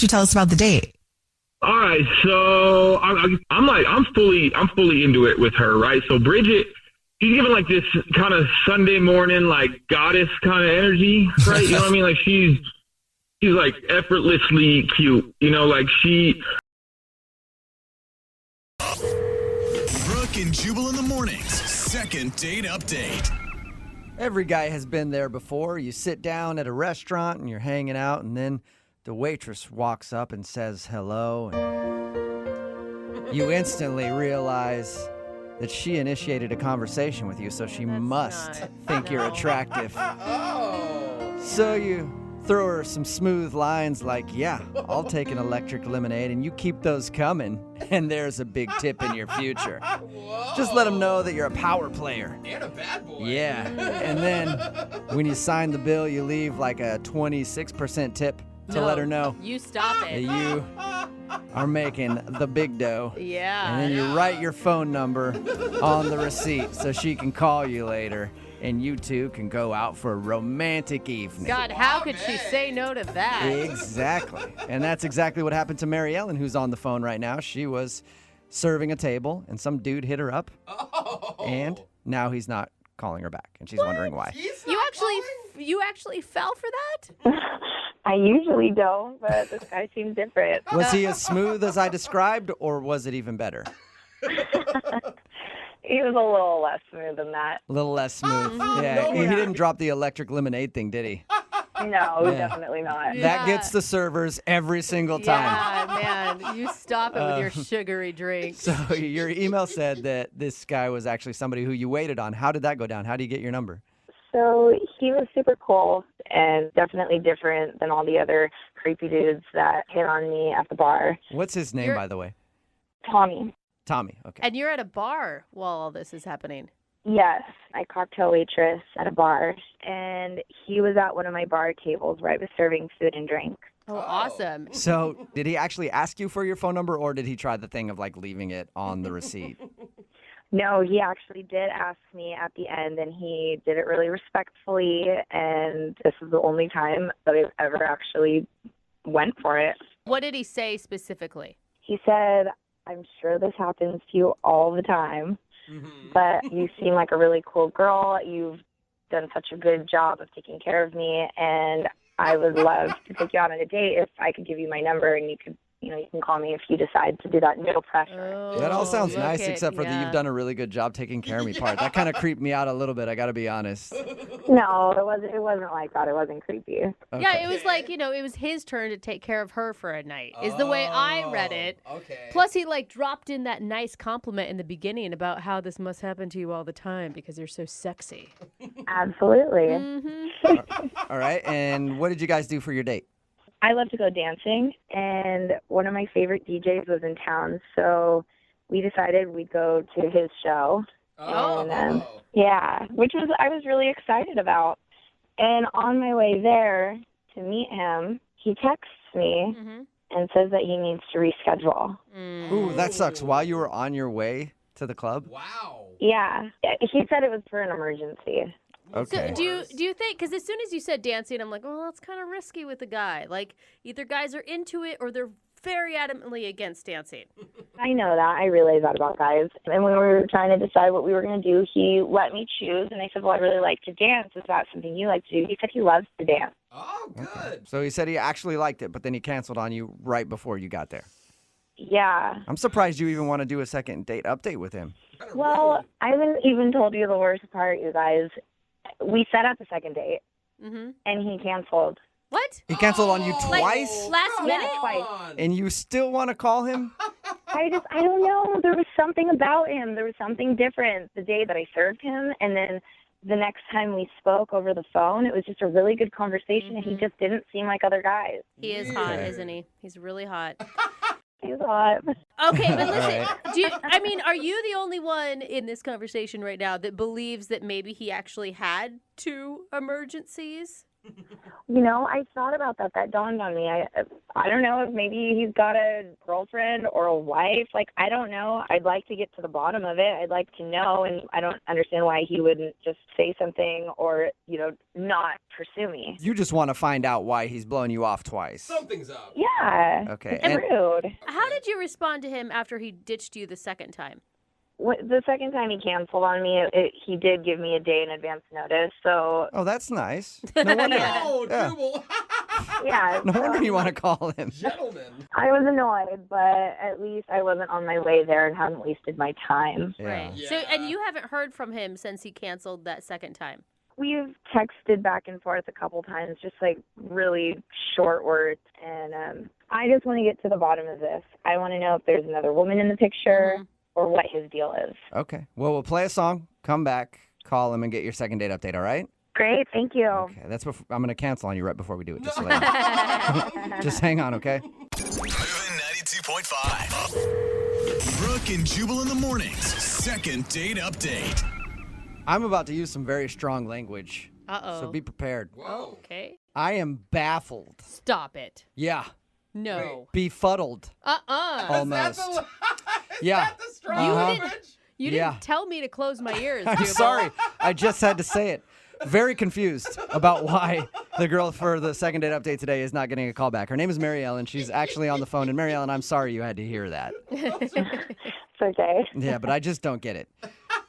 you tell us about the date? All right, so I'm fully into it with her, right? So Bridget, she's giving like this kind of Sunday morning like goddess kind of energy, right? You know what I mean? Like she's like effortlessly cute, you know, like she. Brooke and Jubal in the mornings. Second date update. Every guy has been there before. You sit down at a restaurant and you're hanging out, and then the waitress walks up and says hello. And you instantly realize that she initiated a conversation with you, so she must think you're attractive. So you throw her some smooth lines like, yeah, I'll take an electric lemonade, and you keep those coming, and there's a big tip in your future. Whoa. Just let them know that you're a power player. And a bad boy. Yeah. And then when you sign the bill, you leave like a 26% tip to let her know. You stop it. That you are making the big dough. Yeah. And then you write your phone number on the receipt so she can call you later, and you two can go out for a romantic evening. God, how could she say no to that? Exactly. And that's exactly what happened to Mary Ellen, who's on the phone right now. She was serving a table, and some dude hit her up, and now he's not calling her back, and she's wondering why. You actually fell for that? I usually don't, but this guy seems different. Was he as smooth as I described, or was it even better? He was a little less smooth than that. A little less smooth. Yeah, he didn't drop the electric lemonade thing, did he? No, definitely not. Yeah. That gets the servers every single time. Yeah, man. You stop it with your sugary drinks. So your email said that this guy was actually somebody who you waited on. How did that go down? How do you get your number? So he was super cool and definitely different than all the other creepy dudes that hit on me at the bar. What's his name, by the way? Tommy. Tommy, okay. And you're at a bar while all this is happening. Yes, I cocktail waitress at a bar, and he was at one of my bar tables where I was serving food and drink. Oh, awesome. So did he actually ask you for your phone number, or did he try the thing of like leaving it on the receipt? No, he actually did ask me at the end, and he did it really respectfully, and this is the only time that I've ever actually went for it. What did he say specifically? He said, I'm sure this happens to you all the time, but you seem like a really cool girl. You've done such a good job of taking care of me, and I would love to take you out on a date if I could give you my number, and you can call me if you decide to do that. No pressure. Oh, that all sounds nice, except for the you've done a really good job taking care of me part. That kind of creeped me out a little bit, I got to be honest. No, it wasn't like that. It wasn't creepy. Okay. Yeah, it was like, it was his turn to take care of her for a night, is the way I read it. Okay. Plus, he dropped in that nice compliment in the beginning about how this must happen to you all the time because you're so sexy. Absolutely. Mm-hmm. All right, and what did you guys do for your date? I love to go dancing, and one of my favorite DJs was in town, so we decided we'd go to his show. And, which I was really excited about. And on my way there to meet him, he texts me and says that he needs to reschedule. Ooh, that sucks. While you were on your way to the club? Wow. Yeah. He said it was for an emergency. Okay. So do you think, because as soon as you said dancing, I'm like, well, that's kind of risky with a guy. Like, either guys are into it or they're very adamantly against dancing. I know that. I realize that about guys. And when we were trying to decide what we were going to do, he let me choose. And I said, well, I really like to dance. Is that something you like to do? He said he loves to dance. Oh, good. Okay. So he said he actually liked it, but then he canceled on you right before you got there. Yeah. I'm surprised you even want to do a second date update with him. Well, I haven't even told you the worst part, you guys. We set up a second date, and he canceled. What? He canceled on you twice? Last minute? Yeah, twice. And you still want to call him? I don't know. There was something about him. There was something different the day that I served him, and then the next time we spoke over the phone, it was just a really good conversation, and he just didn't seem like other guys. He is hot, isn't he? He's really hot. He's hot. Okay, but listen, are you the only one in this conversation right now that believes that maybe he actually had two emergencies? I thought about that. That dawned on me. I don't know if maybe he's got a girlfriend or a wife. Like, I don't know. I'd like to get to the bottom of it. I'd like to know, and I don't understand why he wouldn't just say something or, not pursue me. You just want to find out why he's blowing you off twice. Something's up. Yeah. Okay. It's rude. How did you respond to him after he ditched you the second time? The second time he canceled on me, he did give me a day in advance notice. So Oh, that's nice. No wonder. Oh, Yeah. Jubal. yeah, No wonder you want to call him. Gentlemen. I was annoyed, but at least I wasn't on my way there and hadn't wasted my time. Yeah. Right. So, and you haven't heard from him since he canceled that second time? We've texted back and forth a couple times, just like really short words. And I just want to get to the bottom of this. I want to know if there's another woman in the picture or what his deal is. Okay. Well, we'll play a song, come back, call him, and get your second date update, all right? Great, thank you. Okay. That's before, I'm going to cancel on you right before we do it. Just, so that you know. Just hang on, okay? Moving 92.5. Brooke and Jubal in the mornings. Second date update. I'm about to use some very strong language. Uh-oh. So be prepared. Whoa. Okay. I am baffled. Stop it. Yeah. No. Befuddled. Almost. Yeah. That's the strong You language. You Yeah. didn't tell me to close my ears, I'm Jubal. sorry. I just had to say it. Very confused about why the girl for the second date update today is not getting a call back. Her name is Mary Ellen. She's actually on the phone. And Mary Ellen, I'm sorry you had to hear that. It's okay. Yeah, but I just don't get it.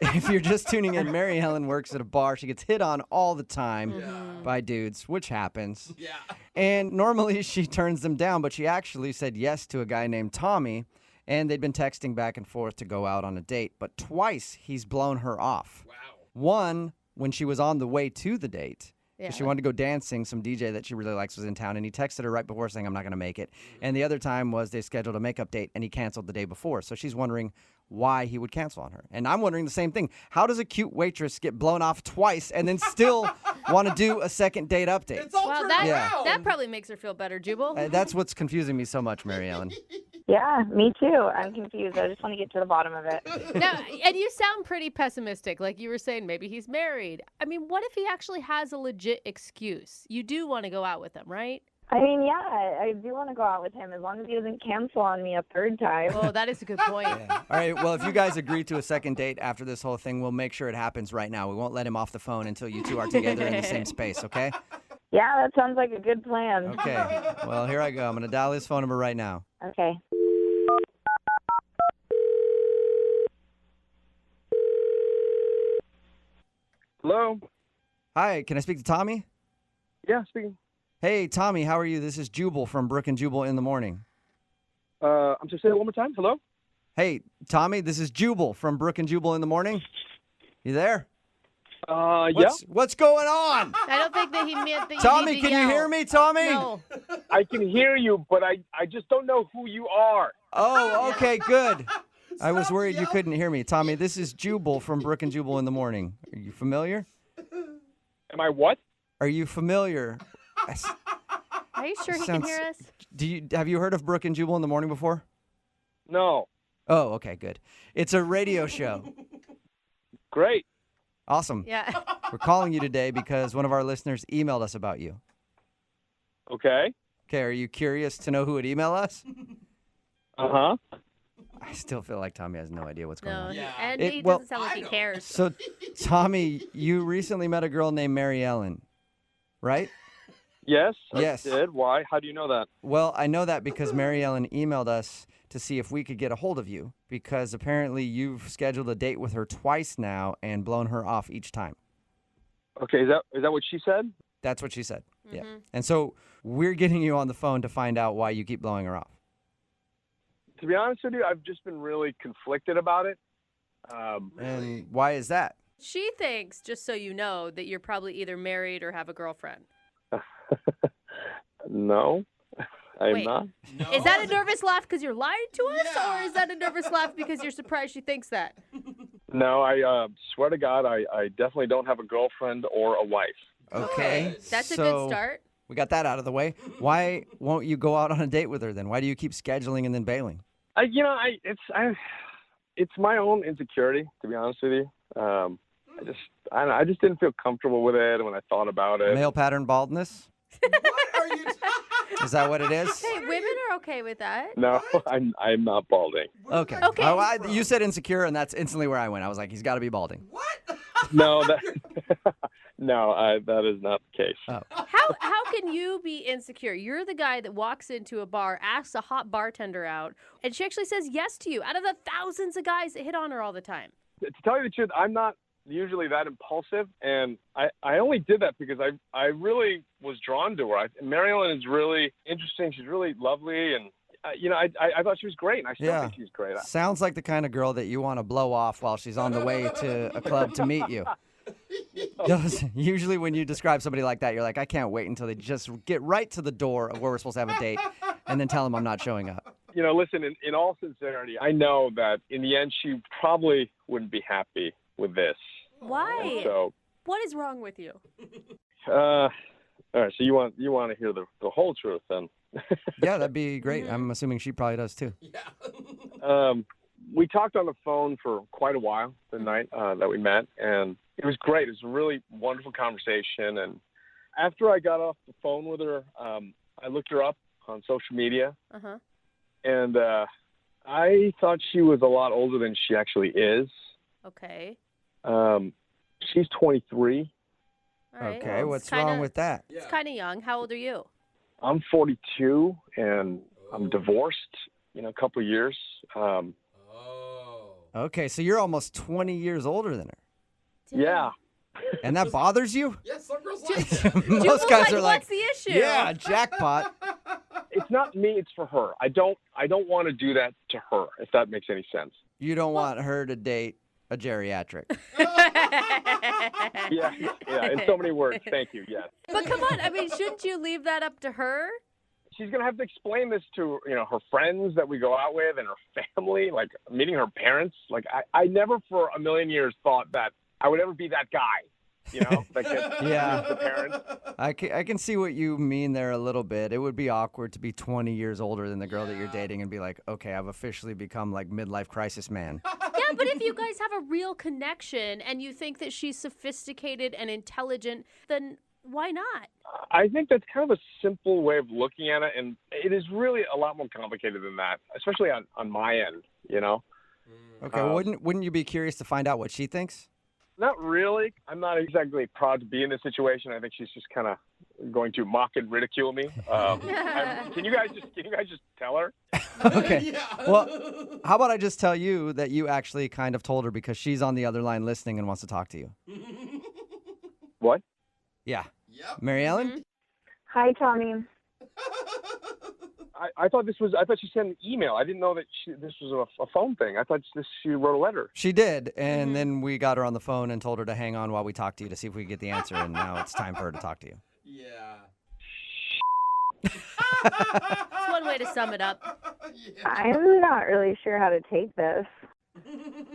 If you're just tuning in, Mary Ellen works at a bar. She gets hit on all the time by dudes, which happens. Yeah. And normally she turns them down, but she actually said yes to a guy named Tommy, and they'd been texting back and forth to go out on a date. But twice he's blown her off. Wow. One, when she was on the way to the date. 'Cause Yeah. she wanted to go dancing. Some DJ that she really likes was in town, and he texted her right before saying, I'm not going to make it. And the other time was they scheduled a makeup date, and he canceled the day before. So she's wondering why he would cancel on her. And I'm wondering the same thing. How does a cute waitress get blown off twice and then still want to do a second date update? It's all Well, turned that, around. that probably makes her feel better, Jubal. That's what's confusing me so much, Mary Ellen. Yeah, me too. I'm confused. I just want to get to the bottom of it. Now, and you sound pretty pessimistic, like you were saying maybe he's married. I mean, what if he actually has a legit excuse? You do want to go out with him, right? I mean, yeah, I do want to go out with him as long as he doesn't cancel on me a third time. Oh, that is a good point. All right, well, if you guys agree to a second date after this whole thing, we'll make sure it happens right now. We won't let him off the phone until you two are together in the same space, okay? Yeah, that sounds like a good plan. Okay. Well, here I go. I'm going to dial his phone number right now. Okay. Hello? Hi, can I speak to Tommy? Yeah, speaking. Hey, Tommy, how are you? This is Jubal from Brooke and Jubal in the morning. I'm sorry, say that one more time. Hello? Hey, Tommy, this is Jubal from Brooke and Jubal in the morning. You there? Yeah. What's going on? I don't think that he meant that you Tommy, need to can you yell. hear me, Tommy? No. I can hear you, but I just don't know who you are. Oh, okay, good. I was Stop worried you yelling. couldn't hear me. Tommy, this is Jubal from Brooke and Jubal in the morning. Are you familiar? Am I what? Are you familiar? Are you sure he Sounds- can hear us? Have you heard of Brooke and Jubal in the morning before? No. Oh, okay, good. It's a radio show. Great. Awesome. Yeah. We're calling you today because one of our listeners emailed us about you. Okay. Okay, are you curious to know who would email us? Uh-huh. I still feel like Tommy has no idea what's going No, on. Yeah. and It- he well, doesn't sound like I he know. cares. So, Tommy, you recently met a girl named Mary Ellen, right? Yes, Yes. I did. Why? How do you know that? Well, I know that because Mary Ellen emailed us to see if we could get a hold of you because apparently you've scheduled a date with her twice now and blown her off each time. Okay, is that what she said? That's what she said. Yeah. Mm-hmm. And so we're getting you on the phone to find out why you keep blowing her off. To be honest with you, I've just been really conflicted about it. And why is that? She thinks, just so you know, that you're probably either married or have a girlfriend. No, I'm Wait. not. No. Is that a nervous laugh because you're lying to us, Yeah. or is that a nervous laugh because you're surprised she thinks that? No, I swear to God, I definitely don't have a girlfriend or a wife. Okay. That's a so good start. We got that out of the way. Why won't you go out on a date with her then? Why do you keep scheduling and then bailing? It's my own insecurity, to be honest with you. I just didn't feel comfortable with it when I thought about it. Male pattern baldness? What are you Is that what it is? Hey, women are okay with that. No, I'm not balding. Okay. Okay. Oh, you said insecure, and that's instantly where I went. I was like, he's got to be balding. What? No, that is not the case. Oh. How can you be insecure? You're the guy that walks into a bar, asks a hot bartender out, and she actually says yes to you out of the thousands of guys that hit on her all the time. To tell you the truth, I'm not usually that impulsive, and I only did that because I really was drawn to her. Mary Ellen is really interesting. She's really lovely, and I thought she was great, and I still think she's great. Sounds like the kind of girl that you want to blow off while she's on the way to a club to meet you. Usually when you describe somebody like that, you're like, I can't wait until they just get right to the door of where we're supposed to have a date and then tell them I'm not showing up. Listen, in all sincerity, I know that in the end she probably wouldn't be happy with this. Why? So, what is wrong with you? all right, so you want to hear the whole truth then? Yeah, that'd be great. I'm assuming she probably does too. Yeah. We talked on the phone for quite a while the night that we met, and it was great. It was a really wonderful conversation. And after I got off the phone with her, I looked her up on social media, and I thought she was a lot older than she actually is. Okay. She's 23. All right. Okay, what's wrong with that? It's kind of young. How old are you? I'm 42, and I'm divorced in a couple of years. Okay, so you're almost 20 years older than her. Yeah. And that bothers you? Yes, some girls like that. Most guys are like, what's the issue? yeah, jackpot. It's not me, it's for her. I don't want to do that to her, if that makes any sense. You don't want her to date a geriatric. Yeah, in so many words. Thank you, yes. But come on, I mean, shouldn't you leave that up to her? She's going to have to explain this to, her friends that we go out with and her family, like meeting her parents. Like, I never for a million years thought that I would ever be that guy, that gets Yeah. the parents. I can see what you mean there a little bit. It would be awkward to be 20 years older than the girl that you're dating and be like, okay, I've officially become like midlife crisis man. Yeah, but if you guys have a real connection and you think that she's sophisticated and intelligent, then why not? I think that's kind of a simple way of looking at it, and it is really a lot more complicated than that, especially on my end, Okay, wouldn't you be curious to find out what she thinks? Not really. I'm not exactly proud to be in this situation. I think she's just kind of going to mock and ridicule me. Can you guys just tell her? Okay. Well, how about I just tell you that you actually kind of told her because she's on the other line listening and wants to talk to you. What? Yeah. Yep. Mary Ellen? Hi, Tommy. I thought she sent an email. I didn't know that this was a phone thing. I thought she wrote a letter. She did, and then we got her on the phone and told her to hang on while we talked to you to see if we could get the answer, and now it's time for her to talk to you. Yeah. That's one way to sum it up. Yeah. I'm not really sure how to take this.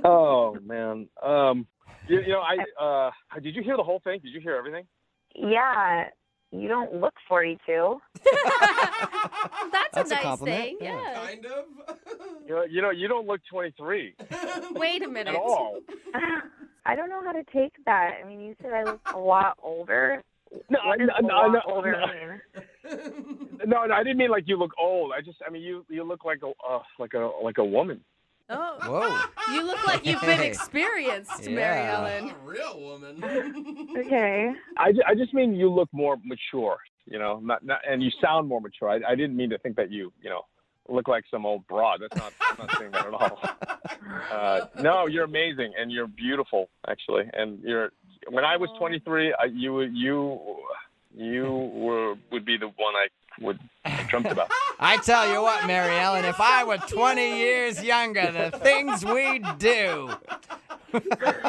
Oh man. Did you hear the whole thing? Did you hear everything? Yeah, you don't look 42. That's a nice compliment. thing. Yeah. Kind of. You don't look 23 Wait a minute. at all. I don't know how to take that. I mean, you said I look a lot older. No, What does a lot older mean? No, I didn't mean like you look old. You look like a woman. Oh, Whoa. you look like you've been Hey. experienced, Mary Yeah. Ellen. A real woman. Okay. I just mean you look more mature, and you sound more mature. I didn't mean to think that you look like some old broad. I'm not saying that at all. No, you're amazing and you're beautiful, actually. And when I was 23, you would be the one I would have dreamt about. I tell you what, Mary Ellen, if I were 20 years younger, the things we'd do.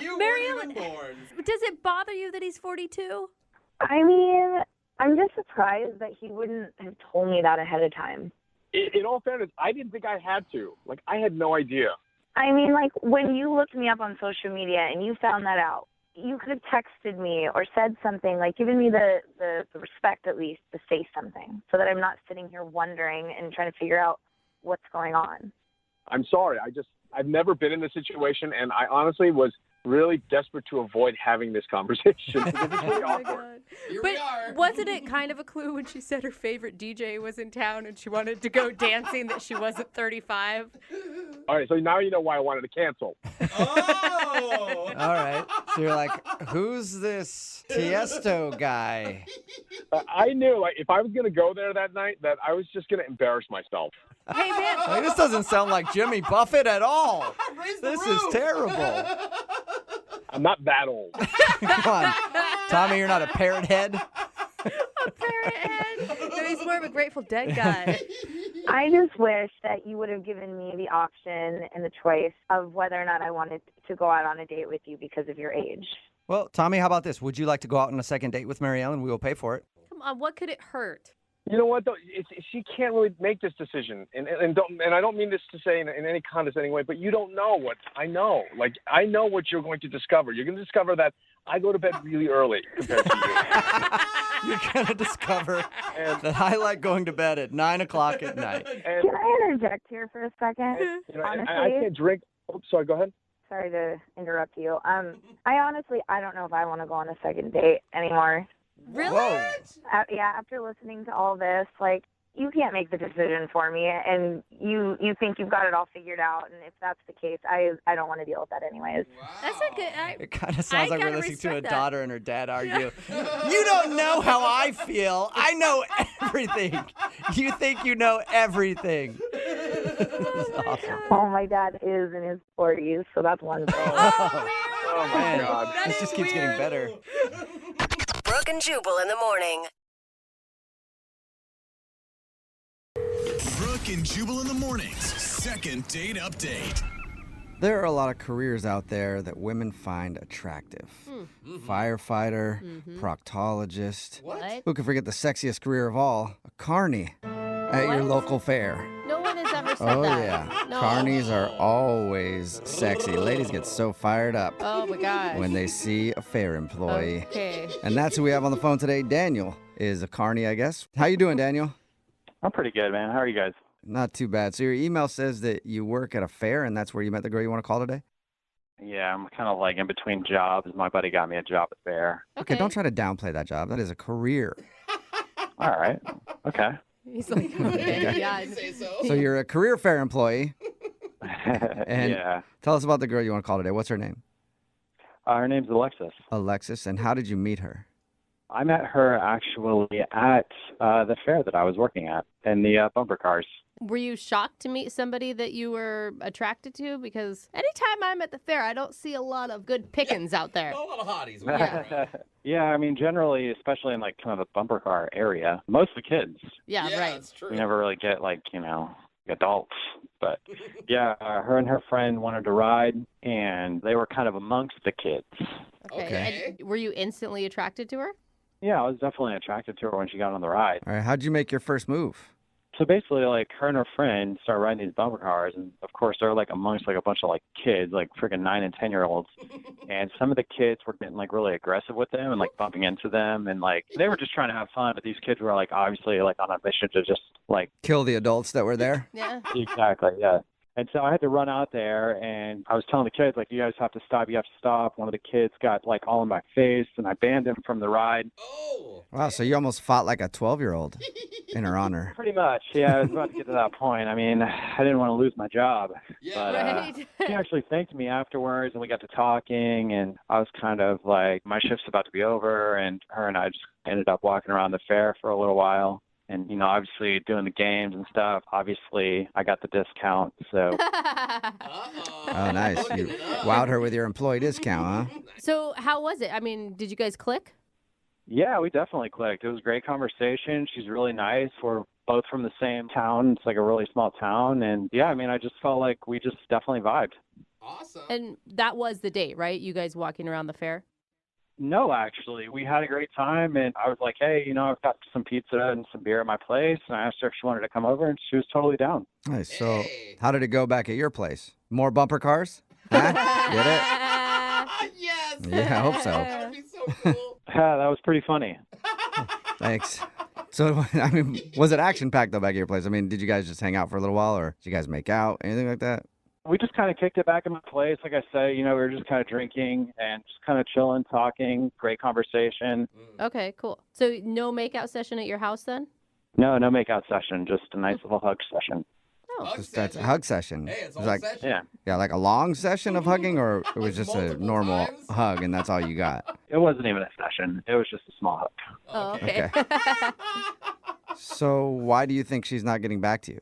You Mary weren't even Ellen- born. Does it bother you that he's 42? I mean, I'm just surprised that he wouldn't have told me that ahead of time. In all fairness, I didn't think I had to. Like, I had no idea. I mean, like, when you looked me up on social media and you found that out, you could have texted me or said something, like given me the respect at least to say something so that I'm not sitting here wondering and trying to figure out what's going on. I'm sorry. I've never been in this situation, and I honestly was really desperate to avoid having this conversation because it's really Oh my awkward. God. Here But we are. wasn't it kind of a clue when she said her favorite DJ was in town and she wanted to go dancing that she wasn't 35? All right, so now you know why I wanted to cancel. Oh. All right. So you're like, who's this Tiesto guy? I knew, like, if I was going to go there that night, that I was just going to embarrass myself. Hey, man. Like, this doesn't sound like Jimmy Buffett at all. Raise the This is roof. terrible. I'm not that old. Come on. Tommy, you're not a parrot head? A parrot head. No, he's more of a Grateful Dead guy. I just wish that you would have given me the option and the choice of whether or not I wanted to go out on a date with you because of your age. Well, Tommy, how about this? Would you like to go out on a second date with Mary Ellen? We will pay for it. Come on, what could it hurt? You know what, though? She can't really make this decision. And I don't mean this to say in any condescending way, but you don't know what I know. Like, I know what you're going to discover. You're going to discover that I go to bed really early compared to you. You're going to discover that I like going to bed at 9 o'clock at night. And, Can I interject here for a second? you know, and I Honestly, can't drink. Oh, sorry, go ahead. sorry to interrupt you. I don't know if I want to go on a second date anymore. Really? Whoa. Yeah, after listening to all this, like, you can't make the decision for me, and you think you've got it all figured out, and if that's the case, I don't want to deal with that anyways. Wow. That's a good. It kind of sounds like we're gotta listening to a respect that. daughter and her dad argue. You don't know how I feel. I know everything. You think you know everything. This is awesome. Oh, my dad is in his 40s, so that's one thing. Oh, my Man, God. this just keeps getting better. Brooke and Jubal in the morning. Brooke and Jubal in the mornings. Second date update. There are a lot of careers out there that women find attractive. Firefighter, proctologist. What? Who can forget the sexiest career of all? A carny at your What? local fair. No one has ever said Oh, that. yeah. No. Carnies are always sexy. Ladies get so fired up Oh my gosh. when they see a fair employee. Okay. And that's who we have on the phone today. Daniel is a carny, I guess. How you doing, Daniel? I'm pretty good, man. How are you guys? Not too bad. So your email says that you work at a fair, and that's where you met the girl you want to call today? Yeah, I'm kind of like in between jobs. My buddy got me a job at Fair. Okay, don't try to downplay that job. That is a career. All right. Okay. He's like, okay, yeah. Say so. So you're a career fair employee. And yeah. tell us about the girl you want to call today. What's her name? Her name's Alexis. Alexis. And how did you meet her? I met her actually at the fair that I was working at in the bumper cars. Were you shocked to meet somebody that you were attracted to? Because anytime I'm at the fair, I don't see a lot of good pickings out there. A lot of hotties. Yeah. Yeah, I mean, generally, especially in like kind of the bumper car area, most of the kids. Yeah, right. That's true. You never really get like, adults. But yeah, her and her friend wanted to ride, and they were kind of amongst the kids. Okay. And were you instantly attracted to her? Yeah, I was definitely attracted to her when she got on the ride. All right, how'd you make your first move? So basically, like, her and her friend started riding these bumper cars, and of course, they're like amongst like a bunch of like kids, like freaking 9 and 10-year-olds. And some of the kids were getting like really aggressive with them and like bumping into them, and like they were just trying to have fun. But these kids were like obviously like on a mission to just like Kill the adults that were there? Yeah. exactly, yeah. And so I had to run out there, and I was telling the kids, like, you guys have to stop. You have to stop. One of the kids got, like, all in my face, and I banned him from the ride. Oh. Wow, so you almost fought like a 12-year-old in her honor. Pretty much, yeah. I was about to get to that point. I mean, I didn't want to lose my job. Yeah. But Right. she actually thanked me afterwards, and we got to talking, and I was kind of like, my shift's about to be over, and her and I just ended up walking around the fair for a little while. And, obviously doing the games and stuff, obviously I got the discount, so. Oh, nice. You wowed her with your employee discount, huh? So how was it? I mean, did you guys click? Yeah, we definitely clicked. It was a great conversation. She's really nice. We're both from the same town. It's like a really small town. And yeah, I mean, I just felt like we just definitely vibed. Awesome. And that was the date, right? You guys walking around the fair? No, actually, we had a great time. And I was like, hey, I've got some pizza and some beer at my place. And I asked her if she wanted to come over, and she was totally down. Nice. So Hey. how did it go back at your place? More bumper cars? Huh? Get it? Yes. Yeah, I hope so. That would be so cool. Yeah, that was pretty funny. Thanks. So, I mean, was it action-packed, though, back at your place? I mean, did you guys just hang out for a little while, or did you guys make out, anything like that? We just kind of kicked it back in my place. Like I say, we were just kind of drinking and just kind of chilling, talking, great conversation. Okay, cool. So no makeout session at your house then? No makeout session, just a nice little hug session. Oh. That's a hug session. Hey, it's It was all like, session. yeah, like a long session of hugging, or it was just a Multiple normal times? hug and that's all you got? It wasn't even a session. It was just a small hug. Oh, okay. So why do you think she's not getting back to you?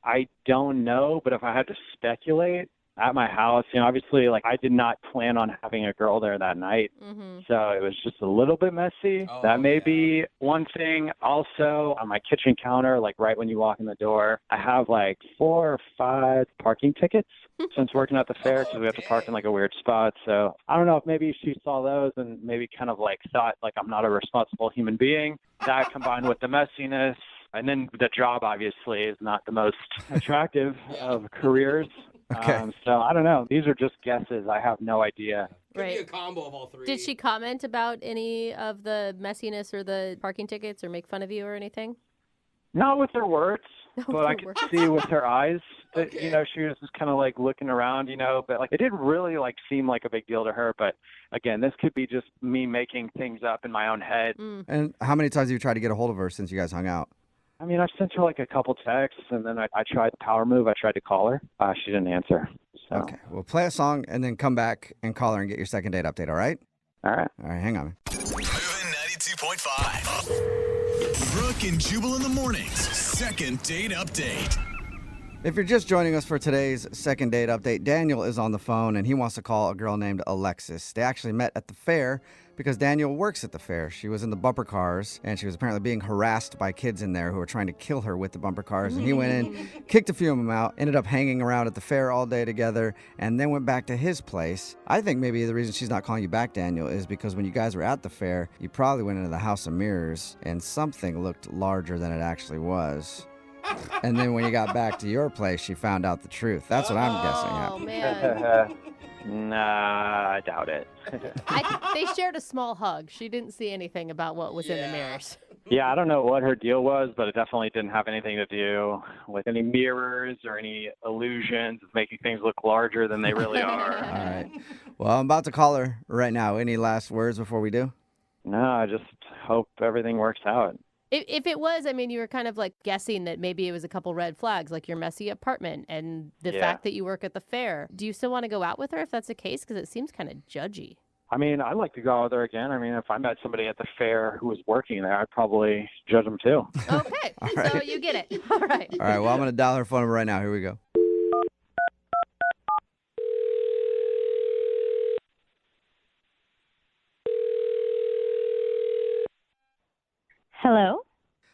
I don't know, but if I had to speculate, at my house, obviously, like, I did not plan on having a girl there that night. Mm-hmm. So it was just a little bit messy. Oh, That may yeah. be one thing. Also, on my kitchen counter, like right when you walk in the door, I have like 4 or 5 parking tickets since working at the fair because we have to park in like a weird spot. So I don't know if maybe she saw those and maybe kind of like thought like I'm not a responsible human being. That combined with the messiness. And then the job obviously is not the most attractive of careers. Okay. So I don't know. These are just guesses. I have no idea. Could be a Right. combo of all three. Did she comment about any of the messiness or the parking tickets or make fun of you or anything? Not with her words, Not but with I her could words. see with her eyes that, Okay. she was just kind of like looking around, but like it didn't really like seem like a big deal to her. But again, this could be just me making things up in my own head. Mm. And how many times have you tried to get a hold of her since you guys hung out? I mean, I've sent her like a couple texts and then I tried the power move. I tried to call her. She didn't answer. So. Okay, we'll play a song and then come back and call her and get your second date update, all right? All right. All right, hang on. Moving 92.5. Brooke and Jubal in the mornings. Second date update. If you're just joining us for today's second date update, Daniel is on the phone and he wants to call a girl named Alexis. They actually met at the fair because Daniel works at the fair. She was in the bumper cars and she was apparently being harassed by kids in there who were trying to kill her with the bumper cars. And he went in, kicked a few of them out, ended up hanging around at the fair all day together, and then went back to his place. I think maybe the reason she's not calling you back, Daniel, is because when you guys were at the fair, you probably went into the House of Mirrors and something looked larger than it actually was. And then when you got back to your place, she found out the truth. That's what I'm guessing Oh, happened. man. Nah, I doubt it. They shared a small hug. She didn't see anything about what was in the mirrors. Yeah, I don't know what her deal was, but it definitely didn't have anything to do with any mirrors or any illusions of making things look larger than they really are. All right. Well, I'm about to call her right now. Any last words before we do? No, I just hope everything works out. If it was, I mean, you were kind of like guessing that maybe it was a couple red flags, like your messy apartment and the Yeah. fact that you work at the fair. Do you still want to go out with her if that's the case? Because it seems kind of judgy. I mean, I'd like to go out there again. I mean, if I met somebody at the fair who was working there, I'd probably judge them too. Okay, so right. you get it. All right. All right. Well, I'm going to dial her phone number right now. Here we go. Hello,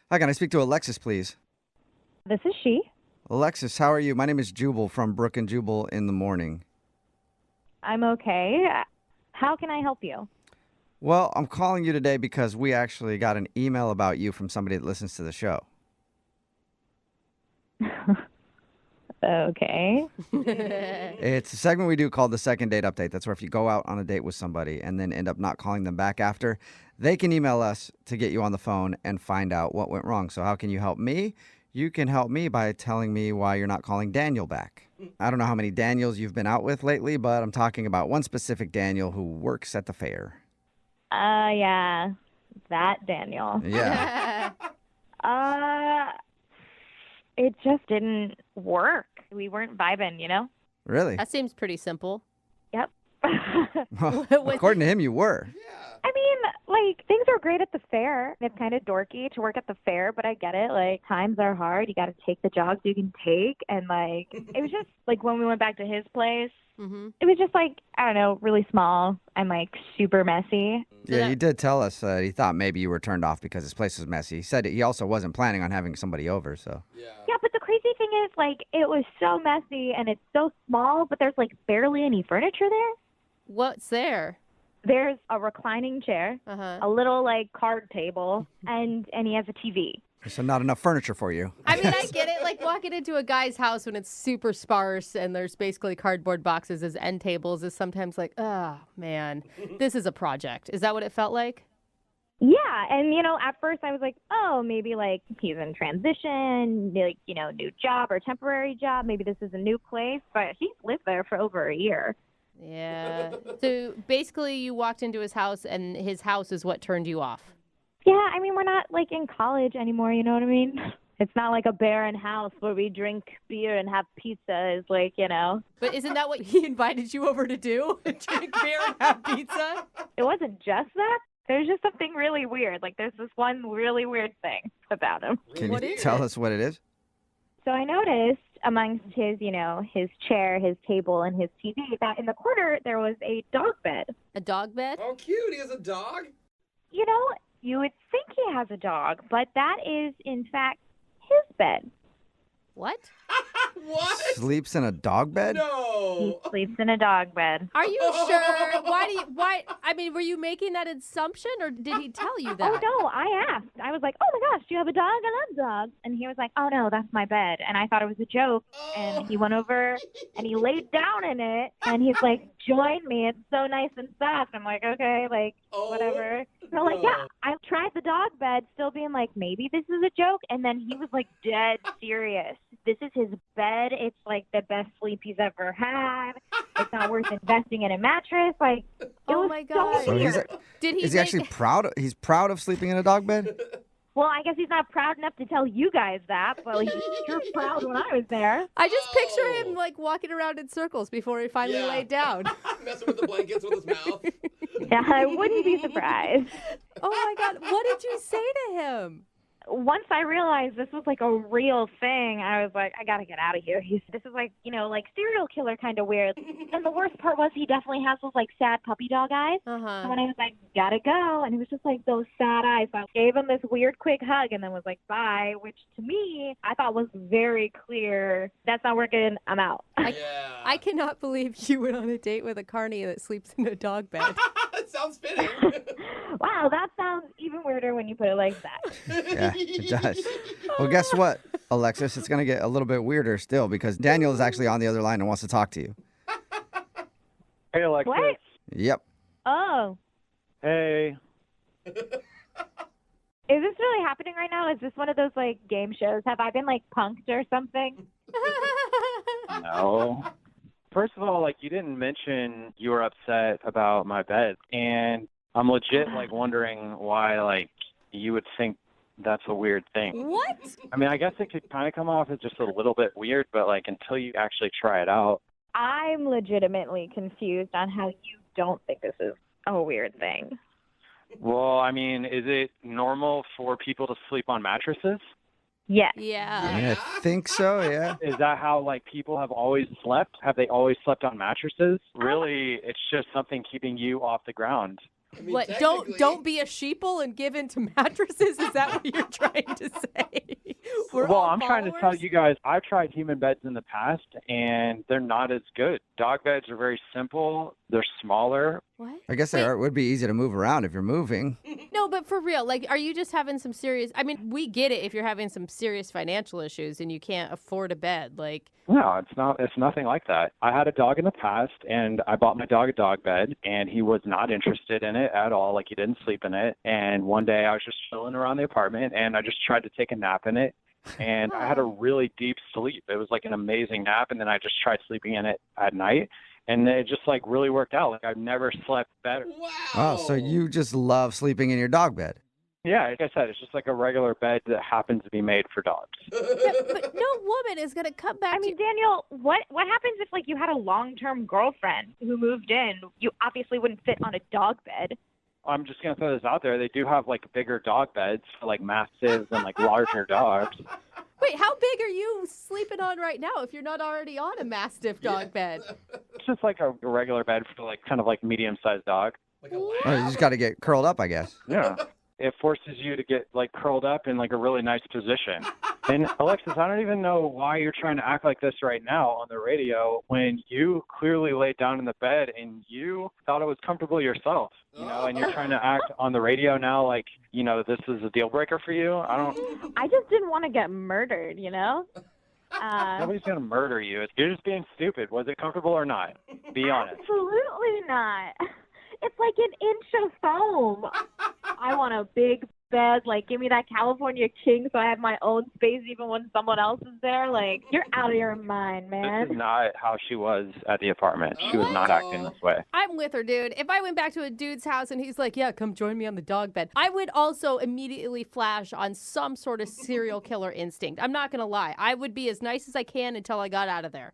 Hi, can I speak to Alexis, please? this is she. Alexis, how are you? My name is Jubal from Brooke and Jubal in the morning. I'm okay. How can I help you? Well, I'm calling you today because we actually got an email about you from somebody that listens to the show. Okay. It's a segment we do called the second date update. That's where if you go out on a date with somebody and then end up not calling them back after, they can email us to get you on the phone and find out what went wrong. So how can you help me? You can help me by telling me why you're not calling Daniel back. I don't know how many Daniels you've been out with lately, but I'm talking about one specific Daniel who works at the fair. Yeah, that Daniel. Yeah. It just didn't work. We weren't vibing, you know? Really? That seems pretty simple. Yep. Well, according to him, you were. I mean, like, things are great at the fair. It's kind of dorky to work at the fair, but I get it. Like, times are hard. You got to take the jobs you can take. And, like, it was just, like, when we went back to his place, Mm-hmm. it was just, like, I don't know, really small and, like, super messy. Yeah, he did tell us he thought maybe you were turned off because his place was messy. He said he also wasn't planning on having somebody over, so. Yeah, but the crazy thing is, like, it was so messy and it's so small, but there's, like, barely any furniture there. What's there? There's a reclining chair, Uh-huh. a little, like, card table, and he has a TV. So not enough furniture for you. I mean, I get it. Like walking into a guy's house when it's super sparse and there's basically cardboard boxes as end tables is sometimes like, oh, man, this is a project. Is that what it felt like? Yeah, and at first I was like, oh, maybe like he's in transition, like new job or temporary job. Maybe this is a new place, but he's lived there for over a year. Yeah. So basically, you walked into his house, and his house is what turned you off. Yeah, I mean, we're not like in college anymore. You know what I mean? It's not like a barren house where we drink beer and have pizza. It's like, But isn't that what he invited you over to do? Drink beer and have pizza? It wasn't just that. There's just something really weird. Like, there's this one really weird thing about him. Can you tell us what it is? So I noticed amongst his, his chair, his table, and his TV that in the corner there was a dog bed. A dog bed? Oh, cute. He has a dog? You would think he has a dog, but that is, in fact, his bed. What? What? Sleeps in a dog bed? No. He sleeps in a dog bed. Are you sure? Why? I mean, were you making that assumption, or did he tell you that? Oh, no, I asked. I was like, oh, my gosh, do you have a dog? I love dogs. And he was like, oh, no, that's my bed. And I thought it was a joke. And he went over and he laid down in it. And he's like, join me. It's so nice and soft. I'm like, okay, like, whatever. So, like, yeah, I tried the dog bed, still being like, maybe this is a joke. And then he was like dead serious. This is his bed. It's like the best sleep he's ever had. It's not worth investing in a mattress. Like, it was my God. so weird. Is he actually proud? He's proud of sleeping in a dog bed? Well, I guess he's not proud enough to tell you guys that, but he was sure proud when I was there. I just picture him like walking around in circles before he finally laid down. Messing with the blankets with his mouth. Yeah, I wouldn't be surprised. Oh my God, what did you say to him? Once I realized this was like a real thing, I was like, I gotta get out of here. This is like, like serial killer kind of weird. And the worst part was he definitely has those like sad puppy dog eyes. Uh-huh. And when I was like, gotta go, and it was just like those sad eyes. So I gave him this weird quick hug and then was like, bye, which to me, I thought was very clear. That's not working. I'm out. I cannot believe you went on a date with a carny that sleeps in a dog bed. It sounds fitting. Wow, that sounds even weirder when you put it like that. Yeah, it does. Well, guess what, Alexis? It's going to get a little bit weirder still because Daniel is actually on the other line and wants to talk to you. Hey, Alexis. What? Yep. Oh. Hey. Is this really happening right now? Is this one of those like game shows? Have I been like punked or something? No. First of all, like, you didn't mention you were upset about my bed, and I'm legit like wondering why like you would think that's a weird thing. What? I mean, I guess it could kind of come off as just a little bit weird, but like until you actually try it out. I'm legitimately confused on how you don't think this is a weird thing. Well, I mean, is it normal for people to sleep on mattresses? Yes. Yeah. I think so, yeah. Is that how like people have always slept? Have they always slept on mattresses? Really, it's just something keeping you off the ground. I mean, What? Don't be a sheeple and give in to mattresses? Is that what you're trying to say? Well, I'm trying to tell you guys, I've tried human beds in the past, and they're not as good. Dog beds are very simple. They're smaller. What? I guess it would be easy to move around if you're moving. No, but for real, like, are you just having some serious? I mean, we get it if you're having some serious financial issues and you can't afford a bed, like. No, it's not. It's nothing like that. I had a dog in the past, and I bought my dog a dog bed, and he was not interested in it at all. Like, he didn't sleep in it. And one day I was just chilling around the apartment, and I just tried to take a nap in it. And I had a really deep sleep. It was like an amazing nap, and then I just tried sleeping in it at night. And it just like really worked out. Like, I've never slept better. Wow. Oh, so you just love sleeping in your dog bed? Yeah, like I said, it's just like a regular bed that happens to be made for dogs. Yeah, but no woman is going to come back. I mean, Daniel, what happens if like you had a long-term girlfriend who moved in? You obviously wouldn't fit on a dog bed. I'm just going to throw this out there. They do have like bigger dog beds for like mastiffs and like larger dogs. Wait, how big are you sleeping on right now if you're not already on a Mastiff dog bed? It's just like a regular bed for like kind of like medium-sized dog. Like a Oh, you just got to get curled up, I guess. Yeah. It forces you to get like curled up in like a really nice position. And Alexis, I don't even know why you're trying to act like this right now on the radio when you clearly laid down in the bed and you thought it was comfortable yourself, and you're trying to act on the radio now like, this is a deal breaker for you. I just didn't want to get murdered, Nobody's going to murder you. You're just being stupid. Was it comfortable or not? Be honest. Absolutely not. It's like an inch of foam. I want a big bed. Like, give me that California king so I have my own space even when someone else is there. Like, you're out of your mind, man. This is not how she was at the apartment. She was not acting this way. I'm with her, dude. If I went back to a dude's house and he's like, yeah, come join me on the dog bed, I would also immediately flash on some sort of serial killer instinct. I'm not going to lie. I would be as nice as I can until I got out of there.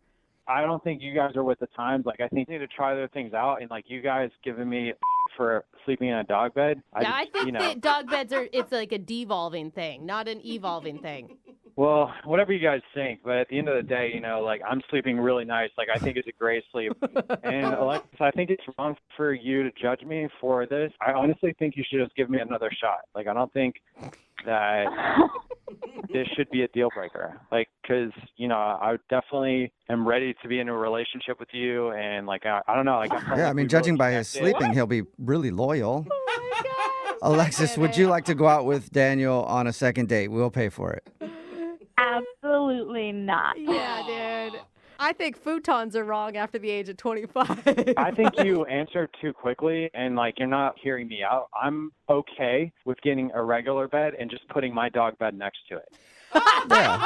I don't think you guys are with the times. Like, I think you need to try other things out. And, like, you guys giving me for sleeping in a dog bed. I think that dog beds it's like a devolving thing, not an evolving thing. Well, whatever you guys think. But at the end of the day, you know, like, I'm sleeping really nice. Like, I think it's a great sleep. And, Alexis, I think it's wrong for you to judge me for this. I honestly think you should just give me another shot. Like, I don't think that this should be a deal breaker. Like, because, you know, I definitely am ready to be in a relationship with you. And, like, I don't know. Like, I mean, judging by his sleeping, he'll be really loyal. Oh, my God. Alexis, would you like to go out with Daniel on a second date? We'll pay for it. Absolutely not. Yeah, dude. I think futons are wrong after the age of 25. I think you answered too quickly, and, like, you're not hearing me out. I'm okay with getting a regular bed and just putting my dog bed next to it. Yeah.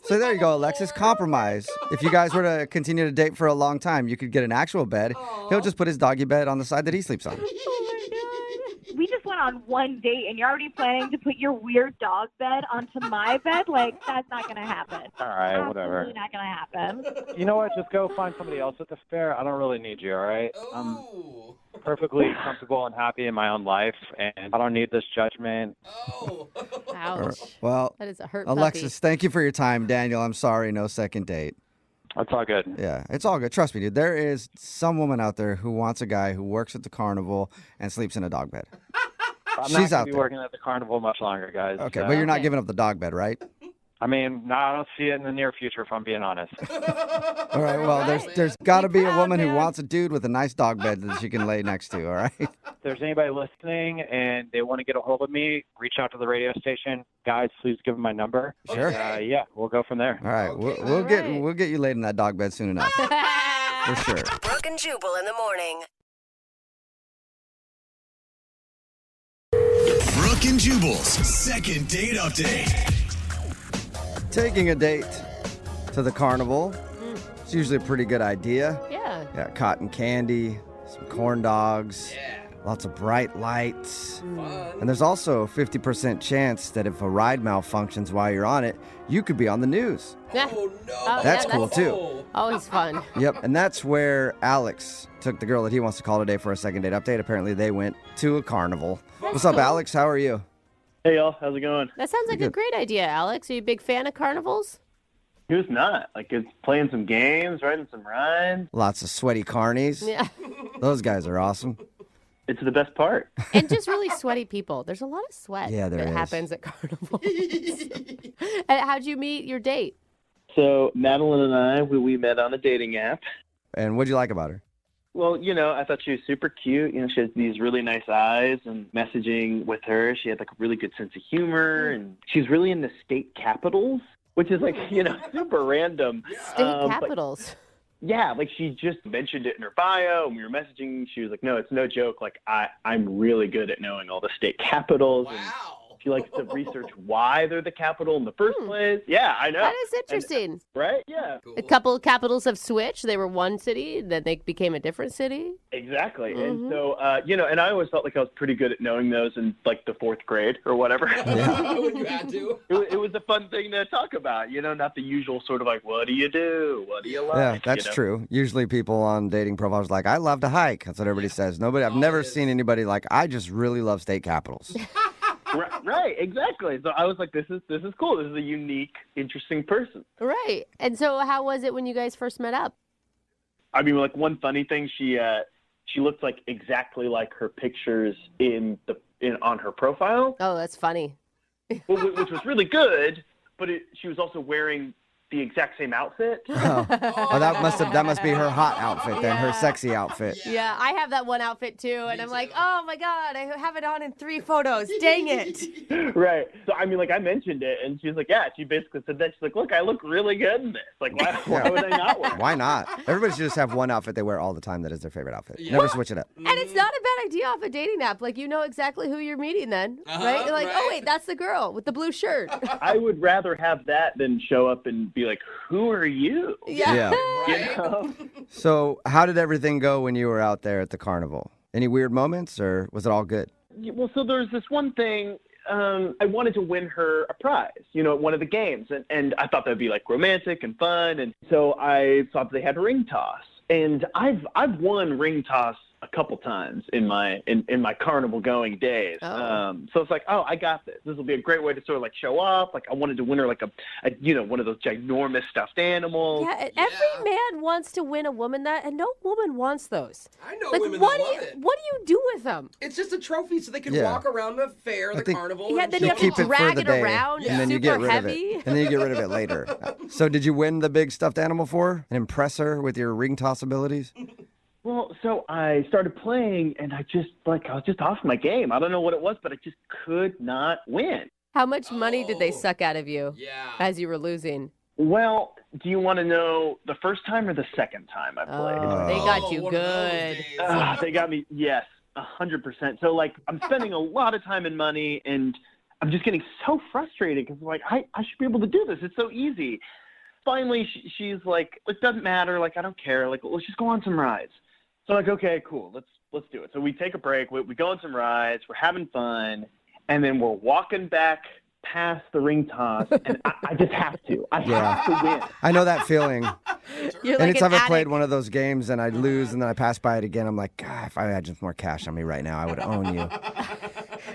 So there you go, Alexis. Compromise. If you guys were to continue to date for a long time, you could get an actual bed. He'll just put his doggy bed on the side that he sleeps on. We just went on one date, and you're already planning to put your weird dog bed onto my bed? Like, that's not going to happen. All right, whatever. Absolutely not going to happen. You know what? Just go find somebody else at the fair. I don't really need you, all right? I'm perfectly comfortable and happy in my own life, and I don't need this judgment. Ouch. Well, that is a hurt Alexis, puppy. thank you for your time. Daniel, I'm sorry, no second date. That's all good. Yeah, it's all good. Trust me, dude. There is some woman out there who wants a guy who works at the carnival and sleeps in a dog bed. I'm She's not out going to be there. working at the carnival much longer, guys. Okay, but you're not giving up the dog bed, right? I mean, no, I don't see it in the near future, if I'm being honest. All right, well, there's got to be a woman who wants a dude with a nice dog bed that she can lay next to, all right? If there's anybody listening and they want to get a hold of me, reach out to the radio station. Guys, please give them my number. Sure. Yeah, we'll go from there. All right, we'll get you laid in that dog bed soon enough. For sure. Brooke and Jubal in the morning. Brooke and Jubal's second date update. Taking a date to the carnival. It's usually a pretty good idea. Yeah. Got cotton candy, some corn dogs, lots of bright lights. And there's also a 50% chance that if a ride malfunctions while you're on it, you could be on the news. Yeah. Oh, no. That's cool, too. Always fun. Yep, and that's where Alex took the girl that he wants to call today for a second date update. Apparently, they went to a carnival. What's up, Alex? How are you? Hey, y'all. How's it going? That sounds like a great idea, Alex. Are you a big fan of carnivals? Who's not? Like, it's playing some games, riding some rides. Lots of sweaty carnies. Yeah. Those guys are awesome. It's the best part. And just really sweaty people. There's a lot of sweat Yeah, there that is. happens at carnivals. And how'd you meet your date? So, Madeline and I, we met on a dating app. And what'd you like about her? Well, you know, I thought she was super cute. You know, she has these really nice eyes, and messaging with her, she had like a really good sense of humor, and she's really into state capitals, which is like, you know, super random. State capitals. Yeah, like she just mentioned it in her bio, and we were messaging. She was like, no, it's no joke. Like, I'm really good at knowing all the state capitals. Wow. And she likes to research why they're the capital in the first place. Yeah, I know. That is interesting. Right? Yeah. A couple of capitals have switched. They were one city, then they became a different city. Exactly. And so, you know, and I always felt like I was pretty good at knowing those in like the fourth grade or whatever. When you had to. It was a fun thing to talk about, you know, not the usual sort of like, what do you do? What do you like? Yeah, that's you know? true. Usually people on dating profiles are like, I love to hike. That's what everybody says. I've never seen anybody like, I just really love state capitals. Right, exactly. So I was like, this is cool. This is a unique, interesting person. Right. And so how was it when you guys first met up? I mean, like one funny thing, she looked like exactly like her pictures on her profile. Oh, that's funny. Which was really good, but she was also wearing the exact same outfit. Oh, that must be her hot outfit then, her sexy outfit. Yeah, I have that one outfit too, and I'm like, oh my God, I have it on in 3 photos. Dang it. Right. So, I mean, like, I mentioned it, and she's like, yeah, she basically said that. She's like, look, I look really good in this. Like, why would I not wear it? Why not? Everybody should just have one outfit they wear all the time that is their favorite outfit. Never switch it up. And it's not a bad idea off a dating app. Like, you know exactly who you're meeting then, right? You're like, oh, wait, that's the girl with the blue shirt. I would rather have that than show up and be like, who are you? Yeah. You know? So how did everything go when you were out there at the carnival? Any weird moments, or was it all good? Well, so there's this one thing. I wanted to win her a prize, at one of the games. And I thought that would be, like, romantic and fun. And so I thought they had ring toss. And I've won ring toss a couple times in my carnival going days. So it's like, oh, I got this. This will be a great way to sort of like show off. Like I wanted to win her like a one of those ginormous stuffed animals. Yeah, every man wants to win a woman that, and no woman wants those. I know like, women what that do love you, it. What do you do with them? It's just a trophy so they can Yeah. walk around the fair, the carnival. Yeah, and then you have keep to it for drag the it day, around. and then Super you get rid heavy. of it, and then you get rid of it later. So did you win the big stuffed animal for her and impress her with your ring toss abilities? Well, so I started playing, and I was just off my game. I don't know what it was, but I just could not win. How much money did they suck out of you as you were losing? Well, do you want to know the first time or the second time I played? They got you good. They got me, yes, 100%. So, like, I'm spending a lot of time and money, and I'm just getting so frustrated because, like, I should be able to do this. It's so easy. Finally, she's like, it doesn't matter. Like, I don't care. Like, let's just go on some rides. So I'm like, okay, cool. Let's do it. So we take a break. We go on some rides. We're having fun. And then we're walking back past the ring toss, and I just have to. I have to win. I know that feeling. You're like Anytime an I played addict. one of those games and I'd lose and then I pass by it again, I'm like, God, if I had just more cash on me right now, I would own you.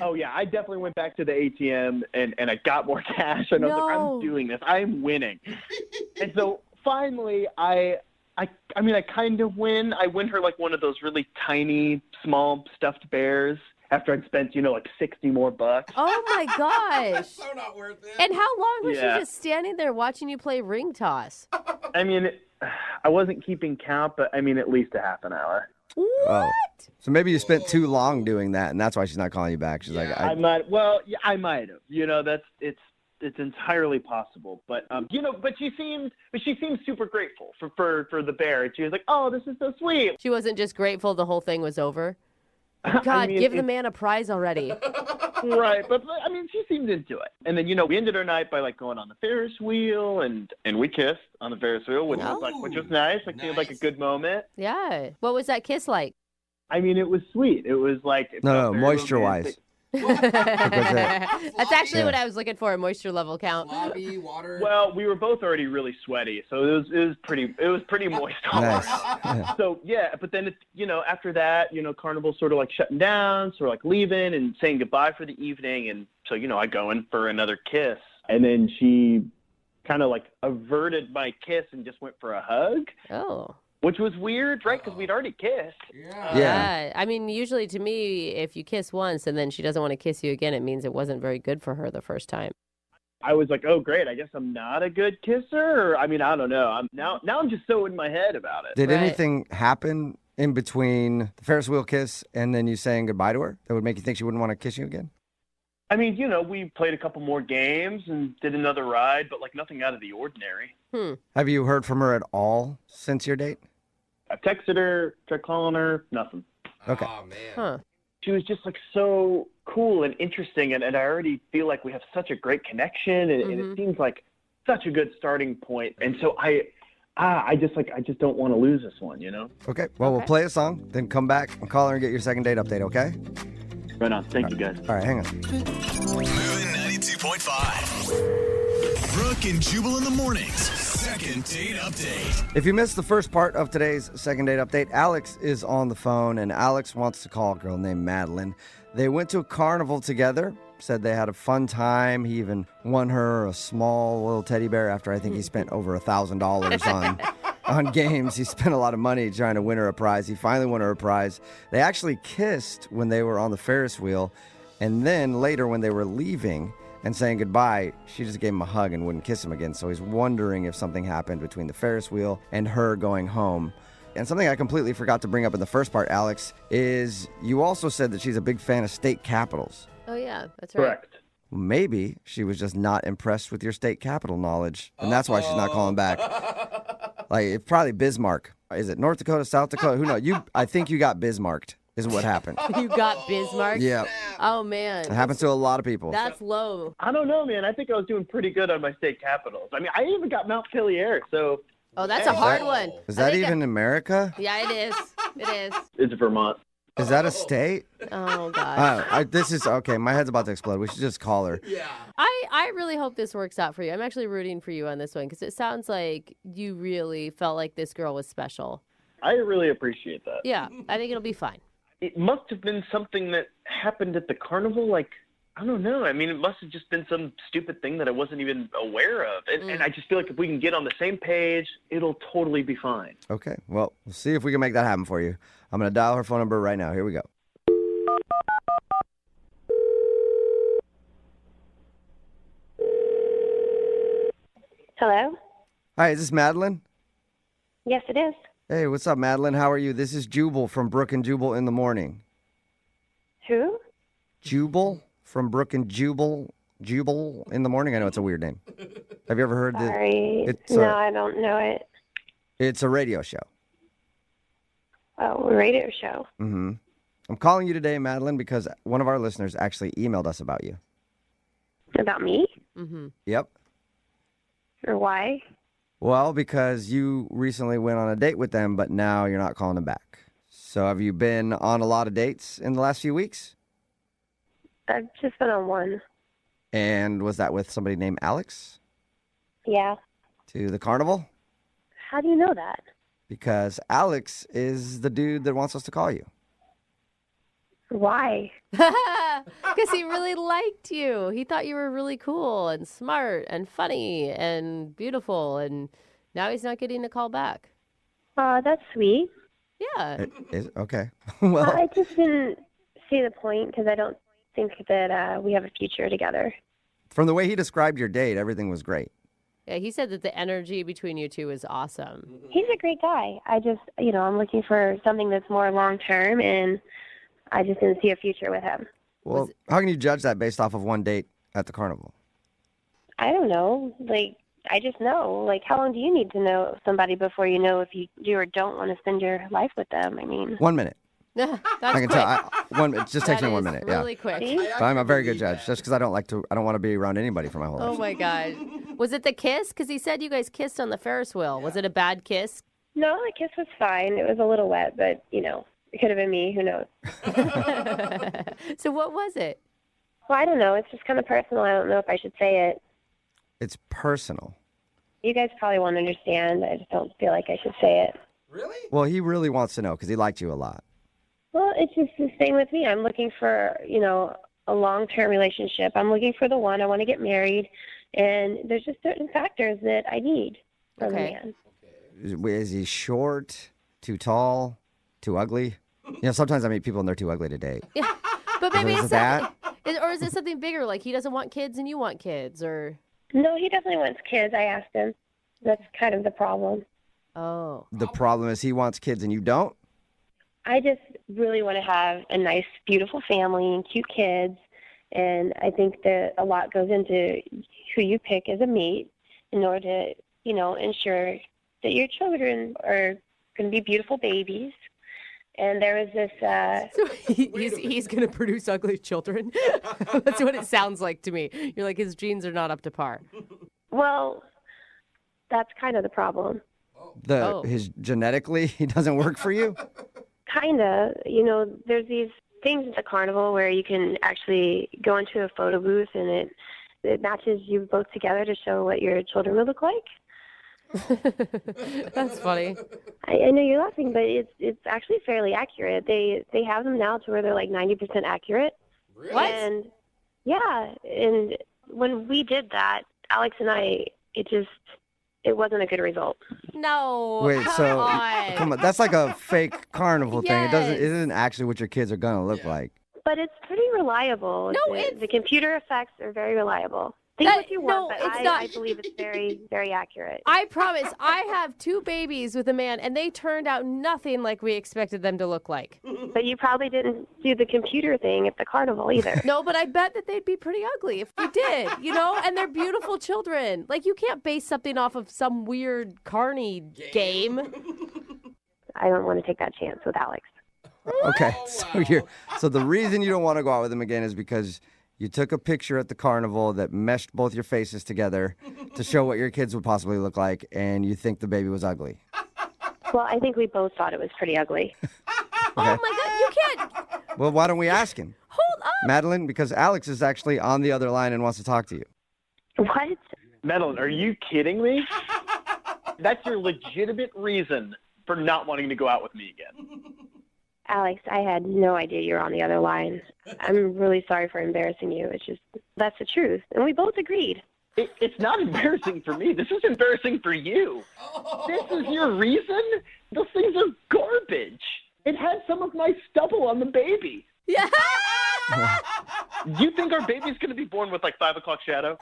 Oh, yeah. I definitely went back to the ATM, and I got more cash. And I was like, I'm doing this. I'm winning. And so finally, I kind of win. I win her like one of those really tiny, small stuffed bears after I'd spent, like $60 more bucks. Oh my gosh. So not worth it. And how long was she Yeah. just standing there watching you play ring toss? I mean, I wasn't keeping count, but I mean, at least a half an hour. What? Oh. So maybe you spent too long doing that, and that's why she's not calling you back. She's like, I might have. It's entirely possible. But but she seemed super grateful for the bear. And she was like, "Oh, this is so sweet." She wasn't just grateful the whole thing was over? God, I mean, give the man a prize already. Right, but I mean, she seemed into it. And then we ended our night by like going on the Ferris wheel, and we kissed on the Ferris wheel, which was nice. Like seemed like a good moment. Yeah. What was that kiss like? I mean, it was sweet. It was like no, moisture-wise. That's actually what I was looking for, a moisture level count. Sloppy, water. Well, we were both already really sweaty, so it was pretty moist. Nice. So but then after that, Carnival's sort of like shutting down, sort of like leaving and saying goodbye for the evening, and so I go in for another kiss, and then she kind of like averted my kiss and just went for a hug. Oh. Which was weird, right? Because we'd already kissed. Yeah. I mean, usually to me, if you kiss once and then she doesn't want to kiss you again, it means it wasn't very good for her the first time. I was like, oh, great. I guess I'm not a good kisser. Or, I mean, I don't know. I'm just so in my head about it. Did anything happen in between the Ferris wheel kiss and then you saying goodbye to her that would make you think she wouldn't want to kiss you again? I mean, we played a couple more games and did another ride, but like nothing out of the ordinary. Have you heard from her at all since your date? I texted her, tried calling her, nothing. Okay. Oh, man. Huh. She was just like so cool and interesting, and I already feel like we have such a great connection, and it seems like such a good starting point. And so I just don't want to lose this one, Okay. Well, we'll play a song, then come back and call her and get your second date update, okay? Right on. Thank you, guys. All right, hang on. Moving 92.5. Brooke and Jubal in the mornings. Second date update. If you missed the first part of today's second date update, Alex is on the phone, and Alex wants to call a girl named Madeline. They went to a carnival together, said they had a fun time. He even won her a small little teddy bear after I think he spent over $1,000 on games. He spent a lot of money trying to win her a prize. He finally won her a prize. They actually kissed when they were on the Ferris wheel, and then later when they were leaving, and saying goodbye, she just gave him a hug and wouldn't kiss him again. So he's wondering if something happened between the Ferris wheel and her going home. And something I completely forgot to bring up in the first part, Alex, is you also said that she's a big fan of state capitals. Oh, yeah, that's right. Correct. Maybe she was just not impressed with your state capital knowledge, and that's why she's not calling back. Like, it's probably Bismarck. Is it North Dakota, South Dakota? Who knows? I think you got Bismarcked is what happened. You got Bismarck? Yeah. Oh, man. It happens to a lot of people. That's low. I don't know, man. I think I was doing pretty good on my state capitals. I mean, I even got Montpelier, so. Oh, that's a hard one. Is that even America? Yeah, it is. It is. It's Vermont. Is that a state? Oh, God. This is, okay, my head's about to explode. We should just call her. Yeah. I really hope this works out for you. I'm actually rooting for you on this one because it sounds like you really felt like this girl was special. I really appreciate that. Yeah, I think it'll be fine. It must have been something that happened at the carnival. Like, I don't know. I mean, it must have just been some stupid thing that I wasn't even aware of. And I just feel like if we can get on the same page, it'll totally be fine. Okay, well, we'll see if we can make that happen for you. I'm going to dial her phone number right now. Here we go. Hello? Hi, is this Madeline? Yes, it is. Hey, what's up, Madeline? How are you? This is Jubal from Brooke and Jubal in the morning. Who? Jubal from Brooke and Jubal in the morning? I know it's a weird name. Have you ever heard that? Sorry. I don't know it. It's a radio show. Oh, a radio show. Mm-hmm. I'm calling you today, Madeline, because one of our listeners actually emailed us about you. About me? Mm-hmm. Yep. Or why? Well, because you recently went on a date with them, but now you're not calling them back. So have you been on a lot of dates in the last few weeks? I've just been on one. And was that with somebody named Alex? Yeah. To the carnival? How do you know that? Because Alex is the dude that wants us to call you. Why? Because he really liked you. He thought you were really cool and smart and funny and beautiful, and now he's not getting a call back. That's sweet. Yeah. Okay. Well, I just didn't see the point because I don't think that we have a future together. from the way he described your date, everything was great. Yeah, he said that the energy between you two is awesome. He's a great guy. I just, I'm looking for something that's more long-term, and I just didn't see a future with him. Well, how can you judge that based off of one date at the carnival? I don't know. I just know. How long do you need to know somebody before you know if you do or don't want to spend your life with them? I mean, 1 minute. That's I can quick. tell. It just takes me 1 minute. Really Yeah. quick. See? I'm a very good judge, just because I don't want to be around anybody for my whole life. Oh my God. Was it the kiss? Because he said you guys kissed on the Ferris wheel. Was it a bad kiss? no, the kiss was fine. It was a little wet, but, it could have been me. Who knows? So what was it? Well, I don't know. It's just kind of personal. I don't know if I should say it. It's personal. You guys probably won't understand. I just don't feel like I should say it. Really? Well, he really wants to know because he liked you a lot. Well, it's just the same with me. I'm looking for, a long-term relationship. I'm looking for the one. I want to get married. And there's just certain factors that I need from a man. Is he short, too tall, too ugly? Sometimes I meet people and they're too ugly to date. Yeah. But maybe Is it's that? or is it something bigger? Like he doesn't want kids and you want kids, or? No, he definitely wants kids. I asked him. That's kind of the problem. Oh. The problem is he wants kids and you don't? I just really want to have a nice, beautiful family and cute kids. And I think that a lot goes into who you pick as a mate in order to, ensure that your children are going to be beautiful babies. And there was this... So he's going to produce ugly children? That's what it sounds like to me. You're like, his genes are not up to par. Well, that's kind of the problem. His genetically, he doesn't work for you? Kind of. There's these things at the carnival where you can actually go into a photo booth and it matches you both together to show what your children would look like. That's funny. I know you're laughing, but it's actually fairly accurate. They have them now to where they're like 90% accurate. Really? What? And yeah, and when we did that, Alex and I, it wasn't a good result. No. Wait, come on. come on, that's like a fake carnival thing. It Yes. isn't actually what your kids are gonna look like. But it's pretty reliable. No, the computer effects are very reliable. Think what you want, but it's not. I believe it's very, very accurate. I promise. I have 2 babies with a man, and they turned out nothing like we expected them to look like. But you probably didn't do the computer thing at the carnival either. No, but I bet that they'd be pretty ugly if you did, and they're beautiful children. Like, you can't base something off of some weird carny game. I don't want to take that chance with Alex. Okay, so the reason you don't want to go out with him again is because you took a picture at the carnival that meshed both your faces together to show what your kids would possibly look like, and you think the baby was ugly. Well, I think we both thought it was pretty ugly. Okay. Oh, my God, you can't. Well, why don't we ask him? Hold up. Madeline, because Alex is actually on the other line and wants to talk to you. What? Madeline, are you kidding me? That's your legitimate reason for not wanting to go out with me again. Alex, I had no idea you were on the other line. I'm really sorry for embarrassing you. It's just, that's the truth. And we both agreed. It's not embarrassing for me. This is embarrassing for you. This is your reason? Those things are garbage. It had some of my stubble on the baby. Yeah. You think our baby's going to be born with like 5 o'clock shadow?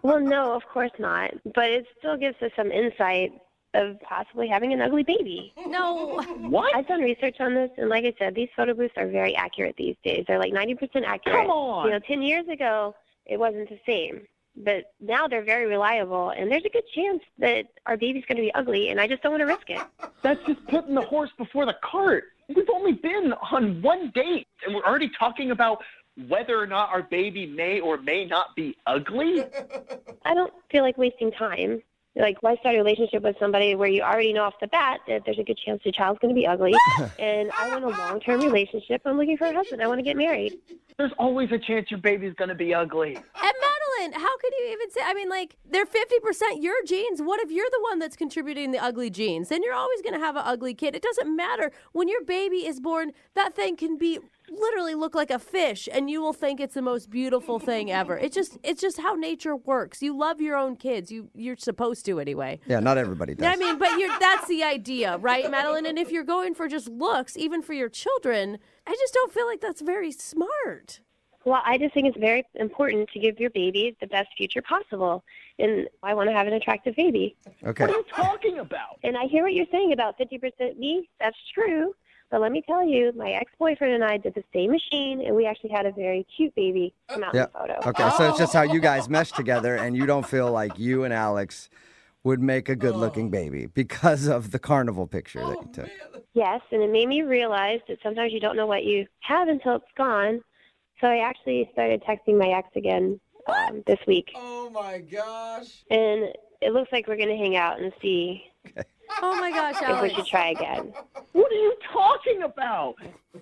Well, no, of course not. But it still gives us some insight of possibly having an ugly baby. No. What? I've done research on this, and like I said, these photo booths are very accurate these days. They're like 90% accurate. Come on. 10 years ago, it wasn't the same. But now they're very reliable, and there's a good chance that our baby's going to be ugly, and I just don't want to risk it. That's just putting the horse before the cart. We've only been on one date, and we're already talking about whether or not our baby may or may not be ugly. I don't feel like wasting time. Like, why start a relationship with somebody where you already know off the bat that there's a good chance the child's going to be ugly? And I want a long-term relationship. I'm looking for a husband. I want to get married. There's always a chance your baby's going to be ugly. And Madeline, how could you even say, they're 50% your genes. What if you're the one that's contributing the ugly genes? Then you're always going to have an ugly kid. It doesn't matter. When your baby is born, that thing can be literally look like a fish, and you will think it's the most beautiful thing ever. It's just how nature works. You love your own kids. You're supposed to anyway. Yeah, not everybody does. But that's the idea, right, Madeline? And if you're going for just looks, even for your children, I just don't feel like that's very smart. Well, I just think it's very important to give your baby the best future possible. And I want to have an attractive baby. Okay. What are you talking about? And I hear what you're saying about 50% me. That's true. But let me tell you, my ex-boyfriend and I did the same machine, and we actually had a very cute baby come out in the photo. Okay, so it's just how you guys mesh together, and you don't feel like you and Alex would make a good-looking baby because of the carnival picture that you took. Yes, and it made me realize that sometimes you don't know what you have until it's gone. So I actually started texting my ex again this week. Oh, my gosh. And it looks like we're going to hang out and see Oh, my gosh, if Alex. we should try again. What are you talking about?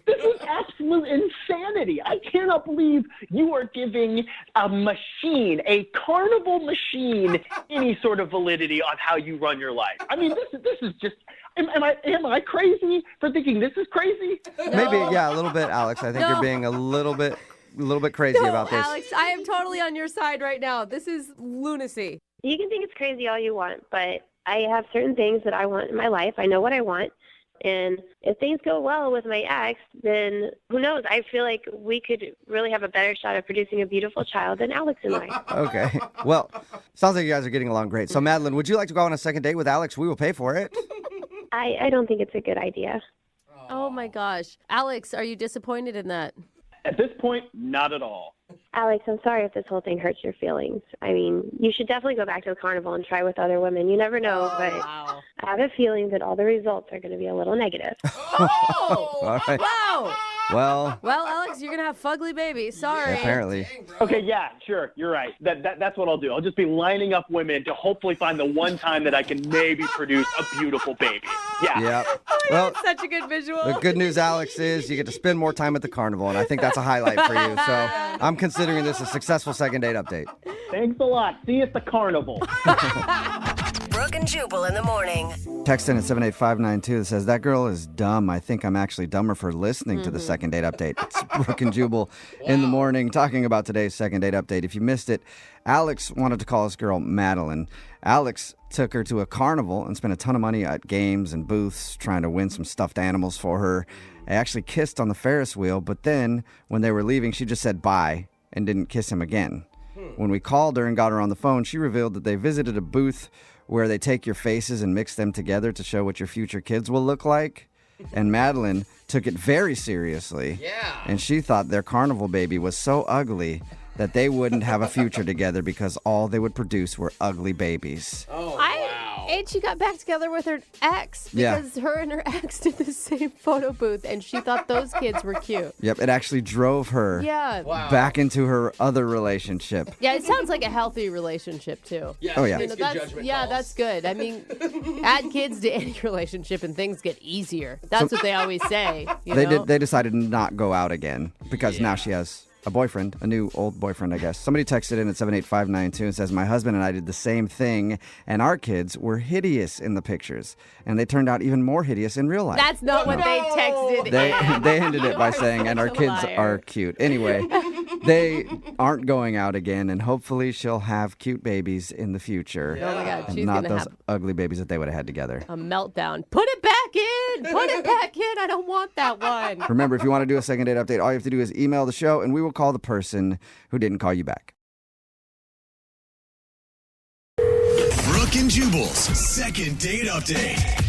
This is absolute insanity. I cannot believe you are giving a machine, a carnival machine, any sort of validity on how you run your life. This is just. Am I crazy for thinking this is crazy? Maybe, yeah, a little bit, Alex. I think you're being a little bit crazy about this. Alex, I am totally on your side right now. This is lunacy. You can think it's crazy all you want, but I have certain things that I want in my life. I know what I want. And if things go well with my ex, then who knows? I feel like we could really have a better shot at producing a beautiful child than Alex and I. Okay. Well, sounds like you guys are getting along great. So, Madeline, would you like to go on a second date with Alex? We will pay for it. I don't think it's a good idea. Oh, my gosh. Alex, are you disappointed in that? At this point, not at all. Alex, I'm sorry if this whole thing hurts your feelings. You should definitely go back to the carnival and try with other women. You never know, but wow. I have a feeling that all the results are going to be a little negative. Oh! All right. Wow! Well, Alex, you're going to have fugly babies. Sorry. Apparently. Okay, yeah, sure, you're right. That's what I'll do. I'll just be lining up women to hopefully find the one time that I can maybe produce a beautiful baby. Yeah. Yeah. Oh, Well, that's such a good visual. the good news, Alex, is you get to spend more time at the carnival, and I think that's a highlight for you. So I'm considering this a successful second date update. Thanks a lot. See you at the carnival. Brooke and Jubal in the morning. Text in at 78592 that says, that girl is dumb. I think I'm actually dumber for listening to the second date update. It's Brooke and Jubal in the morning talking about today's second date update. If you missed it, Alex wanted to call this girl Madeline. Alex took her to a carnival and spent a ton of money at games and booths trying to win some stuffed animals for her. They actually kissed on the Ferris wheel, but then when they were leaving, she just said bye and didn't kiss him again. When we called her and got her on the phone, she revealed that they visited a booth where they take your faces and mix them together to show what your future kids will look like. And Madeline took it very seriously. Yeah. And she thought their carnival baby was so ugly that they wouldn't have a future together because all they would produce were ugly babies. Oh, wow. And she got back together with her ex because her and her ex did the same photo booth, and she thought those kids were cute. Yep, it actually drove her back into her other relationship. Yeah, it sounds like a healthy relationship, too. Yeah, Oh, yeah. makes good judgment calls. That's good. I mean, add kids to any relationship and things get easier. That's what they always say. They decided to not go out again because now she has a boyfriend, a new old boyfriend, I guess. Somebody texted in at 78592 and says, my husband and I did the same thing, and our kids were hideous in the pictures, and they turned out even more hideous in real life. That's not what they texted. They ended it by saying, and our kids are cute. Anyway, they aren't going out again, and hopefully she'll have cute babies in the future. Oh my God, and she's not gonna those have ugly babies that they would have had together. a meltdown. Put it back in. Put it back in. I don't want that one. Remember, if you want to do a second date update, all you have to do is email the show, and we will call the person who didn't call you back. Brooke and Jubal's second date update.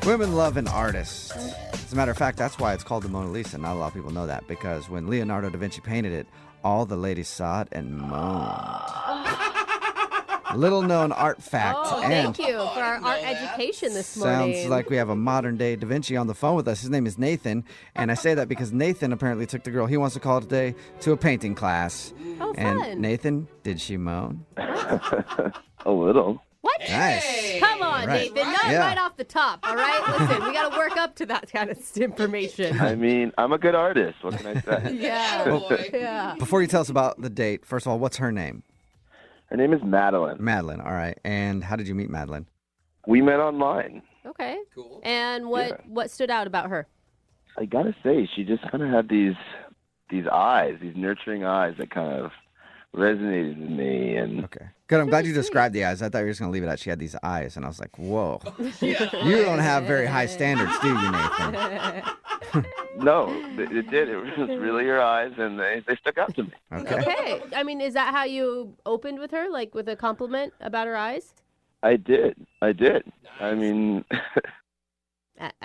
Women love an artist. As a matter of fact, that's why it's called the Mona Lisa. Not a lot of people know that, because when Leonardo da Vinci painted it, all the ladies saw it and moaned. Little known art fact. Oh, thank you for our art education this morning. Sounds like we have a modern day Da Vinci on the phone with us. His name is Nathan, and I say that because Nathan apparently took the girl he wants to call today to a painting class. Oh, and fun. Nathan, did she moan? A little. What? Nice. Come on, Right. Nathan. Not Yeah. right off the top, all right? Listen, we got to work up to that kind of information. I mean, I'm a good artist. What can I say? Yeah. Oh, boy. Yeah. Before you tell us about the date, first of all, what's her name? Her name is Madeline. Madeline, all right. And how did you meet Madeline? We met online. Okay. Cool. And what stood out about her? I gotta say, she just kind of had these eyes, these nurturing eyes that kind of resonated with me. And Okay. Good. I'm glad you described the eyes. I thought you were just going to leave it at she had these eyes. And I was like, whoa. Yeah. You don't have very high standards, do you, Nathan? no, it did. It was really her eyes, and they stuck out to me. Okay. Okay. I mean, is that how you opened with her, like with a compliment about her eyes? I did. I mean,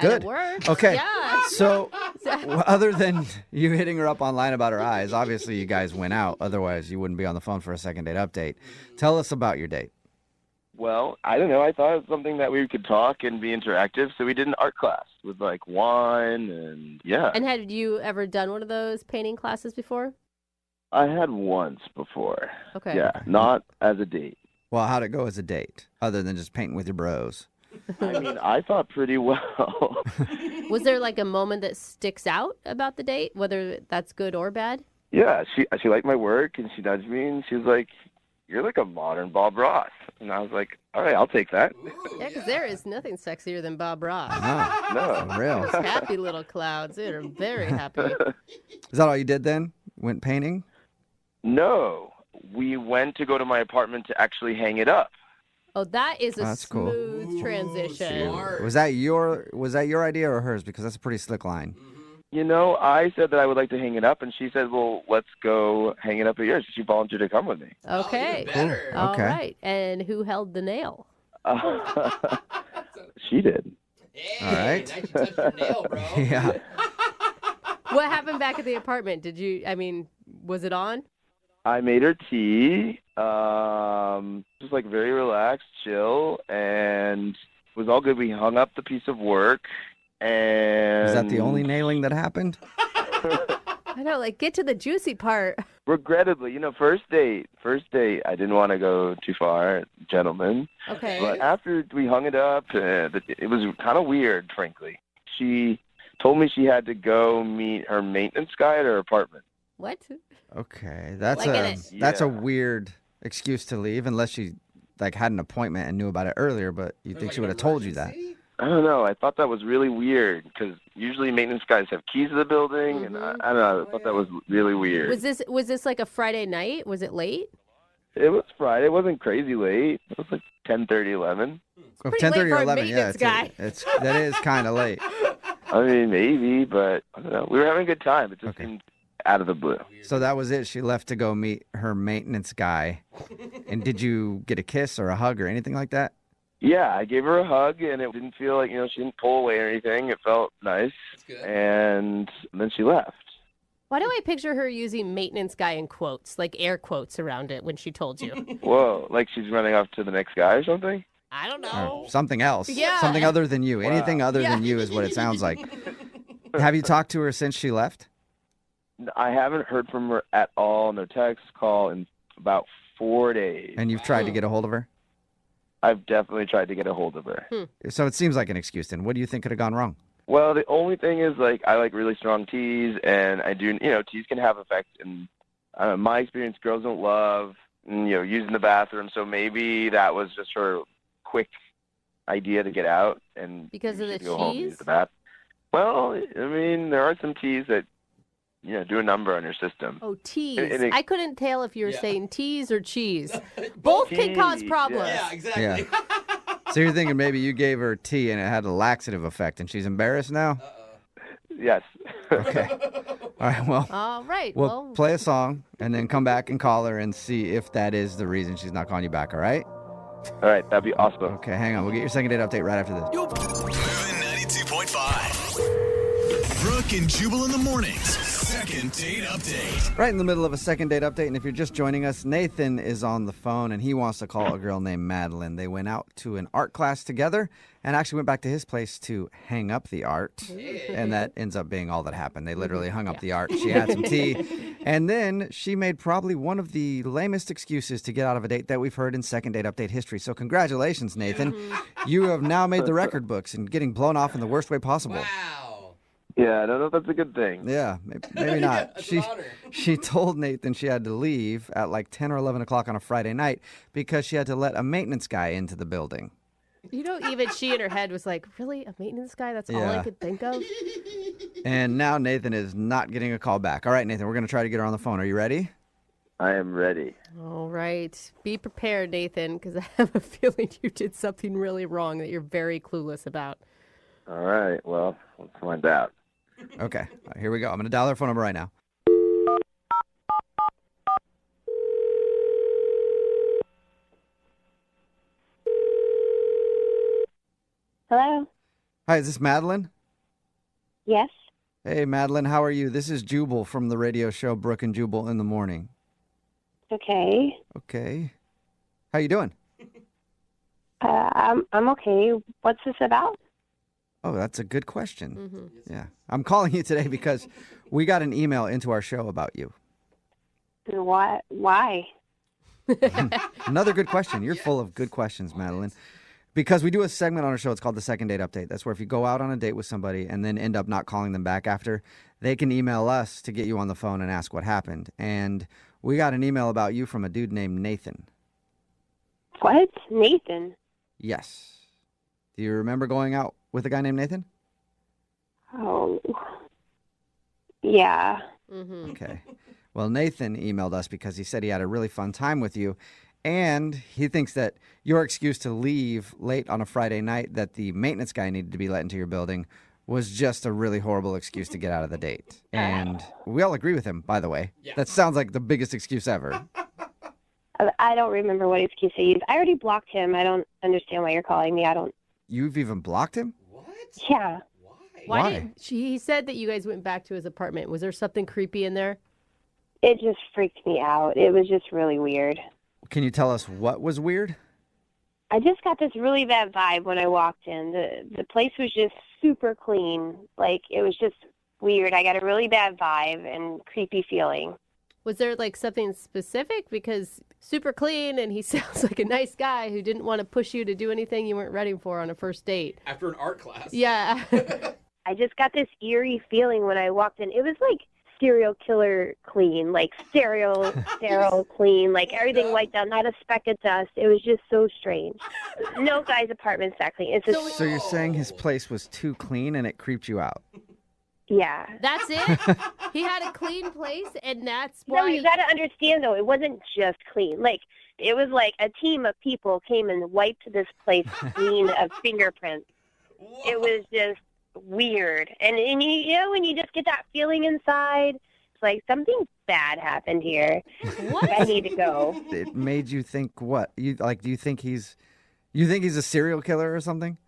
Good. It worked. Okay. Yeah. So, other than you hitting her up online about her eyes, obviously you guys went out. Otherwise, you wouldn't be on the phone for a second date update. Tell us about your date. well, I don't know. I thought it was something that we could talk and be interactive, so we did an art class with like wine and yeah. And had you ever done one of those painting classes before? I had once before. Okay. Yeah, not as a date. Well, how'd it go as a date, other than just painting with your bros? I mean, I thought pretty well. Was there like a moment that sticks out about the date, whether that's good or bad? Yeah, she liked my work, and she nudged me, and she was like, "You're like a modern Bob Ross," and I was like, "All right, I'll take that." Yeah, because there is nothing sexier than Bob Ross. No, No, for real. Those happy little clouds. They are very happy. Is that all you did then? Went painting? no. We went to go to my apartment to actually hang it up. Oh, that is a That's cool. smooth transition. smart. Was that your idea or hers? Because that's a pretty slick line. You know, I said that I would like to hang it up, and she said, "Well, let's go hang it up at yours." She volunteered to come with me. Okay. Oh, even better. All Okay. right. And who held the nail? She did. Hey, All right. nice you touched your nail, bro. Yeah. What happened back at the apartment? Was it on? I made her tea, just like very relaxed, chill, and it was all good. We hung up the piece of work, and Is that the only nailing that happened? I know, like, get to the juicy part. regrettably, first date, I didn't want to go too far, gentlemen. Okay. But after we hung it up, it was kind of weird, frankly. She told me she had to go meet her maintenance guy at her apartment. What? Okay, that's Like a in that's a Yeah. weird excuse to leave unless she like had an appointment and knew about it earlier, but you'd think she would have told you that. I don't know. I thought that was really weird because usually maintenance guys have keys to the building, and I don't know. I thought that was really weird. Was this like a Friday night? Was it late? It was Friday. It wasn't crazy late. It was like 10:30, 11. Oh, pretty late 10:30 for or a 11, yeah. maintenance guy. That is kind of late. I mean, maybe, but I don't know. We were having a good time. It just seemed out of the blue. So that was it. She left to go meet her maintenance guy. And did you get a kiss or a hug or anything like that? Yeah, I gave her a hug, and it didn't feel like, she didn't pull away or anything. It felt nice. That's good. And then she left. Why do I picture her using maintenance guy in quotes, like air quotes around it when she told you? Whoa, like she's running off to the next guy or something? I don't know. Or something else. Yeah. Something other than you. Wow. Anything other than you is what it sounds like. Have you talked to her since she left? I haven't heard from her at all. No text, call in about 4 days. And you've tried to get a hold of her? I've definitely tried to get a hold of her. So it seems like an excuse then. What do you think could have gone wrong? Well, the only thing is, I like really strong teas, and I do, teas can have effect. And my experience, girls don't love, using the bathroom. So maybe that was just her quick idea to get out and because of the go home and cheese? use the bath. Well, I mean, there are some teas that, do a number on your system. Oh, teas. And I couldn't tell if you were saying teas or cheese. Both can cause problems. Yeah, exactly. Yeah. So you're thinking maybe you gave her tea and it had a laxative effect and she's embarrassed now? Yes. Okay. All right, well. All right. We'll play a song and then come back and call her and see if that is the reason she's not calling you back, all right? All right, that'd be awesome. Okay, hang on. We'll get your second date update right after this. Moving 92.5. Brooke and Jubal in the mornings. Second date update. Right in the middle of a second date update, and if you're just joining us, Nathan is on the phone, and he wants to call a girl named Madeline. They went out to an art class together and actually went back to his place to hang up the art, and that ends up being all that happened. They literally hung up the art. She had some tea, and then she made probably one of the lamest excuses to get out of a date that we've heard in second date update history. So congratulations, Nathan. You have now made the record books and getting blown off in the worst way possible. Wow. Yeah, I don't know if that's a good thing. Yeah, maybe not. That's an honor. She told Nathan she had to leave at like 10 or 11 o'clock on a Friday night because she had to let a maintenance guy into the building. Even she in her head was like, really? A maintenance guy? That's all I could think of? And now Nathan is not getting a call back. All right, Nathan, we're going to try to get her on the phone. Are you ready? I am ready. All right. Be prepared, Nathan, because I have a feeling you did something really wrong that you're very clueless about. All right, well, let's find out. Okay, all right, here we go. I'm going to dial her phone number right now. Hello? Hi, is this Madeline? Yes? Hey, Madeline, how are you? This is Jubal from the radio show Brooke and Jubal in the Morning. Okay. Okay. How you doing? I'm okay. What's this about? Oh, that's a good question. Yeah. I'm calling you today because we got an email into our show about you. What? Why? Another good question. You're full of good questions, Madeline. Because we do a segment on our show. It's called the Second Date Update. That's where if you go out on a date with somebody and then end up not calling them back after, they can email us to get you on the phone and ask what happened. And we got an email about you from a dude named Nathan. What? Nathan? Yes. Do you remember going out with a guy named Nathan? Oh. Yeah. Okay. Well, Nathan emailed us because he said he had a really fun time with you. And he thinks that your excuse to leave late on a Friday night that the maintenance guy needed to be let into your building was just a really horrible excuse to get out of the date. And we all agree with him, by the way. Yeah. That sounds like the biggest excuse ever. I don't remember what excuse I used. I already blocked him. I don't understand why you're calling me. You've even blocked him? What? Yeah. Why? He said that you guys went back to his apartment. Was there something creepy in there? It just freaked me out. It was just really weird. Can you tell us what was weird? I just got this really bad vibe when I walked in. The place was just super clean. Like, it was just weird. I got a really bad vibe and creepy feeling. Was there, like, something specific? Because super clean, and he sounds like a nice guy who didn't want to push you to do anything you weren't ready for on a first date. After an art class. Yeah. I just got this eerie feeling when I walked in. It was, like, serial killer clean, like sterile clean, like everything wiped out, not a speck of dust. It was just so strange. No guy's apartment's that clean. It's just, So you're saying his place was too clean and it creeped you out? yeah. That's it? He had a clean place, and that's why... No, you got to understand, though, it wasn't just clean. Like, it was like a team of people came and wiped this place clean of fingerprints. It was just weird. And you know, when you just get that feeling inside, it's like something bad happened here. What? I need to go. It made you think what? Do you think he's a serial killer or something?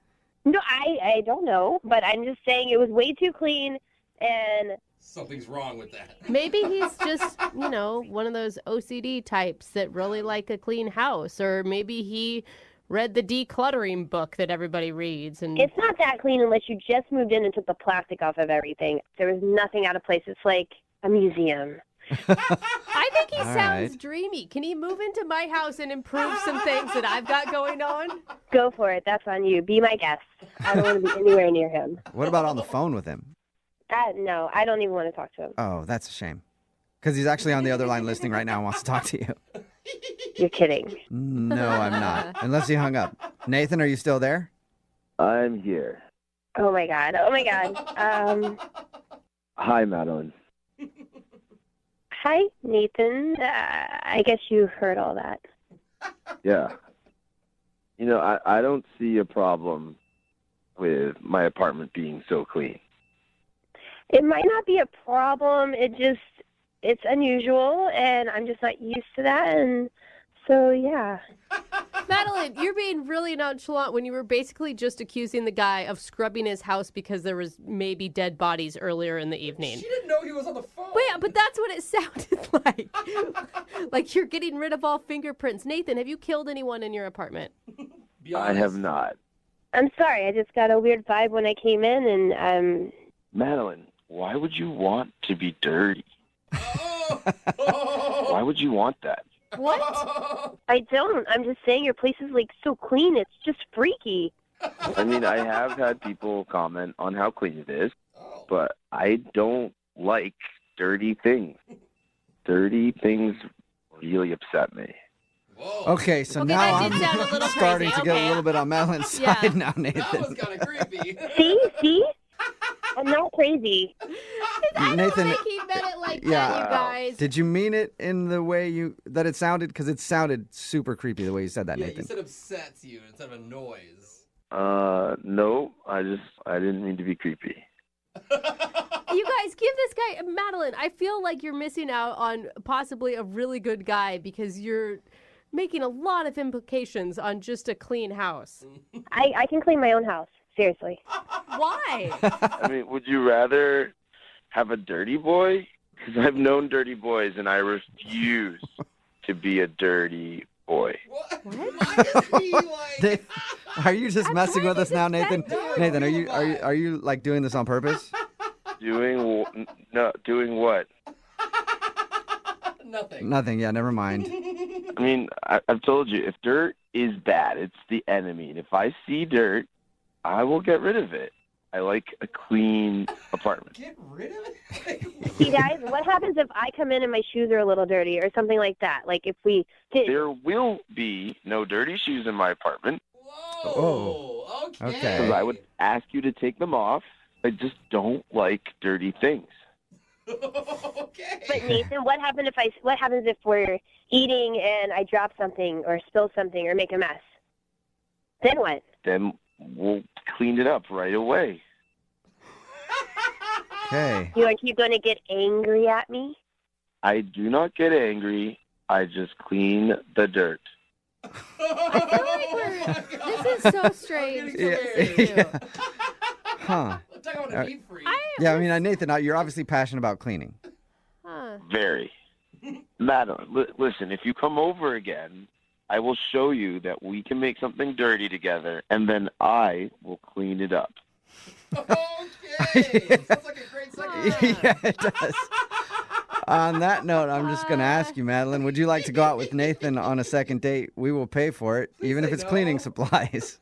No, I don't know, but I'm just saying it was way too clean, and Something's wrong with that. Maybe he's just, one of those OCD types that really like a clean house. Or maybe he read the decluttering book that everybody reads. And it's not that clean unless you just moved in and took the plastic off of everything. There was nothing out of place. It's like a museum. I think he All sounds right. dreamy. Can he move into my house and improve some things that I've got going on? Go for it. That's on you. Be my guest. I don't want to be anywhere near him. What about on the phone with him? No, I don't even want to talk to him. Oh, that's a shame. Because he's actually on the other line listening right now and wants to talk to you. You're kidding. No, I'm not. Unless he hung up. Nathan, are you still there? I'm here. Oh, my God. Oh, my God. Hi, Madeline. Hi, Nathan. I guess you heard all that. Yeah. I don't see a problem with my apartment being so clean. It might not be a problem. It's unusual, and I'm just not used to that. And so, yeah. Madeline, you're being really nonchalant when you were basically just accusing the guy of scrubbing his house because there was maybe dead bodies earlier in the evening. She didn't know he was on the phone. Wait, but that's what it sounded like. Like you're getting rid of all fingerprints. Nathan, have you killed anyone in your apartment? I have not. I'm sorry. I just got a weird vibe when I came in, and Madeline, why would you want to be dirty? Why would you want that? What? I don't. I'm just saying your place is, like, so clean. It's just freaky. I mean, I have had people comment on how clean it is, but I don't like dirty things. Dirty things really upset me. Okay, so now that did I'm sound a little starting crazy. to get Okay. a little bit on Madeline's Yeah. side now, That Nathan. was kind of creepy. See? I'm not crazy. I don't Nathan, think he meant it like yeah. that, you guys. Did you mean it in the way that it sounded? Because it sounded super creepy the way you said that, Yeah, Nathan. you said upsets you instead of a noise. No, I didn't mean to be creepy. You guys, give this guy, Madeline, I feel like you're missing out on possibly a really good guy because you're making a lot of implications on just a clean house. I can clean my own house. Seriously. Why? I mean, would you rather have a dirty boy? Because I've known dirty boys, and I refuse to be a dirty boy. What? Why is he like... Are you just messing with us now, Nathan? defend Nathan, are you like doing this on purpose? Doing what? Nothing. Nothing. Yeah, never mind. I mean, I've told you, if dirt is bad, it's the enemy. And if I see dirt, I will get rid of it. I like a clean apartment. Get rid of it? See, guys, what happens if I come in and my shoes are a little dirty or something like that? Like if we did. There will be no dirty shoes in my apartment. Whoa. Okay. Okay. Because I would ask you to take them off. I just don't like dirty things. Okay. But Nathan, what happens if we're eating and I drop something or spill something or make a mess? Then what? Then we'll clean it up right away. Okay. You going to get angry at me? I do not get angry. I just clean the dirt. I feel like this is so strange. Yeah. Huh. Talk about a neat freak. Yeah, I mean, Nathan, you're obviously passionate about cleaning. Huh. Very. Madeline, listen, if you come over again, I will show you that we can make something dirty together, and then I will clean it up. Okay. Sounds like a great second. Yeah, it does. On that note, I'm just going to ask you, Madeline, would you like to go out with Nathan on a second date? We will pay for it, even if say it's no. cleaning supplies.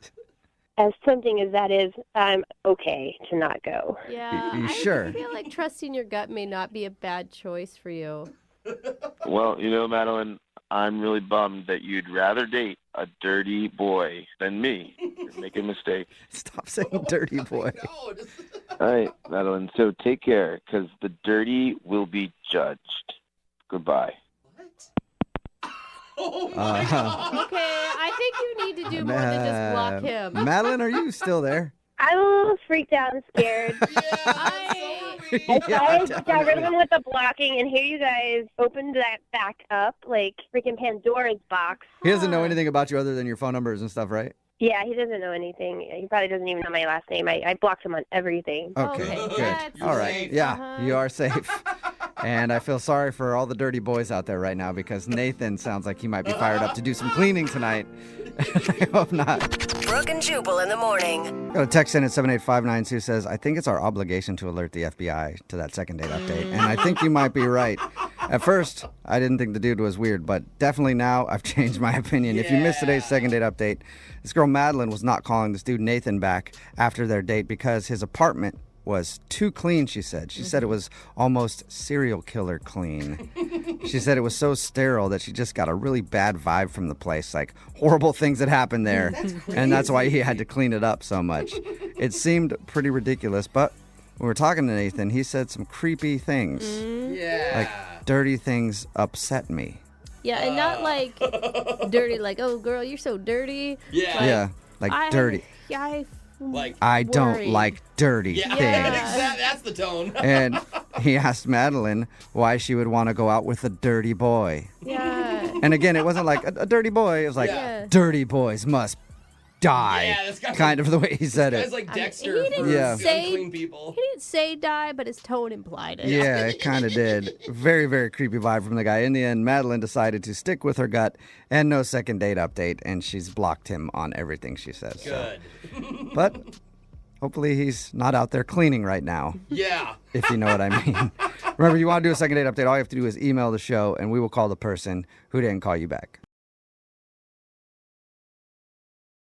as tempting as that is, I'm okay to not go. Yeah, You I sure? feel like trusting your gut may not be a bad choice for you. Well, Madeline, I'm really bummed that you'd rather date a dirty boy than me. You're making a mistake. Stop saying dirty boy. All right, Madeline, so take care, because the dirty will be judged. Goodbye. Oh my God. Okay, I think you need to do more than just block him. Madeline, are you still there? I'm a little freaked out and scared. I got rid of him with the blocking, and here you guys opened that back up like freaking Pandora's box. He doesn't know anything about you other than your phone numbers and stuff, right? Yeah, he doesn't know anything. He probably doesn't even know my last name. I blocked him on everything. Okay, good. that's All right. safe. Yeah, you are safe. And I feel sorry for all the dirty boys out there right now because Nathan sounds like he might be fired up to do some cleaning tonight. I hope not. Brooke and Jubal in the morning. Got a text in at 78592 says, I think it's our obligation to alert the FBI to that second date update. And I think you might be right. At first, I didn't think the dude was weird, but definitely now I've changed my opinion. If you missed today's second date update, this girl Madeline was not calling this dude Nathan back after their date because his apartment was too clean, she said. She said it was almost serial killer clean. She said it was so sterile that she just got a really bad vibe from the place, like horrible things that happened there. And that's why he had to clean it up so much. It seemed pretty ridiculous, but when we were talking to Nathan, he said some creepy things. Yeah. Like dirty things upset me. Yeah, and not like dirty, like, oh, girl, you're so dirty. Yeah. Like dirty. I don't worry. like dirty Yeah, things. that's the tone. And he asked Madeline why she would want to go out with a dirty boy. Yeah. And again, it wasn't like a dirty boy. It was like, Yeah. dirty boys must die. Yeah, this guy's kind of the way he said Guy's it. like I mean, Dexter he for didn't say- unclean people. He didn't say die, but his tone implied it. Yeah, it kind of did. Very, very creepy vibe from the guy. In the end, Madeline decided to stick with her gut and no second date update, and she's blocked him on everything she says. Good. So. But hopefully he's not out there cleaning right now. Yeah. If you know what I mean. Remember, you want to do a second date update, all you have to do is email the show, and we will call the person who didn't call you back.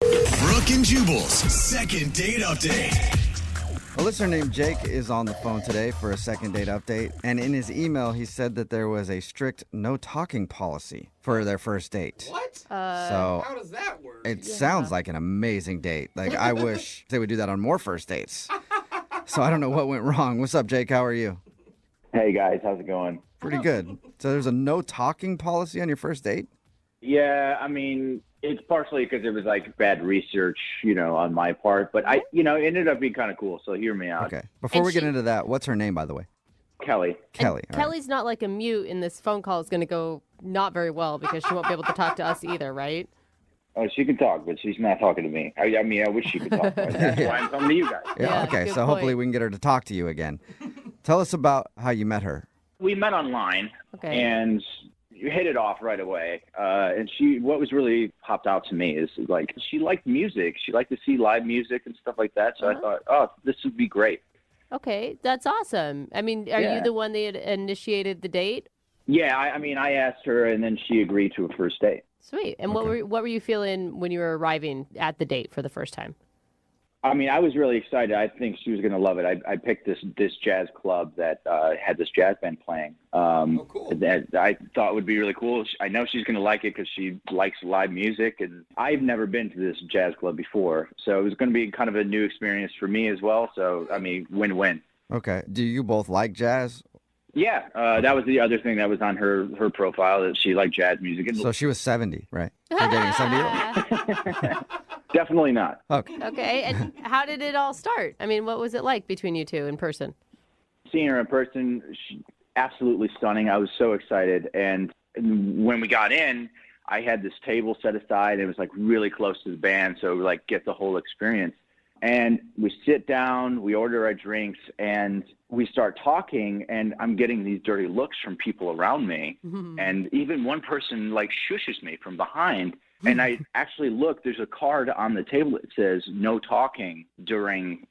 Brooke and Jubal's second date update. A listener named Jake is on the phone today for a second date update, and in his email, he said that there was a strict no-talking policy for their first date. What? So How does that work? it sounds like an amazing date. Like, I wish they would do that on more first dates. So I don't know what went wrong. What's up, Jake? How are you? Hey guys, how's it going? Pretty good. So there's a no-talking policy on your first date? Yeah, I mean, it's partially because it was like bad research, on my part, but it ended up being kind of cool. So hear me out. Okay. Before we get into that, what's her name, by the way? Kelly. Kelly. all right. Kelly's not like a mute, and this phone call is going to go not very well because she won't be able to talk to us either, right? Oh, she can talk, but she's not talking to me. I mean, I wish she could talk. But that's why I'm coming to you guys. Yeah, okay. good So hopefully point. we can get her to talk to you again. Tell us about how you met her. We met online, Okay. and you hit it off right away. And what was really popped out to me is like she liked music. She liked to see live music and stuff like that. So I thought, oh, this would be great. Okay, that's awesome. I mean, are Yeah. you the one that initiated the date? Yeah, I mean, I asked her, and then she agreed to a first date. Sweet. And what were you feeling when you were arriving at the date for the first time? I mean, I was really excited. I think she was going to love it. I picked this jazz club that had this jazz band playing. Cool. That I thought would be really cool. I know she's going to like it because she likes live music, and I've never been to this jazz club before. So it was going to be kind of a new experience for me as well. So, I mean, win-win. Okay. Do you both like jazz? Yeah, that was the other thing that was on her profile, that she liked jazz music. And So she was 70, right? You're dating a 70-year-old? definitely not. Okay. Okay, and how did it all start? I mean, what was it like between you two in person? Seeing her in person, absolutely stunning. I was so excited. And when we got in, I had this table set aside. It was like really close to the band, so we like get the whole experience. And we sit down, we order our drinks, and we start talking, and I'm getting these dirty looks from people around me. And even one person like shushes me from behind. And I actually look, there's a card on the table that says no talking during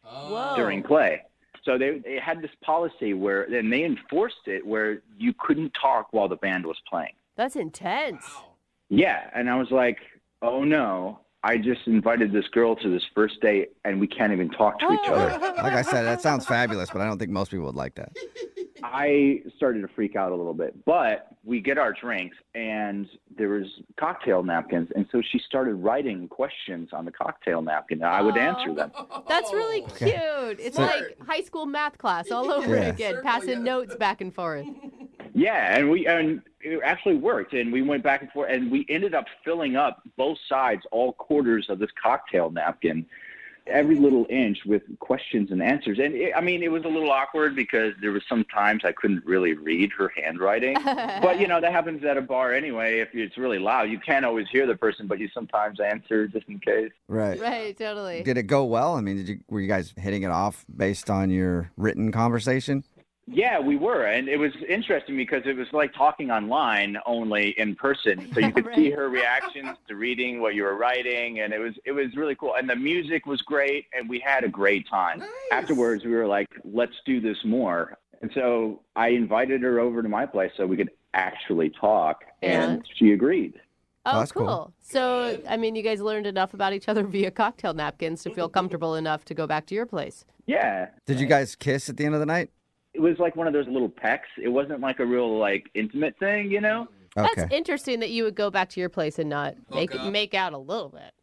play. So they had this policy where, and they enforced it where you couldn't talk while the band was playing. That's intense. Yeah. And I was like, oh no. I just invited this girl to this first date, and we can't even talk to each other. Like I said, that sounds fabulous, but I don't think most people would like that. I started to freak out a little bit, but we get our drinks, and there was cocktail napkins, and so she started writing questions on the cocktail napkin, and I would answer them. That's really cute. It's like high school math class all over again, passing notes back and forth. Yeah, and it actually worked, and we went back and forth, and we ended up filling up both sides, all quarters of this cocktail napkin, every little inch with questions and answers. And it was a little awkward because there was some times I couldn't really read her handwriting. But, that happens at a bar anyway. If it's really loud, you can't always hear the person, but you sometimes answer just in case. Right. Right, totally. Did it go well? I mean, were you guys hitting it off based on your written conversation? Yeah, we were. And it was interesting because it was like talking online, only in person. So you could see her reactions to reading what you were writing. And it was really cool. And the music was great. And we had a great time. Nice. Afterwards, we were like, let's do this more. And so I invited her over to my place so we could actually talk. And she agreed. Oh, that's cool. So, you guys learned enough about each other via cocktail napkins to feel comfortable enough to go back to your place. Yeah. Did you guys kiss at the end of the night? It was like one of those little pecks. It wasn't like a real intimate thing, That's interesting that you would go back to your place and not make out a little bit.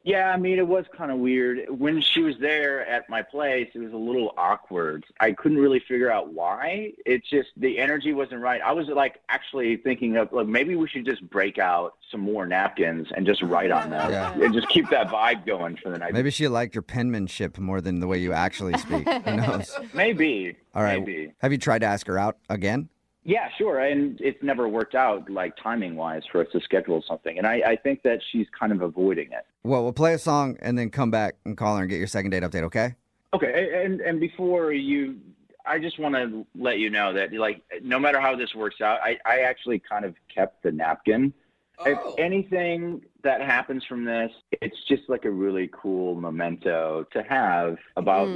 Yeah, it was kind of weird. When she was there at my place, it was a little awkward. I couldn't really figure out why. It's just the energy wasn't right. I was actually thinking of maybe we should just break out some more napkins and just write on them and just keep that vibe going for the night. Maybe she liked your penmanship more than the way you actually speak. Who knows? Maybe. All right. Maybe. Have you tried to ask her out again? Yeah, sure. And it's never worked out timing-wise for us to schedule something. And I think that she's kind of avoiding it. Well, we'll play a song and then come back and call her and get your second date update, okay? Okay. And before I just want to let you know that no matter how this works out, I actually kind of kept the napkin. If anything that happens from this, it's just a really cool memento to have about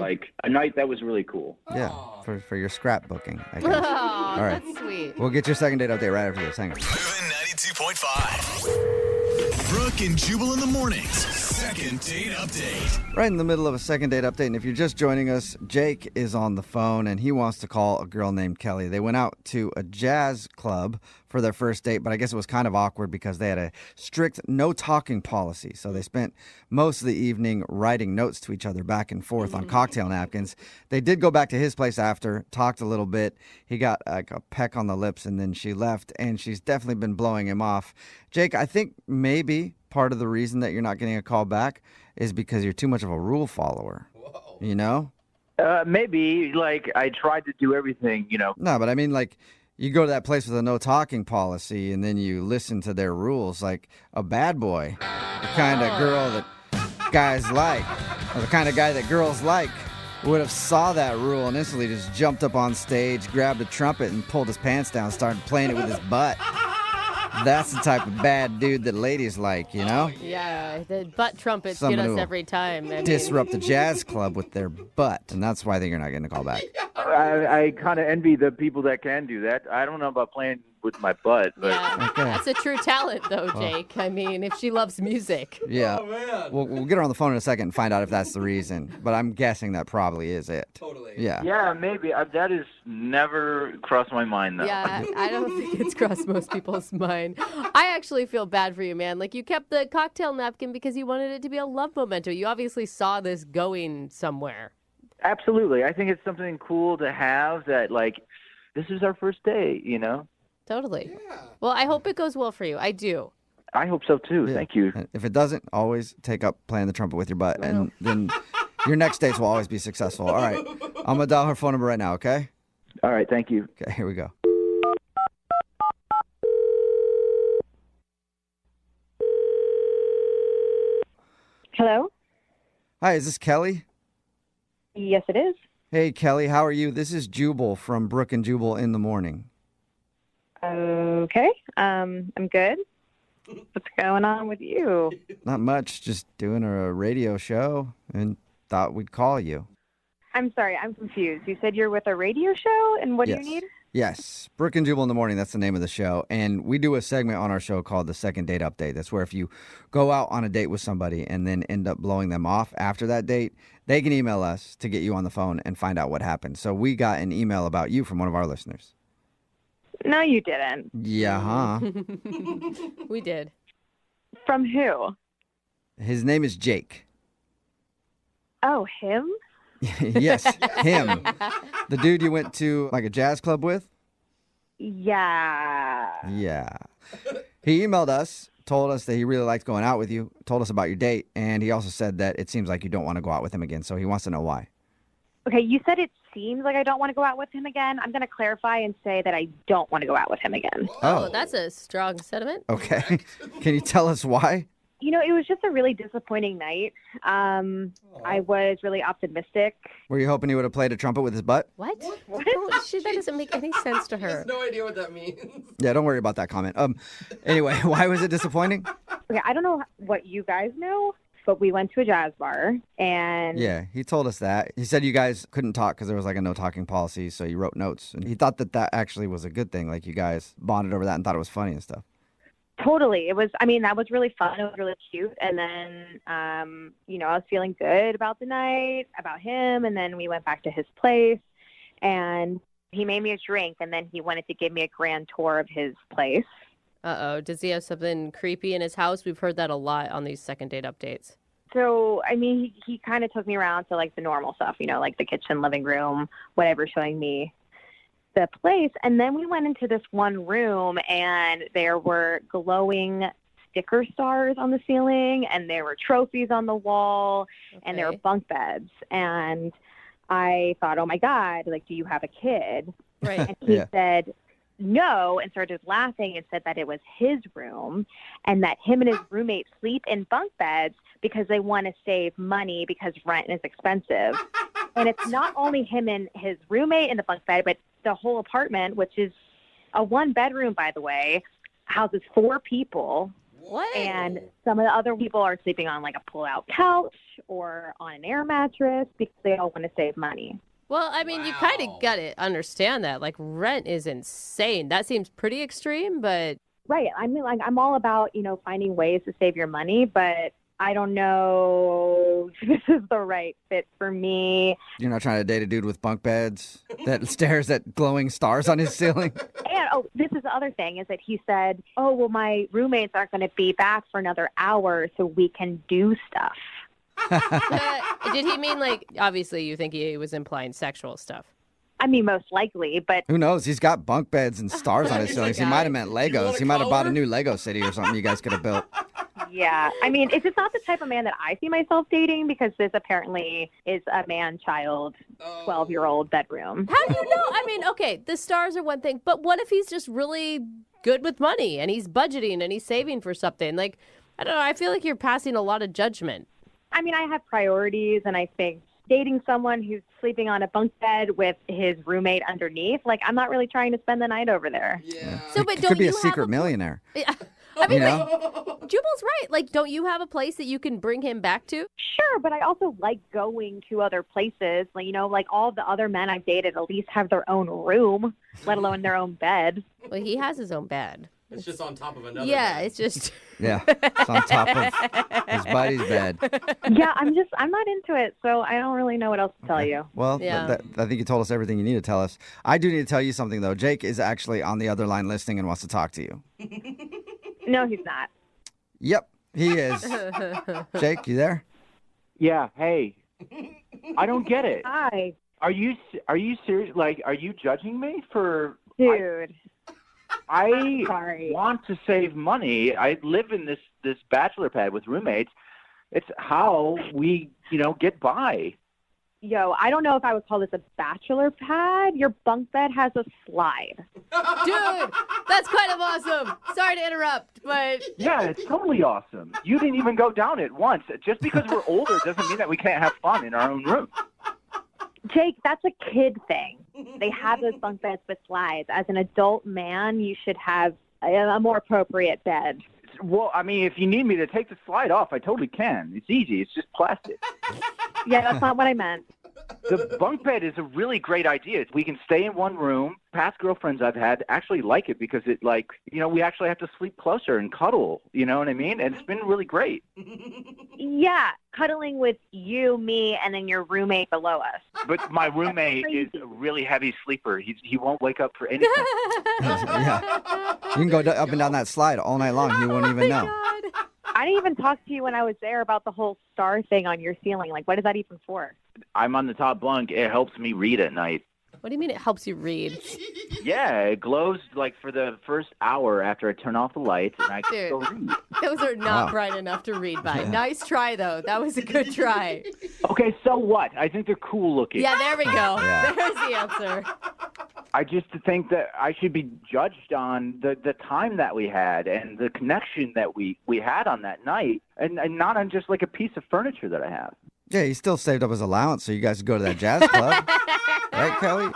a night that was really cool. Yeah, for your scrapbooking, I guess. All right. That's sweet. We'll get your second date update right after this. Hang on. Moving 92.5. Brooke and Jubal in the mornings. Second date update. Right in the middle of a second date update, and if you're just joining us, Jake is on the phone, and he wants to call a girl named Kelly. They went out to a jazz club for their first date, but I guess it was kind of awkward because they had a strict no-talking policy. So they spent most of the evening writing notes to each other back and forth on cocktail napkins. They did go back to his place after, talked a little bit. He got a peck on the lips, and then she left, and she's definitely been blowing him off. Jake, I think maybe part of the reason that you're not getting a call back is because you're too much of a rule follower. Whoa. Maybe. I tried to do everything, No, but you go to that place with a no-talking policy, and then you listen to their rules like a bad boy, the kind of girl that guys like, or the kind of guy that girls like, would have saw that rule and instantly just jumped up on stage, grabbed a trumpet, and pulled his pants down, started playing it with his butt. That's the type of bad dude that ladies like, Yeah, the butt trumpets get us every time. Disrupt the jazz club with their butt, and that's why you're not getting a call back. I kind of envy the people that can do that. I don't know about playing with my butt, but That's a true talent, though, Jake. If she loves music. Yeah. Oh, man. We'll get her on the phone in a second and find out if that's the reason, but I'm guessing that probably is it. Totally. Yeah. Yeah, maybe. That has never crossed my mind, though. Yeah, I don't think it's crossed most people's mind. I actually feel bad for you, man. You kept the cocktail napkin because you wanted it to be a love memento. You obviously saw this going somewhere. Absolutely. I think it's something cool to have that, this is our first date, Totally. Yeah. Well, I hope it goes well for you. I do. I hope so, too. Yeah. Thank you. If it doesn't, always take up playing the trumpet with your butt, and then your next dates will always be successful. All right. I'm going to dial her phone number right now, okay? All right. Thank you. Okay, here we go. Hello? Hi, is this Kelly? Yes, it is. Hey, Kelly, how are you? This is Jubal from Brooke and Jubal in the morning. Okay. I'm good. What's going on with you? Not much, just doing a radio show and thought we'd call you. I'm sorry, I'm confused. You said you're with a radio show, and what do you need? Yes, Brooke and Jubal in the morning. That's the name of the show. And we do a segment on our show called the Second Date Update. That's where if you go out on a date with somebody and then end up blowing them off after that date, they can email us to get you on the phone and find out what happened. So we got an email about you from one of our listeners. No, you didn't. Yeah, huh? We did. From who? His name is Jake. Oh, him? Yes, him. The dude you went to like a jazz club with? Yeah. Yeah. He emailed us, told us that he really liked going out with you, told us about your date, and he also said that it seems like you don't want to go out with him again, so he wants to know why. Okay, you said it seems like I don't want to go out with him again. I'm going to clarify and say that I don't want to go out with him again. Oh, that's a strong sentiment. Okay. Can you tell us why? You know, it was just a really disappointing night. I was really optimistic. Were you hoping he would have played a trumpet with his butt? What? Oh, that doesn't make any sense to her. No idea what that means. Yeah, don't worry about that comment. Anyway, why was it disappointing? Okay, I don't know what you guys know, but we went to a jazz bar and... Yeah, he told us that. He said you guys couldn't talk because there was like a no talking policy, so you wrote notes. And he thought that actually was a good thing. Like you guys bonded over that and thought it was funny and stuff. Totally. It was, that was really fun. It was really cute. And then, I was feeling good about the night, about him. And then we went back to his place and he made me a drink. And then he wanted to give me a grand tour of his place. Uh-oh. Does he have something creepy in his house? We've heard that a lot on these second date updates. So, he kind of took me around to like the normal stuff, like the kitchen, living room, whatever, showing me the place. And then we went into this one room and there were glowing sticker stars on the ceiling and there were trophies on the wall and there were bunk beds. And I thought, oh my God, like, do you have a kid? Right. And he said no and started laughing and said that it was his room and that him and his roommate sleep in bunk beds because they want to save money because rent is expensive. And it's not only him and his roommate in the bunk bed, but the whole apartment, which is a 1-bedroom, by the way, houses 4 people. What? And some of the other people are sleeping on like a pull-out couch or on an air mattress because they all want to save money. Well, you kind of got to understand that. Like, rent is insane. That seems pretty extreme, but... Right. I'm all about, finding ways to save your money, but I don't know if this is the right fit for me. You're not trying to date a dude with bunk beds that stares at glowing stars on his ceiling? And, this is the other thing, is that he said, oh, well, my roommates aren't going to be back for another hour so we can do stuff. Did he mean, like, obviously you think he was implying sexual stuff? Most likely, but... Who knows? He's got bunk beds and stars on his ceilings. He might have meant Legos. He might have bought a new Lego city or something you guys could have built. Yeah. It's just not the type of man that I see myself dating because this apparently is a man-child, 12-year-old bedroom. How do you know? Okay, the stars are one thing, but what if he's just really good with money and he's budgeting and he's saving for something? Like, I don't know. I feel like you're passing a lot of judgment. I have priorities, and I think dating someone who's sleeping on a bunk bed with his roommate underneath, like, I'm not really trying to spend the night over there. Yeah. So, but could be a secret millionaire. Jubal's right. Like, don't you have a place that you can bring him back to? Sure, but I also like going to other places. Like all the other men I've dated at least have their own room, let alone their own bed. Well, he has his own bed. It's just on top of another bed. It's just... Yeah, it's on top of his buddy's bed. Yeah, I'm not into it, so I don't really know what else to tell you. Well, I think you told us everything you need to tell us. I do need to tell you something, though. Jake is actually on the other line listening and wants to talk to you. No, he's not. Yep, he is. Jake, you there? Yeah, hey. I don't get it. Hi. Are you serious? Like, are you judging me for... Dude. I Sorry. want to save money. I live in this bachelor pad with roommates. It's how we, get by. Yo, I don't know if I would call this a bachelor pad. Your bunk bed has a slide. Dude, that's kind of awesome. Sorry to interrupt, but... Yeah, it's totally awesome. You didn't even go down it once. Just because we're older doesn't mean that we can't have fun in our own room. Jake, that's a kid thing. They have those bunk beds with slides. As an adult man, you should have a more appropriate bed. Well, if you need me to take the slide off, I totally can. It's easy. It's just plastic. Yeah, that's not what I meant. The bunk bed is a really great idea. We can stay in one room. Past girlfriends I've had actually like it because it we actually have to sleep closer and cuddle, you know what I mean? And it's been really great. Yeah, cuddling with you, me, and then your roommate below us. But my roommate is a really heavy sleeper. He won't wake up for anything. Yeah. You can go up and down that slide all night long. You won't even know. I didn't even talk to you when I was there about the whole star thing on your ceiling. Like, what is that even for? I'm on the top bunk. It helps me read at night. What do you mean it helps you read? Yeah, it glows like for the first hour after I turn off the lights, and I can go read. Those are not bright enough to read by. Yeah. Nice try, though. That was a good try. Okay, so what? I think they're cool looking. Yeah, there we go. Yeah. There's the answer. I just think that I should be judged on the time that we had and the connection that we had on that night, and not on just like a piece of furniture that I have. Yeah, he still saved up his allowance so you guys could go to that jazz club. Right, Kelly?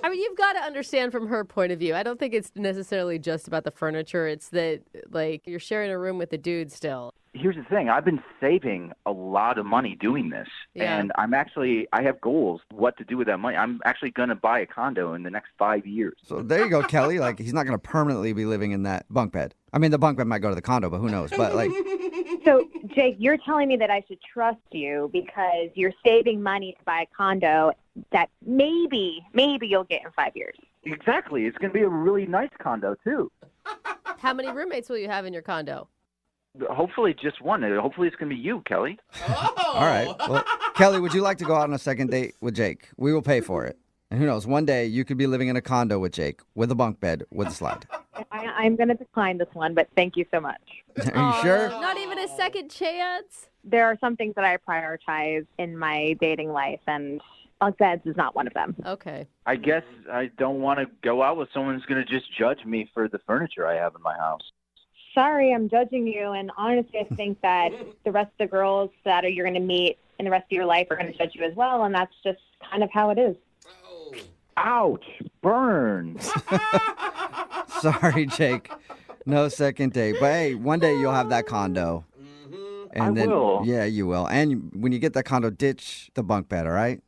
I mean, you've got to understand from her point of view. I don't think it's necessarily just about the furniture. It's that, like, you're sharing a room with a dude still. Here's the thing. I've been saving a lot of money doing this, and I have goals what to do with that money. I'm actually going to buy a condo in the next 5 years. So there you go, Kelly. Like, he's not going to permanently be living in that bunk bed. I mean, the bunk bed might go to the condo, but who knows? But, like... So, Jake, you're telling me that I should trust you because you're saving money to buy a condo that maybe you'll get in 5 years. Exactly. It's going to be a really nice condo, too. How many roommates will you have in your condo? Hopefully just one. Hopefully it's going to be you, Kelly. All right. Well, Kelly, would you like to go out on a second date with Jake? We will pay for it. And who knows, one day you could be living in a condo with Jake, with a bunk bed, with a slide. I'm going to decline this one, but thank you so much. Are you sure? Not even a second chance? There are some things that I prioritize in my dating life, and bunk beds is not one of them. Okay. I guess I don't want to go out with someone who's going to just judge me for the furniture I have in my house. Sorry, I'm judging you, and honestly, I think that the rest of the girls that you're going to meet in the rest of your life are going to judge you as well, and that's just kind of how it is. Ouch, burn. Sorry, Jake. No second date. But hey, one day you'll have that condo. And I will. Yeah, you will. And when you get that condo, ditch the bunk bed, all right?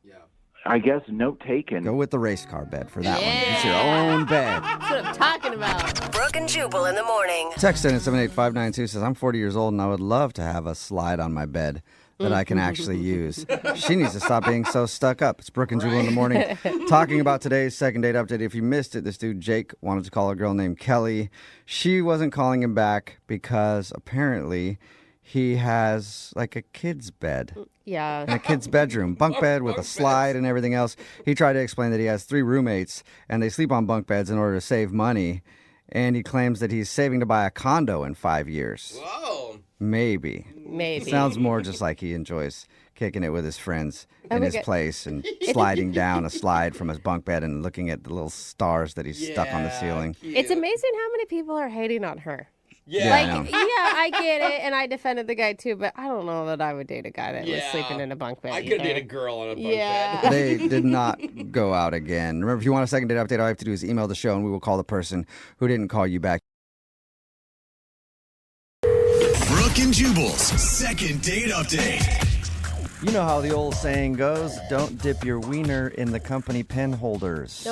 I guess note taken. Go with the race car bed for that one. It's your own bed. That's what I'm talking about. Brooke and Jubal in the morning. Text in at 78592 says, I'm 40 years old and I would love to have a slide on my bed that I can actually use. She needs to stop being so stuck up. It's Brooke and Jubal in the morning. Talking about today's second date update. If you missed it, this dude Jake wanted to call a girl named Kelly. She wasn't calling him back because apparently he has like a kid's bed. Yeah. In a kid's bedroom. Bunk bed with a slide and everything else. He tried to explain that he has 3 roommates and they sleep on bunk beds in order to save money. And he claims that he's saving to buy a condo in 5 years. Whoa. Maybe. Sounds more just like he enjoys kicking it with his friends in his place and sliding down a slide from his bunk bed and looking at the little stars that he's stuck on the ceiling. It's amazing how many people are hating on her. Yeah. Like, yeah, I get it, and I defended the guy too, but I don't know that I would date a guy that was sleeping in a bunk bed. I could date a girl on a bunk bed. They did not go out again. Remember, if you want a second date update, all you have to do is email the show, and we will call the person who didn't call you back. Brooke and Jubal's second date update. You know how the old saying goes, don't dip your wiener in the company pen holders.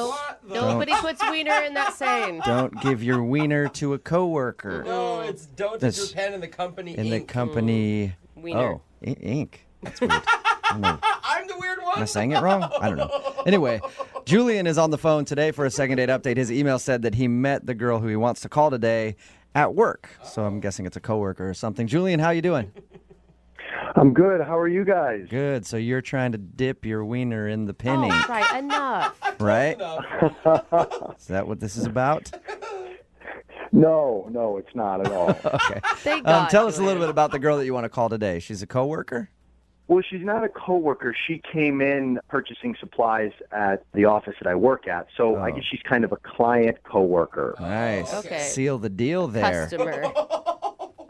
Nobody puts wiener in that saying. Don't give your wiener to a coworker. No, it's don't dip your pen in the company In ink. the company... Wiener. Oh, ink. That's weird. I'm the weird one. Am I saying it wrong? I don't know. Anyway, Julian is on the phone today for a second date update. His email said that he met the girl who he wants to call today at work. So I'm guessing it's a coworker or something. Julian, how you doing? I'm good. How are you guys? Good. So you're trying to dip your wiener in the pen ink, Right, enough. right? Is that what this is about? No, it's not at all. Okay. Thank God, Tell us a little bit about the girl that you want to call today. She's a coworker? Well, she's not a coworker. She came in purchasing supplies at the office that I work at. So I guess she's kind of a client coworker. Nice. Okay. Seal the deal there. Customer.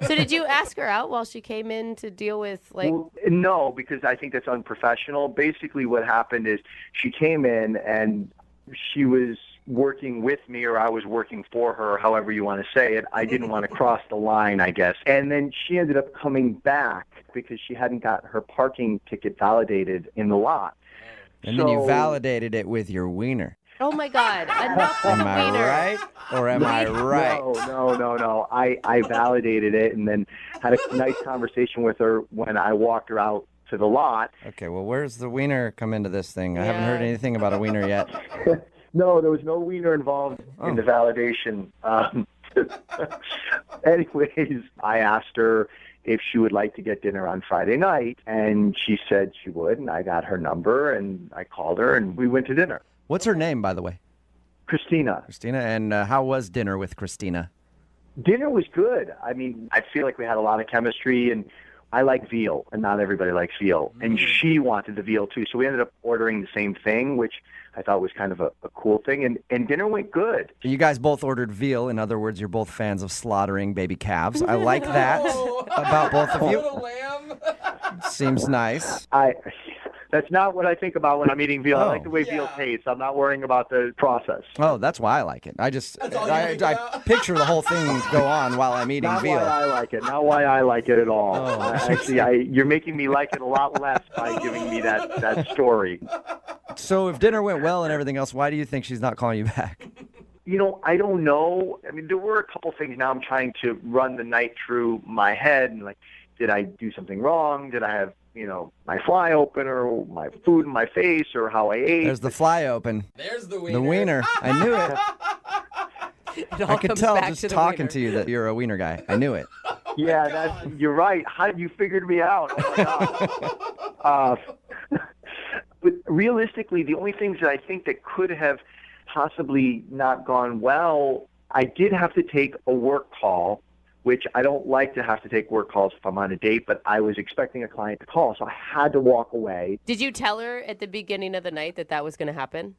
So did you ask her out while she came in to deal with, like... Well, no, because I think that's unprofessional. Basically what happened is she came in and she was working with me, or I was working for her, however you want to say it. I didn't want to cross the line, I guess. And then she ended up coming back because she hadn't got her parking ticket validated in the lot. And then you validated it with your wiener. Oh my God! Enough with Am the I wiener. right? Or am I right? No. I validated it and then had a nice conversation with her when I walked her out to the lot. Okay, well, where's the wiener come into this thing? I haven't heard anything about a wiener yet. No, there was no wiener involved in the validation. Anyways, I asked her if she would like to get dinner on Friday night, and she said she would, and I got her number, and I called her, and we went to dinner. What's her name, by the way? Christina. Christina, and how was dinner with Christina? Dinner was good. I mean, I feel like we had a lot of chemistry, and I like veal, and not everybody likes veal. And she wanted the veal, too. So we ended up ordering the same thing, which I thought was kind of a cool thing. And dinner went good. You guys both ordered veal. In other words, you're both fans of slaughtering baby calves. I like that about both of you. Seems nice. That's not what I think about when I'm eating veal. I like the way veal tastes. I'm not worrying about the process. Oh, that's why I like it. I picture the whole thing go on while I'm eating veal. Not why I like it. Not why I like it at all. Oh. Actually, you're making me like it a lot less by giving me that story. So if dinner went well and everything else, why do you think she's not calling you back? I don't know. I mean, there were a couple things. Now I'm trying to run the night through my head and did I do something wrong? Did I have my fly open or my food in my face or how I ate? There's the fly open. There's the wiener. The wiener. I knew it. I could tell just talking to you that you're a wiener guy. I knew it. Yeah, you're right. How you figured me out? Oh my God. But realistically, the only things that I think that could have possibly not gone well, I did have to take a work call, which I don't like to have to take work calls if I'm on a date, but I was expecting a client to call, so I had to walk away. Did you tell her at the beginning of the night that was going to happen?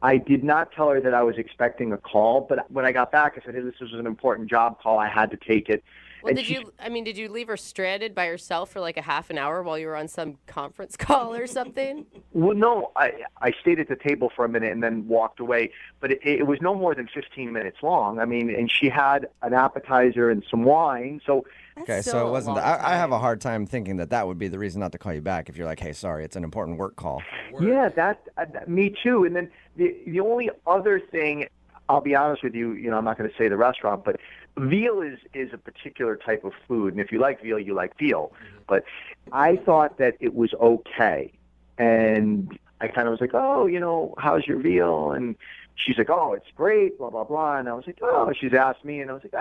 I did not tell her that I was expecting a call, but when I got back, I said, hey, this was an important job call. I had to take it. Well, did you leave her stranded by herself for like a half an hour while you were on some conference call or something? Well, no, I stayed at the table for a minute and then walked away, but it was no more than 15 minutes long. I mean, and she had an appetizer and some wine, so... Okay, so it wasn't... I have a hard time thinking that would be the reason not to call you back if you're like, hey, sorry, it's an important work call. Yeah, me too. And then the only other thing, I'll be honest with you, I'm not going to say the restaurant, but veal is a particular type of food, and if you like veal, you like veal. But I thought that it was okay, and I kind of was like, oh, how's your veal? And she's like, oh, it's great, blah, blah, blah. And I was like, oh, she's asked me, and I was like,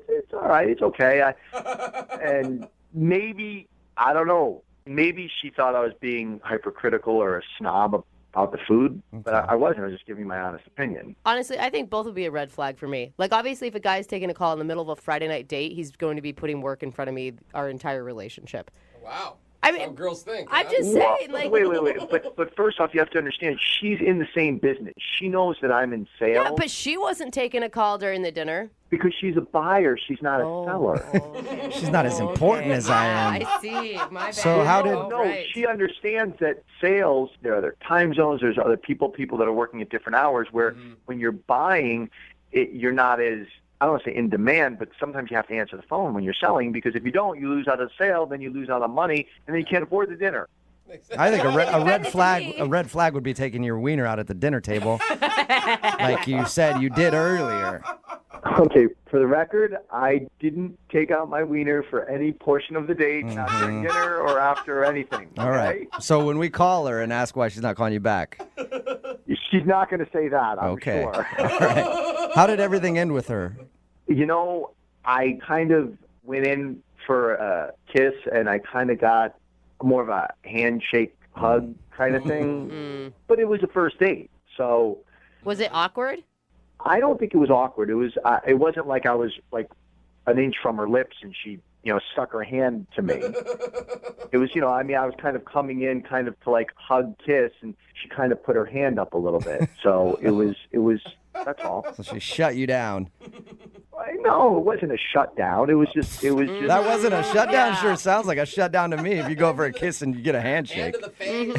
it's all right, it's okay. And maybe, I don't know, maybe she thought I was being hypercritical or a snob about the food, but I wasn't. I was just giving my honest opinion. Honestly, I think both would be a red flag for me. Like, obviously, if a guy's taking a call in the middle of a Friday night date, he's going to be putting work in front of me our entire relationship. Wow. I mean, how girls think. I'm just saying, Wait. But first off, you have to understand, she's in the same business. She knows that I'm in sales. Yeah, but she wasn't taking a call during the dinner. Because she's a buyer. She's not a seller. Okay. She's not as important as I am. I see. My bad. So how did... No, she understands that sales, there are other time zones, there's other people that are working at different hours, where when you're buying, you're not as... I don't want to say in demand, but sometimes you have to answer the phone when you're selling, because if you don't, you lose out on the sale, then you lose out on money, and then you can't afford the dinner. I think a red flag would be taking your wiener out at the dinner table, like you said you did earlier. Okay, for the record, I didn't take out my wiener for any portion of the date, not during dinner or after anything. All right. So when we call her and ask why she's not calling you back, she's not going to say that, I'm sure. All right. How did everything end with her? I kind of went in for a kiss, and I kind of got more of a handshake, hug kind of thing. But it was a first date, so... Was it awkward? I don't think it was awkward. It was. It wasn't like I was like an inch from her lips and she, stuck her hand to me. It was, I was kind of coming in kind of to like hug, kiss, and she kind of put her hand up a little bit. So it was, that's all. So she shut you down. No, it wasn't a shutdown. It was just. That wasn't a shutdown? Yeah. Sure sounds like a shutdown to me if you go for a kiss and you get a handshake. Hand to the face.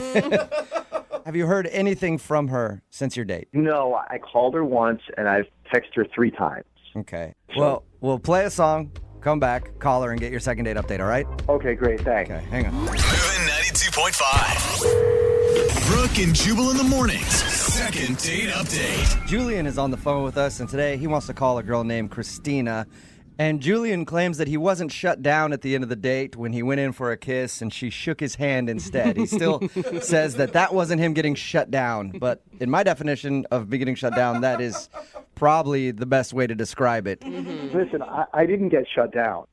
Have you heard anything from her since your date? No, I called her once, and I've texted her 3 times. Okay. Well, we'll play a song, come back, call her, and get your second date update, all right? Okay, great. Thanks. Okay, hang on. Moving 92.5. Brooke and Jubal in the mornings. Second date update. Julian is on the phone with us, and today he wants to call a girl named Christina. And Julian claims that he wasn't shut down at the end of the date when he went in for a kiss and she shook his hand instead. He still says that wasn't him getting shut down. But in my definition of me getting shut down, that is probably the best way to describe it. Mm-hmm. Listen, I didn't get shut down.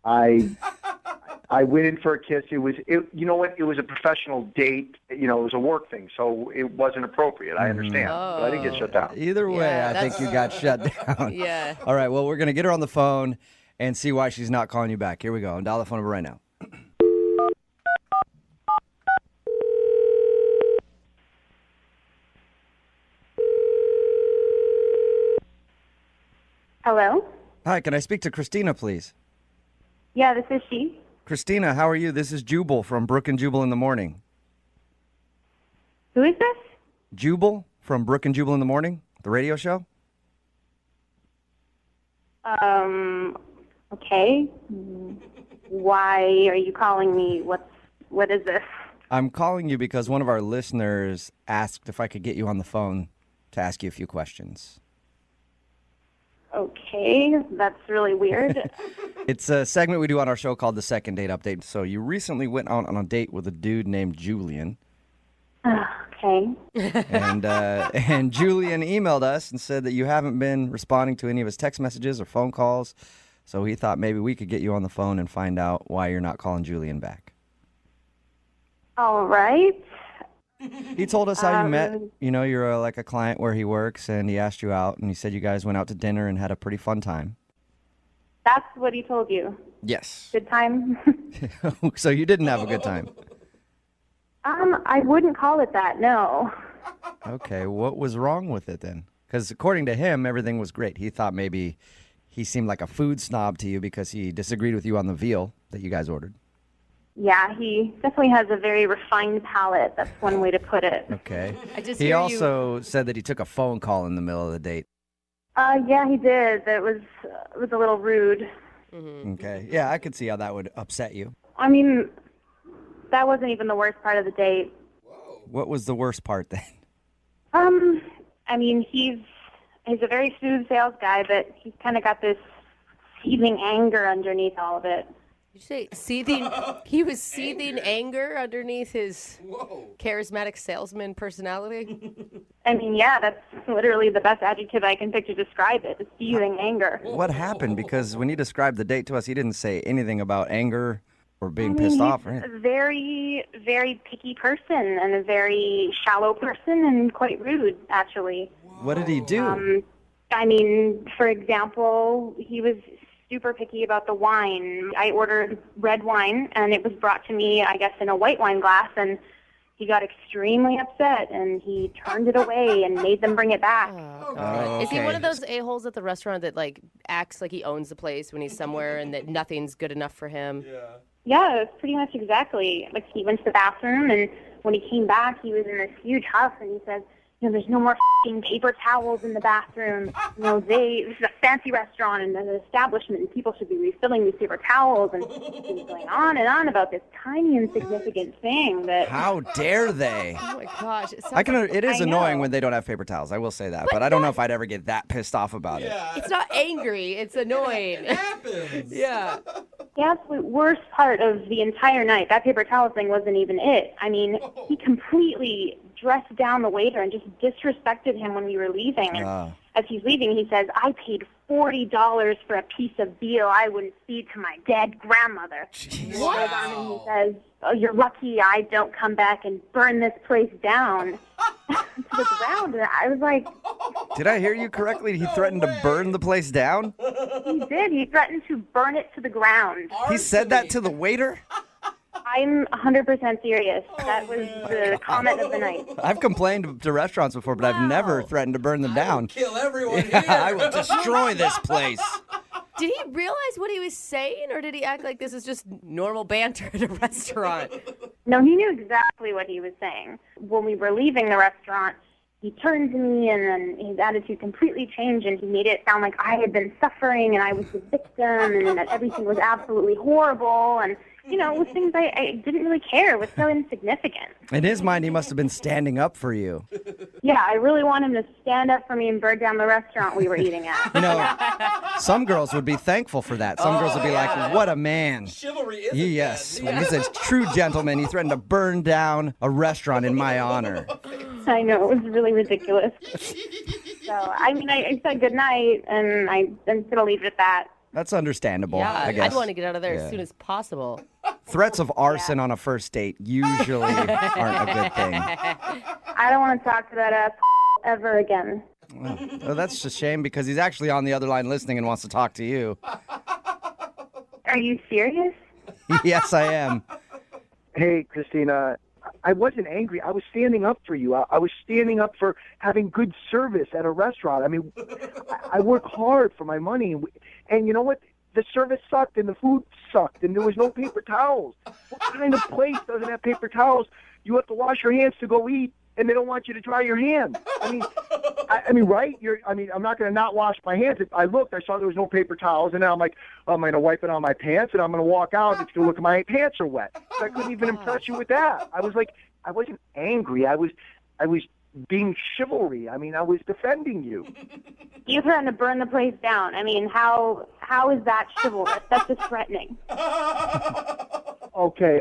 I went in for a kiss. You know what? It was a professional date. You know, it was a work thing, so it wasn't appropriate. I understand, but I didn't get shut down. Either way, I think you got shut down. Yeah. All right, well, we're going to get her on the phone and see why she's not calling you back. Here we go. Dial the phone number right now. Hello? Hi, can I speak to Christina, please? Yeah, this is she. Christina, how are you? This is Jubal from Brooke and Jubal in the Morning. Who is this? Jubal from Brooke and Jubal in the Morning, the radio show? Okay. Why are you calling me? What is this? I'm calling you because one of our listeners asked if I could get you on the phone to ask you a few questions. Okay, that's really weird. It's a segment we do on our show called the Second Date Update. So you recently went out on a date with a dude named Julian. Okay. And Julian emailed us and said that you haven't been responding to any of his text messages or phone calls. So he thought maybe we could get you on the phone and find out why you're not calling Julian back. All right. He told us how you met. You know, you're like a client where he works, and he asked you out, and he said you guys went out to dinner and had a pretty fun time. That's what he told you. Yes. Good time? So you didn't have a good time. I wouldn't call it that, no. Okay, what was wrong with it then? Because according to him, everything was great. He thought maybe he seemed like a food snob to you because he disagreed with you on the veal that you guys ordered. Yeah, he definitely has a very refined palate. That's one way to put it. Okay. He also said that he took a phone call in the middle of the date. Yeah, he did. It was a little rude. Mm-hmm. Okay. Yeah, I could see how that would upset you. I mean, that wasn't even the worst part of the date. What was the worst part then? I mean, he's a very smooth sales guy, but he's kind of got this seething anger underneath all of it. Did you say seething? He was seething anger underneath his charismatic salesman personality? I mean, yeah, that's literally the best adjective I can pick to describe it, seething anger. What happened? Because when he described the date to us, he didn't say anything about anger or being pissed off. Right? He's a very, very picky person and a very shallow person and quite rude, actually. What did he do? I mean, for example, he was super picky about the wine. I ordered red wine, and it was brought to me, I guess, in a white wine glass, and he got extremely upset, and he turned it away and made them bring it back. Oh, God. Is he one of those a-holes at the restaurant that, like, acts like he owns the place when he's somewhere and that nothing's good enough for him? Yeah, pretty much exactly. Like, he went to the bathroom, and when he came back, he was in this huge huff, and he said, you know, there's no more f***ing paper towels in the bathroom. You know, this is a fancy restaurant and an establishment, and people should be refilling these paper towels. And he was going on and on about this tiny, insignificant thing that... How dare they? Oh, my gosh. It is annoying when they don't have paper towels. I will say that. But I don't know if I'd ever get that pissed off about it. It's not angry. It's annoying. It happens. Yeah. The absolute worst part of the entire night, that paper towel thing wasn't even it. I mean, he completely dressed down the waiter and just disrespected him when we were leaving. And as he's leaving, he says, I paid $40 for a piece of veal I wouldn't feed to my dead grandmother. He goes on and he says, oh, you're lucky I don't come back and burn this place down to the ground. And I was like... Did I hear you correctly? He threatened to burn the place down? He did. He threatened to burn it to the ground. He said that to the waiter? I'm 100% serious. That was the comment of the night. I've complained to restaurants before, but I've never threatened to burn them down. Kill everyone Yeah, here. I will destroy this place. Did he realize what he was saying, or did he act like this is just normal banter at a restaurant? No, he knew exactly what he was saying. When we were leaving the restaurant, he turned to me, and then his attitude completely changed, and he made it sound like I had been suffering, and I was the victim, and that everything was absolutely horrible, and it was things I didn't really care. It was so insignificant. In his mind, he must have been standing up for you. Yeah, I really want him to stand up for me and burn down the restaurant we were eating at. Some girls would be thankful for that. Some girls would be like, what a man. Chivalry is Yes, when he's a true gentleman. He threatened to burn down a restaurant in my honor. I know, it was really ridiculous. So, I said goodnight, and I'm going to leave it at that. That's understandable, Yeah, I guess. I'd want to get out of there Yeah. as soon as possible. Threats of arson on a first date usually aren't a good thing. I don't want to talk to that ass ever again. Well, that's a shame because he's actually on the other line listening and wants to talk to you. Are you serious? Yes, I am. Hey, Christina, I wasn't angry. I was standing up for you. I was standing up for having good service at a restaurant. I mean, I work hard for my money. And you know what? The service sucked and the food sucked and there was no paper towels. What kind of place doesn't have paper towels? You have to wash your hands to go eat, and they don't want you to dry your hands. I mean, right? I'm not going to not wash my hands. If I looked, I saw there was no paper towels, and now I'm like, I'm going to wipe it on my pants, and I'm going to walk out, and it's going to look like my pants are wet. So I couldn't even impress you with that. I was like, I wasn't angry. I was being chivalry. I mean, I was defending you. You threatened to burn the place down. I mean, how is that chivalrous? That's just threatening. Okay.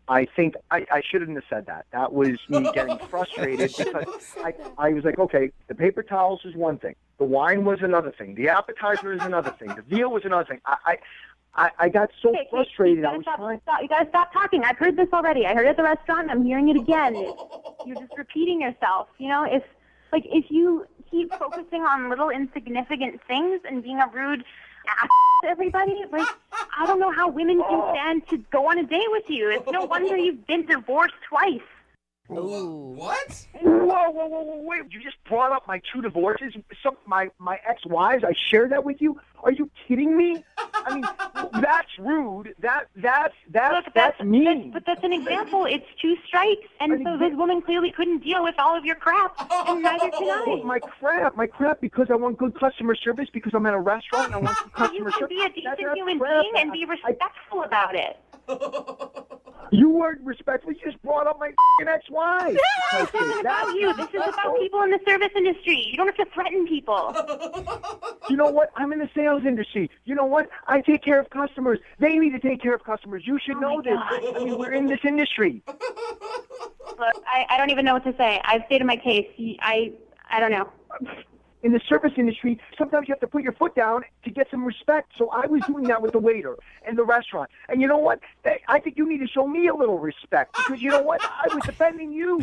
I think I shouldn't have said that. That was me getting frustrated because I was like, okay, the paper towels is one thing. The wine was another thing. The appetizer is another thing. The veal was another thing. I got so frustrated. You gotta stop talking. I've heard this already. I heard it at the restaurant. I'm hearing it again. You're just repeating yourself. If you keep focusing on little insignificant things and being a rude ass to everybody, I don't know how women can stand to go on a date with you. It's no wonder you've been divorced twice. Ooh. What? Whoa, wait. You just brought up my 2 divorces, my ex-wives. I shared that with you? Are you kidding me? I mean, that's rude. That's mean. But that's an example. It's 2 strikes, and so this woman clearly couldn't deal with all of your crap, and neither can I. My crap, because I want good customer service, because I'm at a restaurant and I want good customer service. You can be a decent human being and be respectful about it. You weren't respectful. You just brought up my ex-wife. This isn't about you. This is about people in the service industry. You don't have to threaten people. You know what? I'm in the sales industry. You know what? I take care of customers. They need to take care of customers. You should know this. I mean, we're in this industry. Look, I don't even know what to say. I've stated my case. I don't know. In the service industry, sometimes you have to put your foot down to get some respect. So I was doing that with the waiter in the restaurant. And you know what? I think you need to show me a little respect because you know what? I was defending you.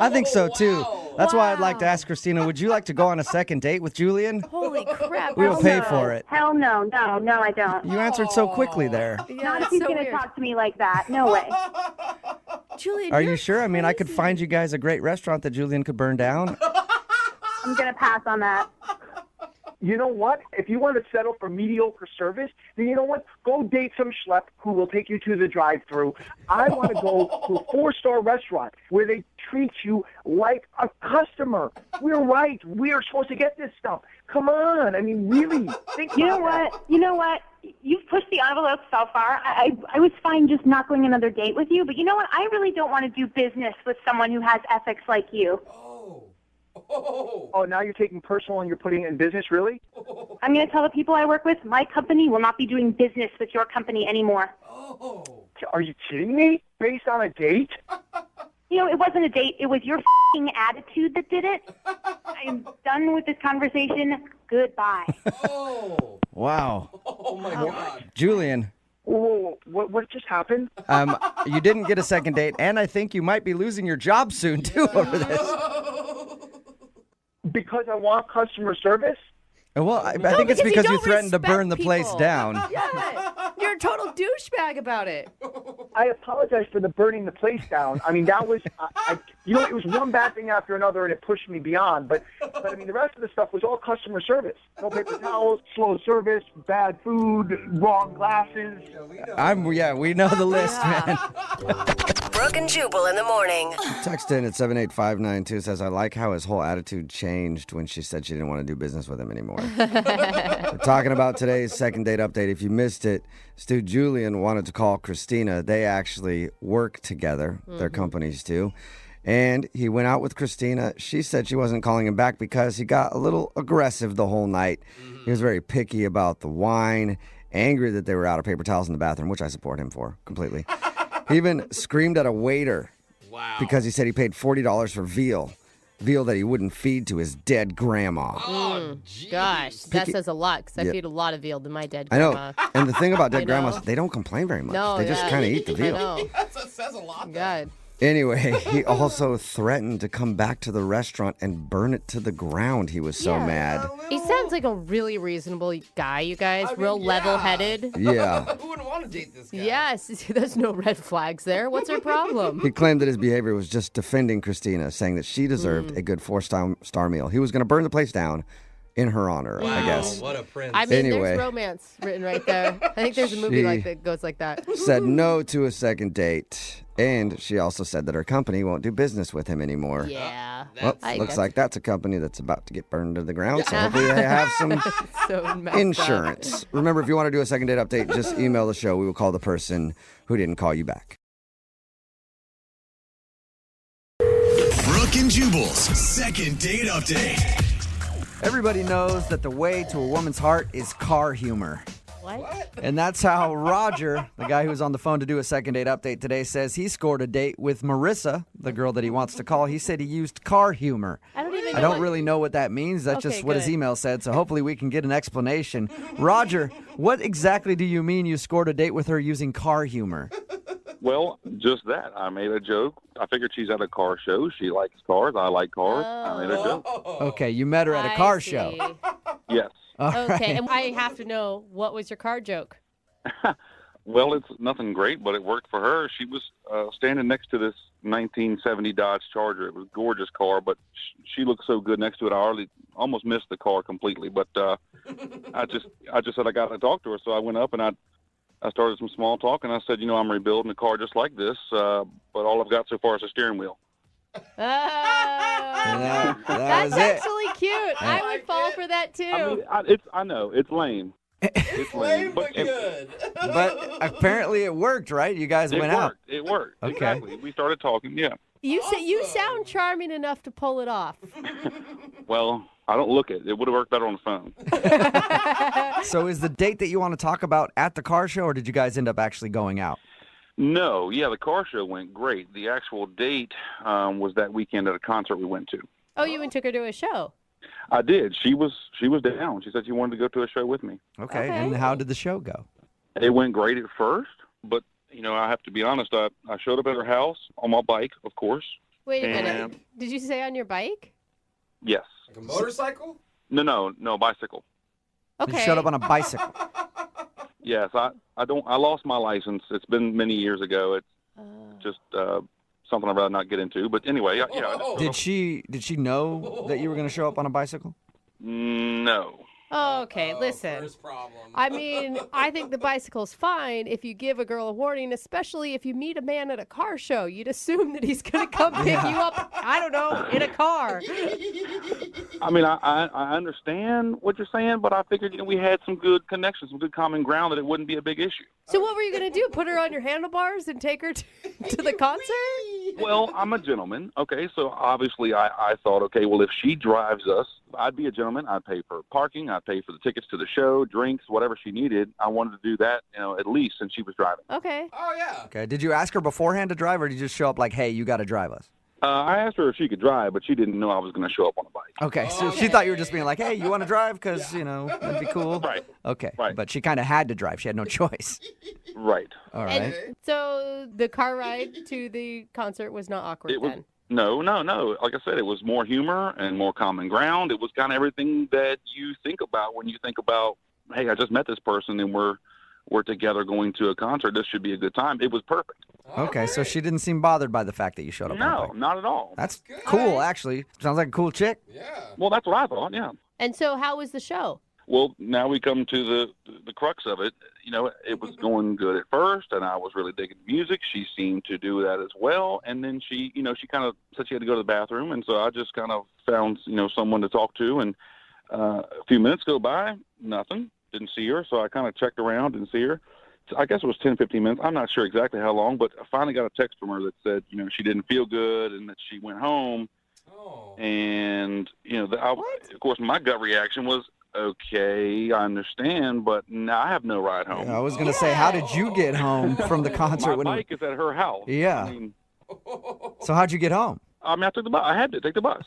I think so, too. That's why I'd like to ask Christina, would you like to go on a second date with Julian? Holy crap. We will pay for it. Hell no. No, I don't. You answered so quickly there. Not if he's going to talk to me like that. No way. Julian, Are you sure? I mean, I could find you guys a great restaurant that Julian could burn down. I'm going to pass on that. You know what? If you want to settle for mediocre service, then you know what? Go date some schlep who will take you to the drive-thru. I want to go to a 4-star restaurant where they treat you like a customer. We're right. We are supposed to get this stuff. Come on. I mean, really. Think You know about what? You know what? You've pushed the envelope so far. I was fine just not going another date with you, but you know what? I really don't want to do business with someone who has ethics like you. Oh, now you're taking personal and you're putting it in business, really? I'm going to tell the people I work with, my company will not be doing business with your company anymore. Are you kidding me? Based on a date? You know, it wasn't a date. It was your f***ing attitude that did it. I am done with this conversation. Goodbye. Wow. Oh, my God. Julian. Whoa, what just happened? You didn't get a second date, and I think you might be losing your job soon, too, over this. Because I want customer service? Well, I think it's because you threatened to burn the place down. Yeah, you're a total douchebag about it. I apologize for the burning the place down. I mean, that was it was one bad thing after another, and it pushed me beyond. But I mean, the rest of the stuff was all customer service. No paper towels, slow service, bad food, wrong glasses. We know the list, man. Brooke and Jubal in the morning. Text in at 78592 says, I like how his whole attitude changed when she said she didn't want to do business with him anymore. We're talking about today's second date update. If you missed it, Stu Julian wanted to call Christina. They actually work together. Their companies do. And he went out with Christina. She said she wasn't calling him back because he got a little aggressive the whole night. He was very picky about the wine, angry that they were out of paper towels in the bathroom, which I support him for completely. He even screamed at a waiter because he said he paid $40 for veal that he wouldn't feed to his dead grandma. Oh, gosh, that says a lot because I feed a lot of veal to my dead I grandma. know. And the thing about dead grandmas, they don't complain very much. No, they just kind of eat the veal. I know. That says a lot. God. Anyway, he also threatened to come back to the restaurant and burn it to the ground. He was so mad. He sounds like a really reasonable guy, you guys. Real level-headed. Yeah. Who wouldn't want to date this guy? Yes. There's no red flags there. What's her problem? He claimed that his behavior was just defending Christina, saying that she deserved a good 4-star meal. He was going to burn the place down in her honor, I guess. What a prince. I mean, Anyway. there's romance written right there. I think there's a movie that goes like that. Said no to a second date. And she also said that her company won't do business with him anymore. Yeah. Well, looks like that's a company that's about to get burned to the ground. So hopefully they have some insurance. Remember, if you want to do a second date update, just email the show. We will call the person who didn't call you back. Brooke and Jubal's second date update. Everybody knows that the way to a woman's heart is car humor. What? And that's how Roger, the guy who's on the phone to do a second date update today, says he scored a date with Marissa, the girl that he wants to call. He said he used car humor. I don't really know what that means. That's just what his good. email said. So hopefully we can get an explanation. Roger, what exactly do you mean you scored a date with her using car humor? Well, just that. I made a joke. I figured she's at a car show. She likes cars. I like cars. I made a joke. Okay, you met her at a car show. Yes. Okay, and I have to know, what was your car joke? Well, it's nothing great, but it worked for her. She was standing next to this 1970 Dodge Charger. It was a gorgeous car, but she looked so good next to it. I almost missed the car completely. But I just said I got to talk to her, so I went up and I started some small talk, and I said, I'm rebuilding a car just like this, but all I've got so far is a steering wheel. That That's was it. actually cute. I would fall for that too. I know it's lame. It's lame, but good. But apparently it worked, right? You guys went out. It worked. Okay. Exactly. We started talking. Yeah. You sound charming enough to pull it off. Well, I don't look it. It would have worked better on the phone. So is the date that you want to talk about at the car show, or did you guys end up actually going out? No, yeah, the car show went great. The actual date was that weekend at a concert we went to. Oh, you and took her to a show. I did. She was down. She said she wanted to go to a show with me. Okay. And how did the show go? It went great at first, but I have to be honest. I showed up at her house on my bike, of course. Wait a minute. Did you say on your bike? Yes. Like a motorcycle? No, bicycle. Okay. You showed up on a bicycle. Yes, I lost my license. It's been many years ago. It's just something I'd rather not get into. But anyway, Did she know that you were going to show up on a bicycle? No. Okay, listen. I mean, I think the bicycle's fine if you give a girl a warning, especially if you meet a man at a car show. You'd assume that he's going to come pick you up, I don't know, in a car. I mean, I understand what you're saying, but I figured we had some good connections, some good common ground, that it wouldn't be a big issue. So what were you going to do? Put her on your handlebars and take her to the concert? Well, I'm a gentleman, okay? So obviously I thought, okay, well, if she drives us, I'd be a gentleman. I'd pay for parking. I'd pay for the tickets to the show, drinks, whatever she needed. I wanted to do that, at least since she was driving. Okay. Oh, yeah. Okay. Did you ask her beforehand to drive, or did you just show up like, hey, you got to drive us? I asked her if she could drive, but she didn't know I was going to show up on a bike. Okay. So she thought you were just being like, hey, you want to drive? Because, that'd be cool. Right. Okay. Right. But she kind of had to drive. She had no choice. Right. All right. And so the car ride to the concert was not awkward then? No. Like I said, it was more humor and more common ground. It was kind of everything that you think about when you think about, hey, I just met this person and we're we're together going to a concert. This should be a good time. It was perfect. Okay, so she didn't seem bothered by the fact that you showed up on a No, bike. not at all. That's cool, actually. Sounds like a cool chick. Well, that's what I thought, yeah. And so how was the show? Well, now we come to the crux of it. You know, it was going good at first, and I was really digging the music. She seemed to do that as well. And then she kind of said she had to go to the bathroom, and so I just kind of found, someone to talk to. And a few minutes go by, nothing. Didn't see her, so I kind of checked around, didn't see her. So I guess it was 10, 15 minutes. I'm not sure exactly how long, but I finally got a text from her that said, she didn't feel good and that she went home. Oh. And, of course, my gut reaction was, okay, I understand, but now I have no ride home. I was going to say, how did you get home from the concert? My bike is at her house. Yeah. I mean, so how'd you get home? I took the bus. I had to take the bus.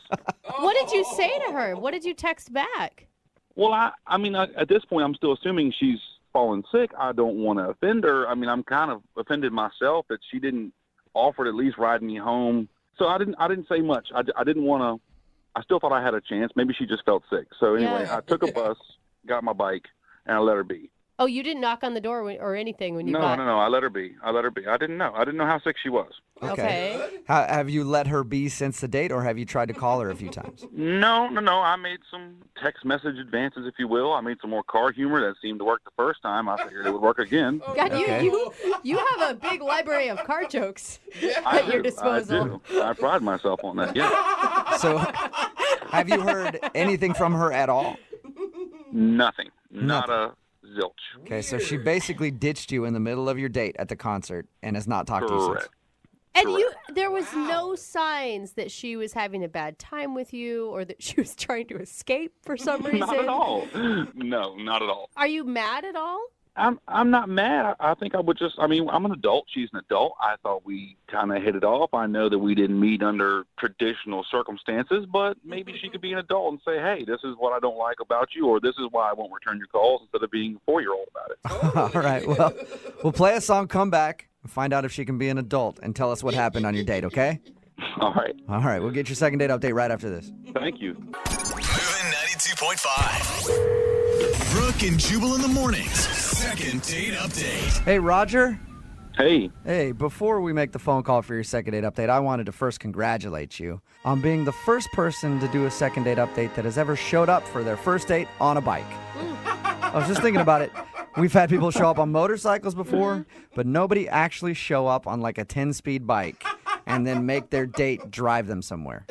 What did you say to her? What did you text back? Well, at this point, I'm still assuming she's fallen sick. I don't want to offend her. I'm kind of offended myself that she didn't offer to at least ride me home. So I didn't say much. I didn't want to. I still thought I had a chance. Maybe she just felt sick. So anyway, I took a bus, got my bike, and I let her be. Oh, you didn't knock on the door or anything when you No, got... No. I let her be. I didn't know. I didn't know how sick she was. Okay. Have you let her be since the date, or have you tried to call her a few times? No. I made some text message advances, if you will. I made some more car humor that seemed to work the first time. I figured it would work again. God, you have a big library of car jokes at your disposal. I do. I pride myself on that, yeah. So have you heard anything from her at all? Nothing. Not a zilch. Okay, so she basically ditched you in the middle of your date at the concert and has not talked to you since. And there was no signs that she was having a bad time with you or that she was trying to escape for some reason? Not at all. No, not at all. Are you mad at all? I'm not mad. I think I would just, I'm an adult. She's an adult. I thought we kind of hit it off. I know that we didn't meet under traditional circumstances, but maybe she could be an adult and say, hey, this is what I don't like about you, or this is why I won't return your calls, instead of being a 4-year-old about it. All right. Well, we'll play a song, come back, and find out if she can be an adult and tell us what happened on your date, okay? All right. All right. We'll get your second date update right after this. Thank you. Moving 92.5. Brooke and Jubal in the mornings. Second date update. Hey, Roger. Hey. Hey, before we make the phone call for your second date update, I wanted to first congratulate you on being the first person to do a second date update that has ever showed up for their first date on a bike. I was just thinking about it. We've had people show up on motorcycles before, but nobody actually show up on like a 10-speed bike and then make their date drive them somewhere.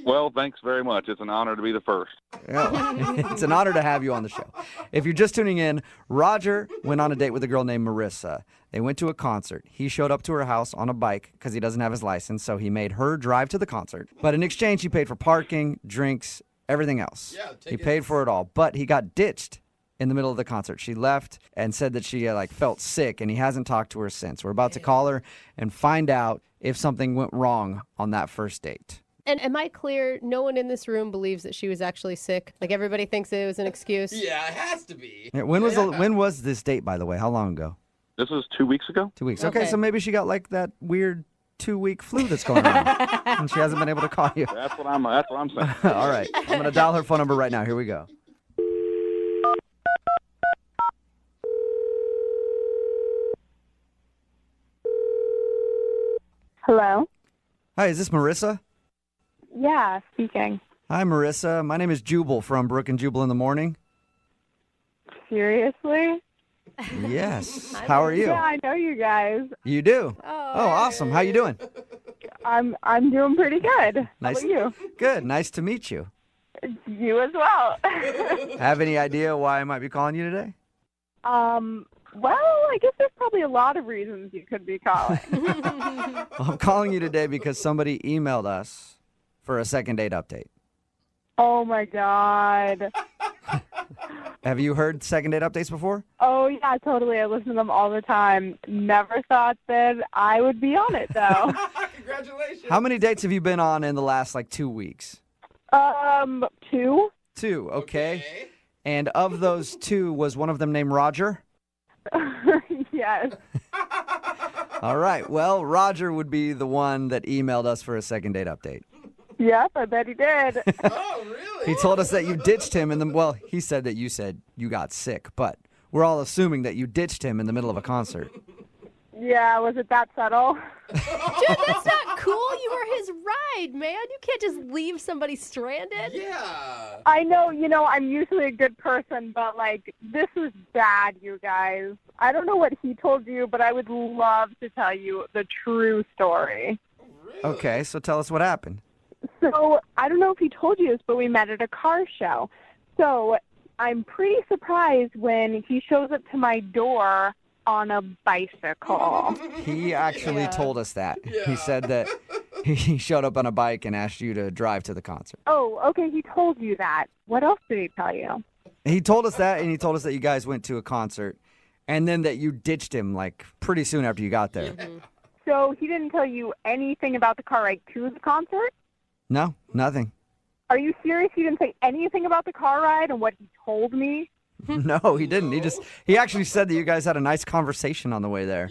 Well, thanks very much. It's an honor to be the first. It's an honor to have you on the show. If you're just tuning in, Roger went on a date with a girl named Marissa. They went to a concert. He showed up to her house on a bike because he doesn't have his license, so he made her drive to the concert. But in exchange, he paid for parking, drinks, everything else. He paid for it all, but he got ditched in the middle of the concert. She left and said that she felt sick, and he hasn't talked to her since. We're about to call her and find out if something went wrong on that first date. And am I clear? No one in this room believes that she was actually sick? Like everybody thinks it was an excuse? Yeah, it has to be. When was this date, by the way? How long ago? This was 2 weeks ago. 2 weeks. Okay, so maybe she got that weird 2-week flu that's going on, and she hasn't been able to call you. That's what I'm saying. All right, I'm going to dial her phone number right now. Here we go. Hello? Hi, is this Marissa? Yeah, speaking. Hi, Marissa. My name is Jubal from Brooke and Jubal in the morning. Seriously? Yes. How are you? Yeah, I know you guys. You do? Oh, awesome. How you doing? I'm doing pretty good. Nice. How about you? Good. Nice to meet you. You as well. Have any idea why I might be calling you today? Well, I guess there's probably a lot of reasons you could be calling. Well, I'm calling you today because somebody emailed us for a second date update. Oh, my God. Have you heard second date updates before? Oh, yeah, totally. I listen to them all the time. Never thought that I would be on it, though. Congratulations. How many dates have you been on in the last 2 weeks? 2. 2, okay. And of those 2, was one of them named Roger? Yes. All right. Well, Roger would be the one that emailed us for a second date update. Yep, I bet he did. Oh, really? He told us that you ditched him, and then, he said that you said you got sick. But we're all assuming that you ditched him in the middle of a concert. Yeah, was it that subtle? Dude, that's not cool. You were his ride, man. You can't just leave somebody stranded. Yeah. I know, I'm usually a good person, but, this was bad, you guys. I don't know what he told you, but I would love to tell you the true story. Okay, so tell us what happened. So, I don't know if he told you this, but we met at a car show. So, I'm pretty surprised when he shows up to my door on a bicycle. He actually told us that. Yeah. He said that he showed up on a bike and asked you to drive to the concert. Oh, okay, he told you that. What else did he tell you? He told us that, and he told us that you guys went to a concert, and then that you ditched him, pretty soon after you got there. Mm-hmm. So he didn't tell you anything about the car ride to the concert? No, nothing. Are you serious? He didn't say anything about the car ride and what he told me? No, he didn't. He actually said that you guys had a nice conversation on the way there.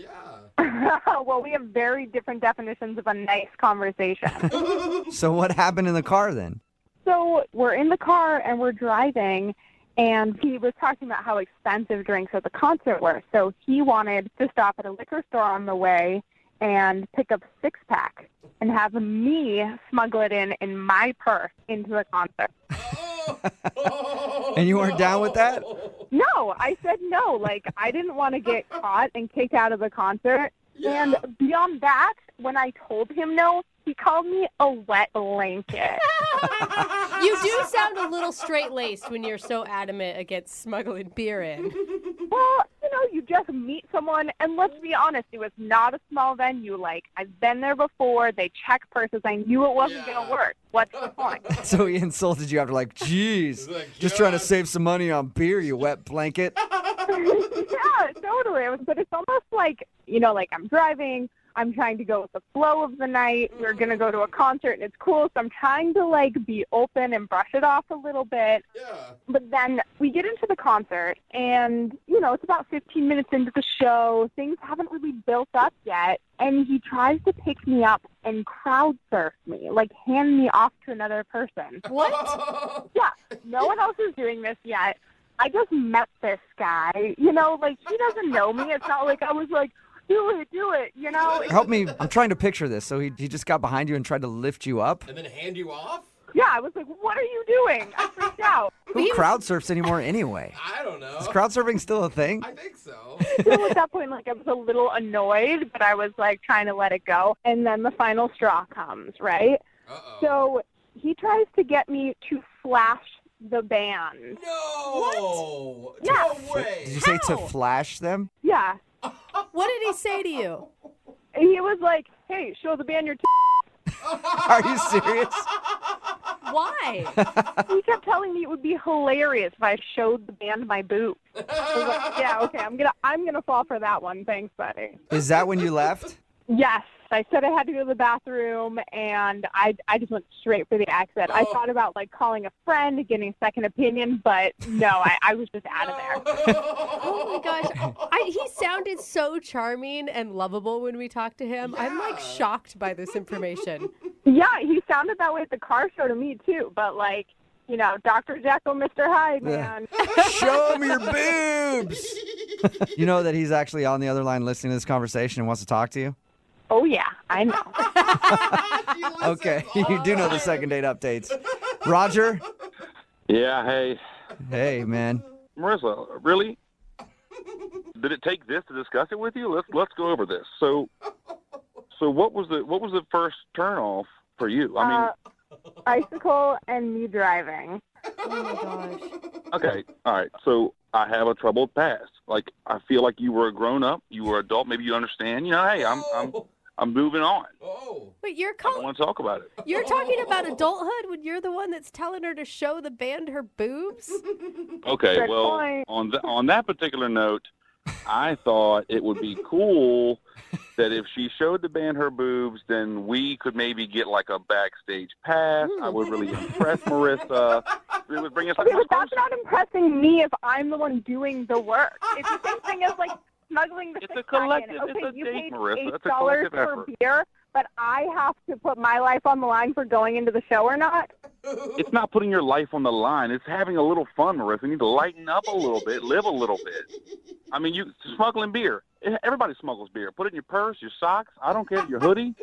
Yeah. Well, we have very different definitions of a nice conversation. So what happened in the car then? So we're in the car and we're driving, and he was talking about how expensive drinks at the concert were. So he wanted to stop at a liquor store on the way and pick up a 6-pack and have me smuggle it in my purse into the concert. And you weren't down with that? No, I said no. I didn't want to get caught and kicked out of the concert. Yeah. And beyond that, when I told him no, he called me a wet blanket. You do sound a little straight-laced when you're so adamant against smuggling beer in. Well, you just meet someone, and let's be honest, it was not a small venue. I've been there before. They check purses. I knew it wasn't going to work. What's the point? So he insulted you after geez, just trying to save some money on beer, you wet blanket. Yeah, totally. But it's almost I'm driving. I'm trying to go with the flow of the night. We're going to go to a concert, and it's cool. So I'm trying to, be open and brush it off a little bit. Yeah. But then we get into the concert, and, it's about 15 minutes into the show. Things haven't really built up yet. And he tries to pick me up and crowd surf me, hand me off to another person. What? Yeah. No one else is doing this yet. I just met this guy. He doesn't know me. It's not like I was do it, Help me. I'm trying to picture this. So he just got behind you and tried to lift you up? And then hand you off? Yeah, I was like, what are you doing? I freaked out. Who crowd surfs anymore anyway? I don't know. Is crowd surfing still a thing? I think so. So at that point, I was a little annoyed, but I was, trying to let it go. And then the final straw comes, right? Uh-oh. So he tries to get me to flash the band. No! What? Yeah. No way! Did you say to flash them? Yeah. What did he say to you? He was like, hey, show the band your Are you serious? Why? He kept telling me it would be hilarious if I showed the band my boobs. I was like, yeah, okay, I'm gonna fall for that one. Thanks, buddy. Is that when you left? Yes. I said I had to go to the bathroom, and I just went straight for the exit. I thought about, calling a friend, getting a second opinion, but no, I was just out of there. Oh, my gosh. He sounded so charming and lovable when we talked to him. Yeah. I'm, shocked by this information. Yeah, he sounded that way at the car show to me, too, but, Dr. Jekyll, Mr. Hyde, man. Show me your boobs! You know that he's actually on the other line listening to this conversation and wants to talk to you? Oh, yeah, I know. Okay, you do know the second date updates. Roger? Yeah, hey. Hey, man. Marissa, really? Did it take this to discuss it with you? Let's go over this. So what was the first turn off for you? Icicle and me driving. Oh, my gosh. Okay, all right. So I have a troubled past. I feel like you were a grown up, you were an adult, maybe you understand. Hey, I'm moving on. Oh. Wait, I don't want to talk about it. You're talking about adulthood when you're the one that's telling her to show the band her boobs? Okay, Good well, point. on that particular note, I thought it would be cool that if she showed the band her boobs, then we could maybe get a backstage pass. I would really impress Marissa. It would bring us okay, but that's not impressing me if I'm the one doing the work. It's the same thing as smuggling the It's a six-pack collective. in. Okay, It's a you date, paid Marissa. It's a $8 collective for effort. beer, but I have to put my life on the line for going into the show or not. It's not putting your life on the line. It's having a little fun, Marissa. You need to lighten up a little bit, live a little bit. I mean, you smuggling beer. Everybody smuggles beer. Put it in your purse, your socks. I don't care, your hoodie.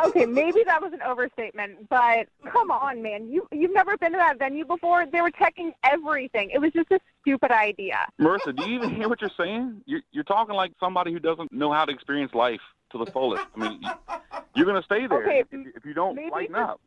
Okay, maybe that was an overstatement, but come on, man. You've never been to that venue before? They were checking everything. It was just a stupid idea. Marissa, do you even hear what you're saying? You're talking like somebody who doesn't know how to experience life to the fullest. I mean, you're going to stay there if you don't lighten up.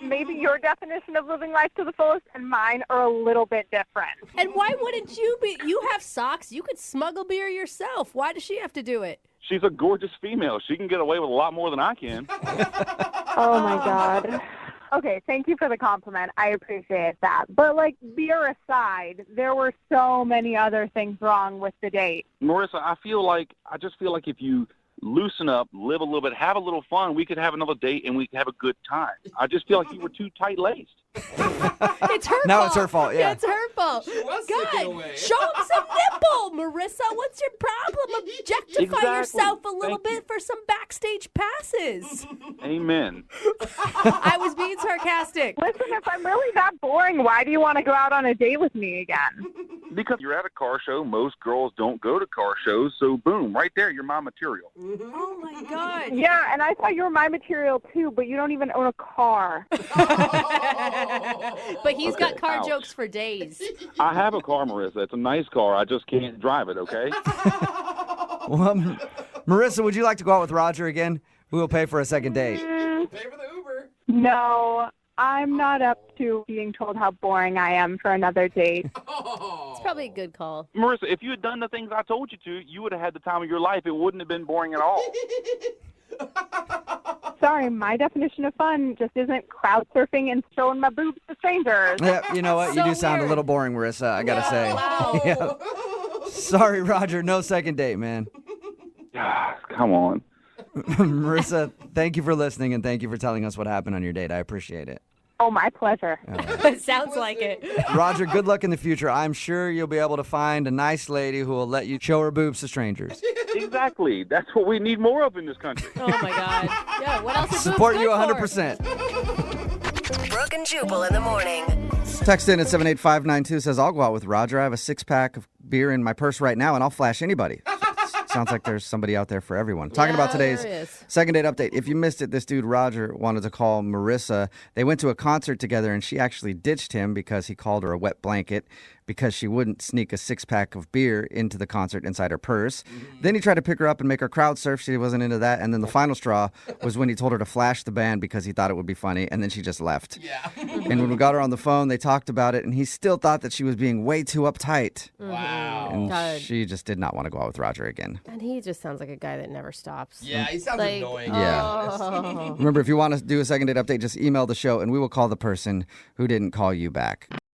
Maybe your definition of living life to the fullest and mine are a little bit different. And why wouldn't you be? You have socks. You could smuggle beer yourself. Why does she have to do it? She's a gorgeous female. She can get away with a lot more than I can. Oh, my God. Okay, thank you for the compliment. I appreciate that. But, like, beer aside, there were so many other things wrong with the date. Marissa, I just feel like if you loosen up, live a little bit, have a little fun, we could have another date and we could have a good time. I just feel like you were too tight-laced. It's her fault. No, it's her fault, yeah. It's her fault. God, show him some nipple, Marissa. What's your problem? Objectify Exactly. yourself a little Thank bit for some backstage passes. Amen. I was being sarcastic. Listen, if I'm really that boring, why do you want to go out on a date with me again? Because you're at a car show. Most girls don't go to car shows. So, boom, right there, you're my material. Oh, my God. Yeah, and I thought you were my material, too, but you don't even own a car. But he's got car ouch. jokes for days. I have a car, Marissa. It's a nice car. I just can't drive it, okay? Well, Marissa, would you like to go out with Roger again? Who will pay for a second date? Pay for the Uber. No, I'm not up to being told how boring I am for another date. It's probably a good call. Marissa, if you had done the things I told you to, you would have had the time of your life. It wouldn't have been boring at all. Sorry, my definition of fun just isn't crowd surfing and showing my boobs to strangers. Yeah, you know what? You So do sound a weird. little boring, Marissa, I gotta say. Wow. Yeah. Sorry, Roger, no second date, man. Come on. Marissa, thank you for listening and thank you for telling us what happened on your date. I appreciate it. Oh, my pleasure. Sounds like it. Roger, good luck in the future. I'm sure you'll be able to find a nice lady who will let you show her boobs to strangers. Exactly. That's what we need more of in this country. Oh, my God. Yeah, what else is Support boobs you good 100%. Brooke and Jubal in the morning. Text in at 78592 says, I'll go out with Roger. I have a 6-pack of beer in my purse right now, and I'll flash anybody. Sounds like there's somebody out there for everyone. Talking about today's there is. second date update. If you missed it, this dude Roger wanted to call Marissa. They went to a concert together, and she actually ditched him because he called her a wet blanket because she wouldn't sneak a 6-pack of beer into the concert inside her purse. Then he tried to pick her up and make her crowd surf. She wasn't into that. And then the final straw was when he told her to flash the band because he thought it would be funny, and then she just left. Yeah. And when we got her on the phone, they talked about it, and he still thought that she was being way too uptight. Wow. And God. she just did not want to go out with Roger again. And he just sounds like a guy that never stops. Yeah, he sounds Like, annoying. Yeah. Oh. Remember, if you want to do a second date update, just email the show, and we will call the person who didn't call you back.